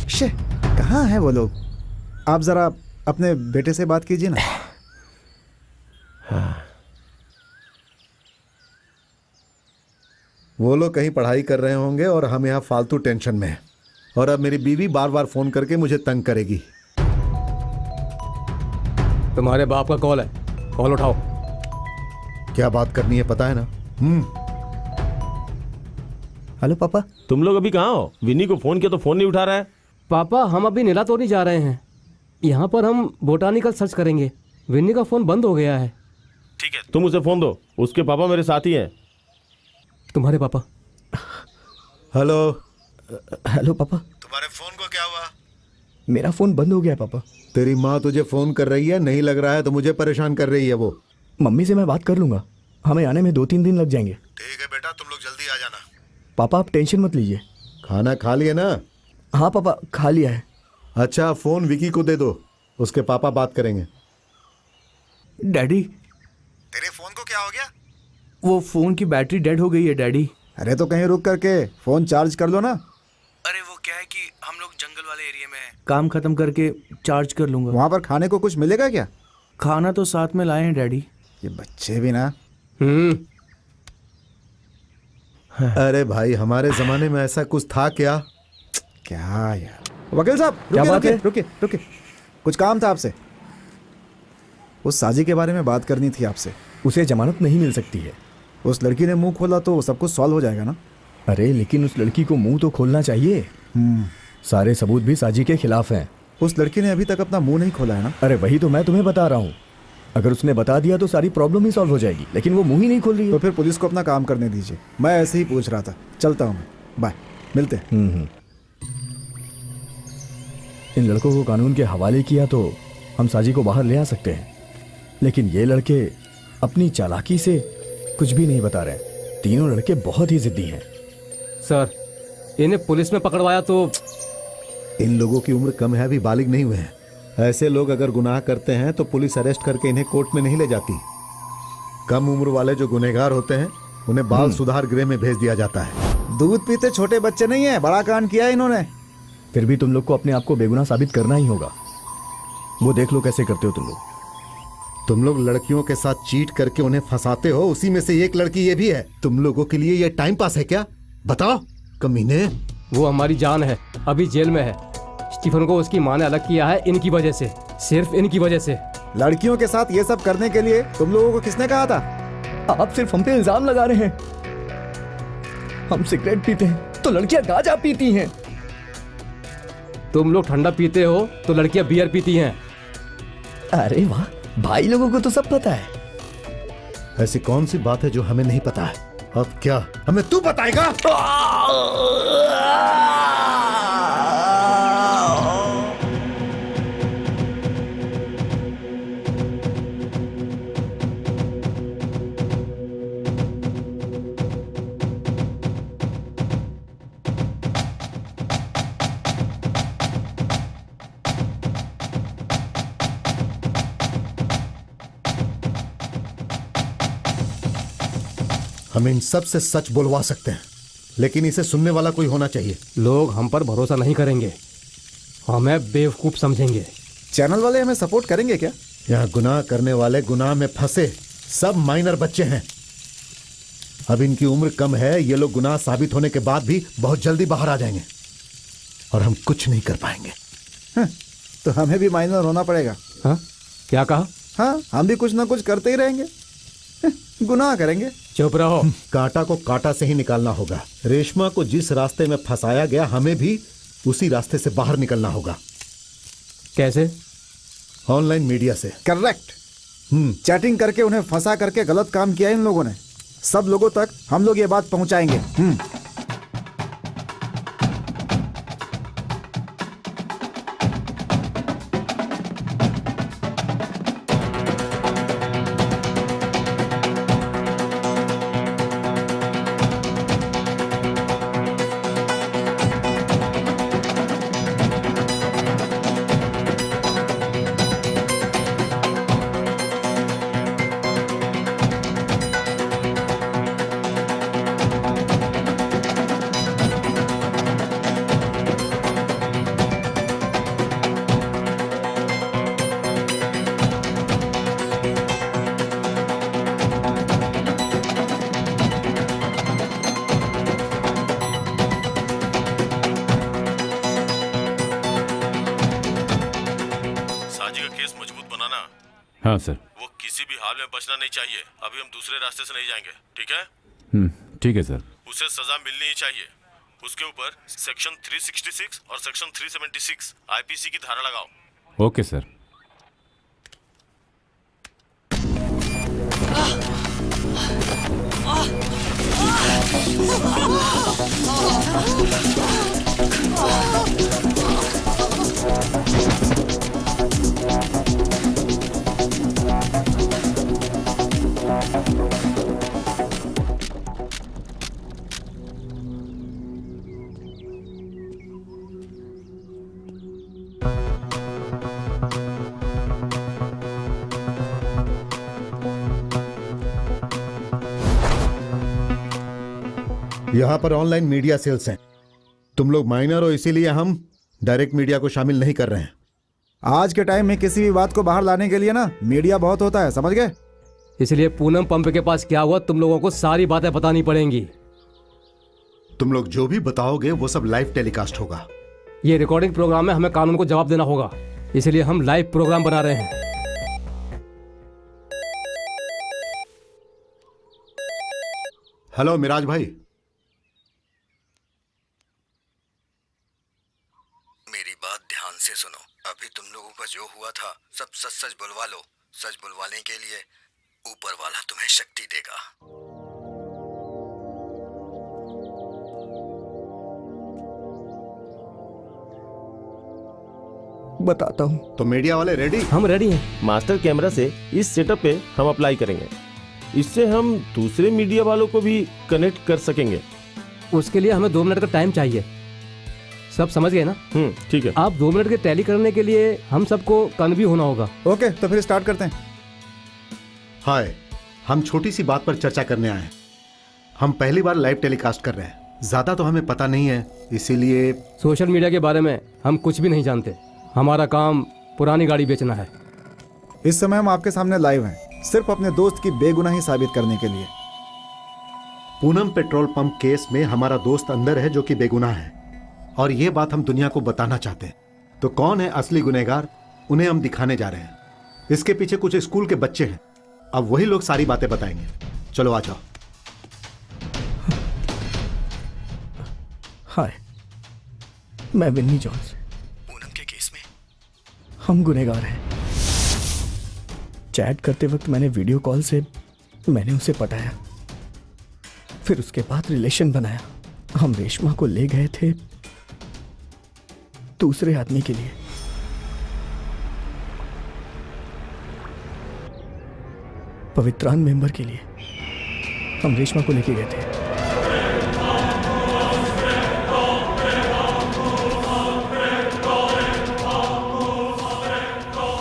शे, कहाँ हैं वो लोग? आप जरा अपने बेटे से बात कीजिए ना। वो लोग कहीं पढ़ाई कर रहे होंगे और हम यहाँ फालतू टेंशन में हैं। और अब मेरी बीवी बार बार फोन करके मुझे तंग करेगी। तुम्हारे बाप का कॉल है, कॉल उठाओ। क्या बात करनी है पता है ना? हेलो पापा। तुम लोग अभी कहाँ हो? विनी को फोन किया तो फोन नहीं उठा रहा है। पापा, हम अभी नीलातोरी जा रहे हैं। यहाँ पर हम बोटानिकल सर्च करेंगे। विन्नी का फोन बंद हो गया है। ठीक है, तुम उसे फोन दो, उसके पापा मेरे साथ ही हैं। तुम्हारे पापा? हेलो। हेलो पापा। तुम्हारे फोन को क्या हुआ? मेरा फोन बंद हो गया पापा। तेरी माँ तुझे फोन कर रही है, नहीं लग रहा है तो मुझे परेशान कर रही है वो। मम्मी से मैं बात कर लूंगा, हमें आने में 2-3 दिन लग जाएंगे। ठीक है बेटा, तुम लोग जल्दी आ जाना। पापा आप टेंशन मत लीजिए। खाना खा लिया ना? हाँ पापा, खा लिया है। अच्छा, फोन विकी को दे दो, उसके पापा बात करेंगे। डैडी, तेरे फोन को क्या हो गया? वो फोन की बैटरी डेड हो गई है डैडी। अरे तो कहीं रुक करके फोन चार्ज कर लो ना। अरे वो क्या है कि हम लोग जंगल वाले एरिया में हैं। काम खत्म करके चार्ज कर लूंगा। वहाँ पर खाने को कुछ मिलेगा क्या? खाना तो साथ में लाए हैं डैडी। ये बच्चे भी ना। अरे भाई, हमारे जमाने में ऐसा कुछ था क्या? क्या यार। वकील साहब, क्या रुकिए बात है? रुकिए रुकिए रुकिए, कुछ काम था आपसे। उस साजी के बारे में बात करनी थी आपसे। उसे जमानत नहीं मिल सकती है। उस लड़की ने मुंह खोला तो सब कुछ सॉल्व हो जाएगा ना? अरे लेकिन उस लड़की को मुंह तो खोलना चाहिए। सारे सबूत भी साजी के खिलाफ हैं। उस लड़की ने अभी तक अपना मुंह नहीं खोला है ना? अरे वही तो मैं तुम्हें बता रहा हूँ। अगर उसने बता दिया तो सारी प्रॉब्लम ही सॉल्व हो जाएगी, लेकिन वो मुंह ही नहीं खोल रही है। तो फिर पुलिस को अपना काम करने दीजिए। मैं ऐसे ही पूछ रहा था। चलता हूँ मैं, बाय, मिलते हैं। इन लड़कों को कानून के हवाले किया तो हम साजी को बाहर ले आ सकते हैं, लेकिन ये लड़के अपनी चालाकी से कुछ भी नहीं बता रहे। तीनों लड़के बहुत ही जिद्दी हैं। सर, इन्हें पुलिस में पकड़वाया तो? इन लोगों की उम्र कम है, अभी बालिग नहीं हुए हैं। ऐसे लोग अगर गुनाह करते हैं तो पुलिस अरेस्ट करके इन्हें कोर्ट में नहीं ले जाती। कम उम्र वाले जो गुनहगार होते हैं उन्हें बाल सुधार गृह में भेज दिया जाता है। दूध पीते छोटे बच्चे नहीं है, बड़ा कांड किया है इन्होंने। फिर भी तुम लोग को अपने आप को बेगुनाह साबित करना ही होगा। वो देख लो कैसे करते हो तुम लोग। तुम लोग लड़कियों के साथ चीट करके उन्हें फंसाते हो, उसी में से एक लड़की ये भी है। तुम लोगों के लिए ये टाइम पास है क्या? बताओ कमीने। वो हमारी जान है, अभी जेल में है। स्टीफन को उसकी माँ ने अलग किया है इनकी वजह से, सिर्फ इनकी वजह से। लड़कियों के साथ ये सब करने के लिए तुम लोगों को किसने कहा था? आप सिर्फ हम पे इल्जाम लगा रहे हैं। हम सिगरेट पीते हैं तो लड़कियां गांजा पीती हैं। तुम लोग ठंडा पीते हो तो लड़कियां बियर पीती हैं। अरे वाह, भाई लोगों को तो सब पता है। ऐसी कौन सी बात है जो हमें नहीं पता है? अब क्या हमें तू बताएगा? हम इन सब से सच बुलवा सकते हैं, लेकिन इसे सुनने वाला कोई होना चाहिए। लोग हम पर भरोसा नहीं करेंगे, हमें बेवकूफ समझेंगे। चैनल वाले हमें सपोर्ट करेंगे क्या? यहाँ गुनाह करने वाले गुनाह में फंसे सब माइनर बच्चे हैं। अब इनकी उम्र कम है, ये लोग गुनाह साबित होने के बाद भी बहुत जल्दी बाहर आ जाएंगे और हम कुछ नहीं कर पाएंगे। तो हमें भी माइनर होना पड़ेगा। हाँ, क्या कहा? हाँ, हम भी कुछ ना कुछ करते ही रहेंगे, गुनाह करेंगे। चुप रहो। कांटा को कांटा से ही निकालना होगा। रेशमा को जिस रास्ते में फंसाया गया, हमें भी उसी रास्ते से बाहर निकलना होगा। कैसे? ऑनलाइन मीडिया से। करेक्ट। चैटिंग करके उन्हें फंसा करके गलत काम किया इन लोगों ने। सब लोगों तक हम लोग ये बात पहुंचाएंगे। हाँ सर। वो किसी भी हाल में बचना नहीं चाहिए। अभी हम दूसरे रास्ते से नहीं जाएंगे, ठीक है? ठीक है सर। उसे सजा मिलनी ही चाहिए। उसके ऊपर सेक्शन 366 और सेक्शन 376 आईपीसी की धारा लगाओ। Okay sir. यहाँ पर ऑनलाइन मीडिया सेल्स हैं। तुम लोग माइनर हो, इसीलिए हम डायरेक्ट मीडिया को शामिल नहीं कर रहे हैं। आज के टाइम में किसी भी बात को बाहर लाने के लिए ना मीडिया बहुत होता है, समझ गए? इसलिए पूनम पंप के पास क्या हुआ तुम लोगों को सारी बातें बतानी पड़ेंगी। तुम लोग जो भी बताओगे वो सब लाइव टेलीकास्ट होगा। ये रिकॉर्डिंग प्रोग्राम में हमें कानून को जवाब देना होगा, इसलिए हम लाइव प्रोग्राम बना रहे हैं। हेलो मिराज भाई। मेरी बात ध्यान से सुनो। अभी तुम लोगों का जो हुआ था सब सच सच बुलवा लो। सच बुलवाने के लिए ऊपर वाला तुम्हें शक्ति देगा। बताता हूँ। तो मीडिया वाले रेडी? हम रेडी हैं। मास्टर कैमरा से इस सेटअप पे हम अप्लाई करेंगे। इससे हम दूसरे मीडिया वालों को भी कनेक्ट कर सकेंगे। उसके लिए हमें 2 मिनट का टाइम चाहिए। सब समझ गए ना? ठीक है। आप 2 मिनट के टैली करने के लिए हम सबको कन्वी होना होगा। ओके, तो फिर स्टार्ट करते हैं। हाय, हम छोटी सी बात पर चर्चा करने आए हैं। हम पहली बार लाइव टेलीकास्ट कर रहे हैं। ज्यादा तो हमें पता नहीं है, इसीलिए सोशल मीडिया के बारे में हम कुछ भी नहीं जानते। हमारा काम पुरानी गाड़ी बेचना है। इस समय हम आपके सामने लाइव हैं, सिर्फ अपने दोस्त की बेगुनाही साबित करने के लिए। पूनम पेट्रोल पंप केस में हमारा दोस्त अंदर है जो कि बेगुनाह है, और ये बात हम दुनिया को बताना चाहते हैं। तो कौन है असली गुनहगार, उन्हें हम दिखाने जा रहे हैं। इसके पीछे कुछ स्कूल के बच्चे हैं, अब वही लोग सारी बातें बताएंगे। चलो आ जाओ। हाय, मैं विन्नी जॉन्स। पूनम के केस में हम गुनहगार हैं। चैट करते वक्त मैंने वीडियो कॉल से मैंने उसे पटाया, फिर उसके बाद रिलेशन बनाया। हम रेशमा को ले गए थे दूसरे आदमी के लिए। पवित्रान मेंबर के लिए हम रेशमा को लेके गए थे।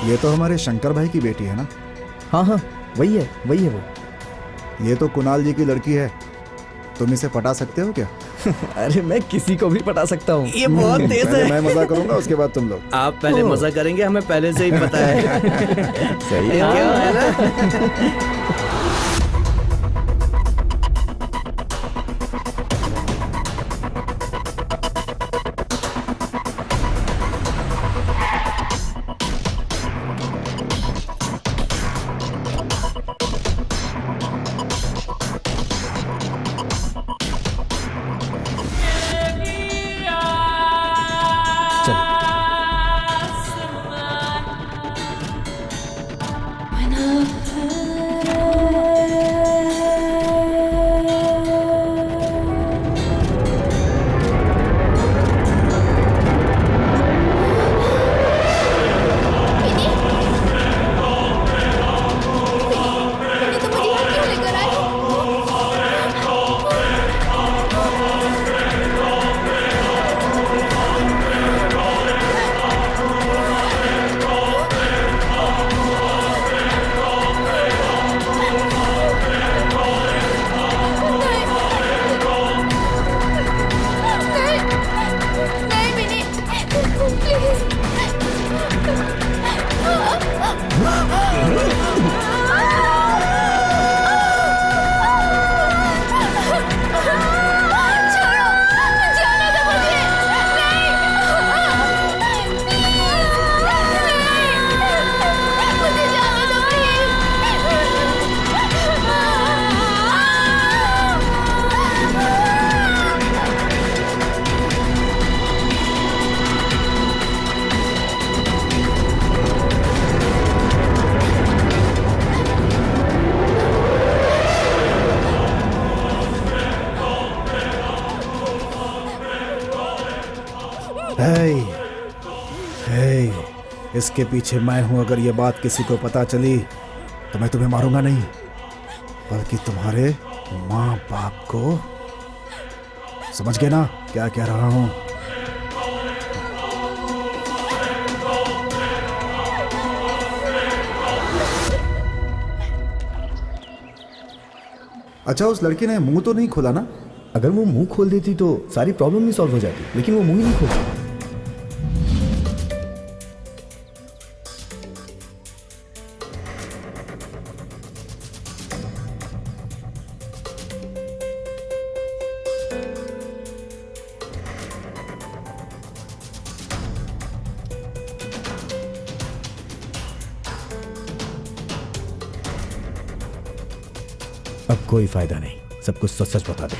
ये तो हमारे शंकर भाई की बेटी है ना? हाँ हाँ, वही है वो। ये तो कुणाल जी की लड़की है। तुम इसे पटा सकते हो क्या? अरे मैं किसी को भी पटा सकता हूँ। ये बहुत तेज पहले है। मैं मजा करूंगा, उसके बाद तुम लोग। आप पहले मजा करेंगे, हमें पहले से ही पता है। सही है। क्या है ना? इसके पीछे मैं हूं। अगर ये बात किसी को पता चली तो मैं तुम्हें मारूंगा नहीं, बल्कि तुम्हारे माँ बाप को। समझ गए ना क्या कह रहा हूं? अच्छा, उस लड़की ने मुंह तो नहीं खोला ना? अगर वो मुंह खोल देती तो सारी प्रॉब्लम ही सॉल्व हो जाती, लेकिन वो मुंह ही नहीं खोलती। अब कोई फायदा नहीं, सब कुछ सच सच बता दे।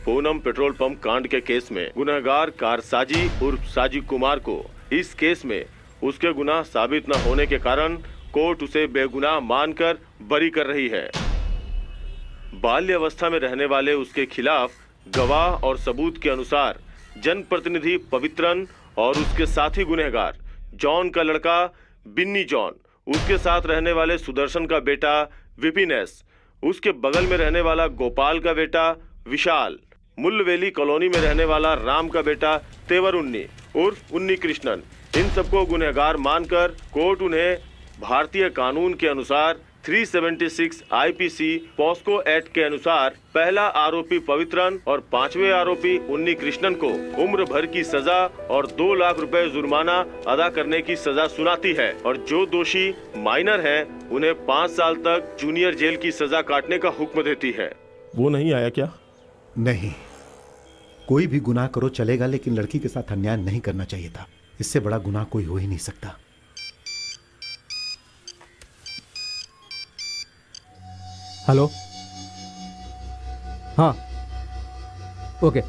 पूनम पेट्रोल पंप कांड के केस में गुनहगार कारसाजी उर्फ साजी कुमार को इस केस में उसके गुनाह साबित न होने के कारण कोर्ट उसे बेगुनाह मानकर बरी कर रही है। बाल्यावस्था में रहने वाले उसके खिलाफ गवाह और सबूत के अनुसार जनप्रतिनिधि पवित्रन और उसके साथी गुनहगार जॉन का लड़का बिन्नी जॉन, उसके साथ रहने वाले सुदर्शन का बेटा विपिन एस, उसके बगल में रहने वाला गोपाल का बेटा विशाल, मुल्लवेली कॉलोनी में रहने वाला राम का बेटा तेवर उन्नी उर्फ उन्नी कृष्णन, इन सबको गुनहगार मानकर कोर्ट उन्हें भारतीय कानून के अनुसार 376 आईपीसी पॉस्को एक्ट के अनुसार पहला आरोपी पवित्रन और पांचवें आरोपी उन्नी कृष्णन को उम्र भर की सजा और 2 लाख रुपए जुर्माना अदा करने की सजा सुनाती है, और जो दोषी माइनर हैं उन्हें 5 साल तक जूनियर जेल की सजा काटने का हुक्म देती है। वो नहीं आया क्या? नहीं, कोई भी गुनाह करो चलेगा, लेकिन लड़की के साथ अन्याय नहीं करना चाहिए था। इससे बड़ा गुनाह कोई हो ही नहीं सकता। हेलो, हाँ, ओके,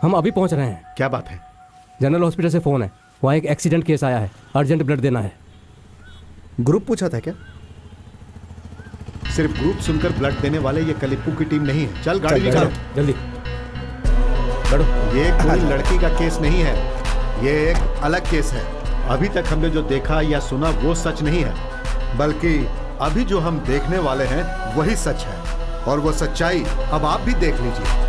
हम अभी पहुंच रहे हैं। क्या बात है? जनरल हॉस्पिटल से फोन है, वहाँ एक एक्सीडेंट केस आया है, अर्जेंट ब्लड देना है। ग्रुप पूछा था क्या? सिर्फ ग्रुप सुनकर ब्लड देने वाले ये कलिप्पू की टीम नहीं है। चल गाड़ी निकालो जल्दी। ये कोई लड़की का केस नहीं है, ये एक अलग केस है। अभी तक हमने जो देखा या सुना वो सच नहीं है, बल्कि अभी जो हम देखने वाले हैं वही सच है, और वो सच्चाई अब आप भी देख लीजिए।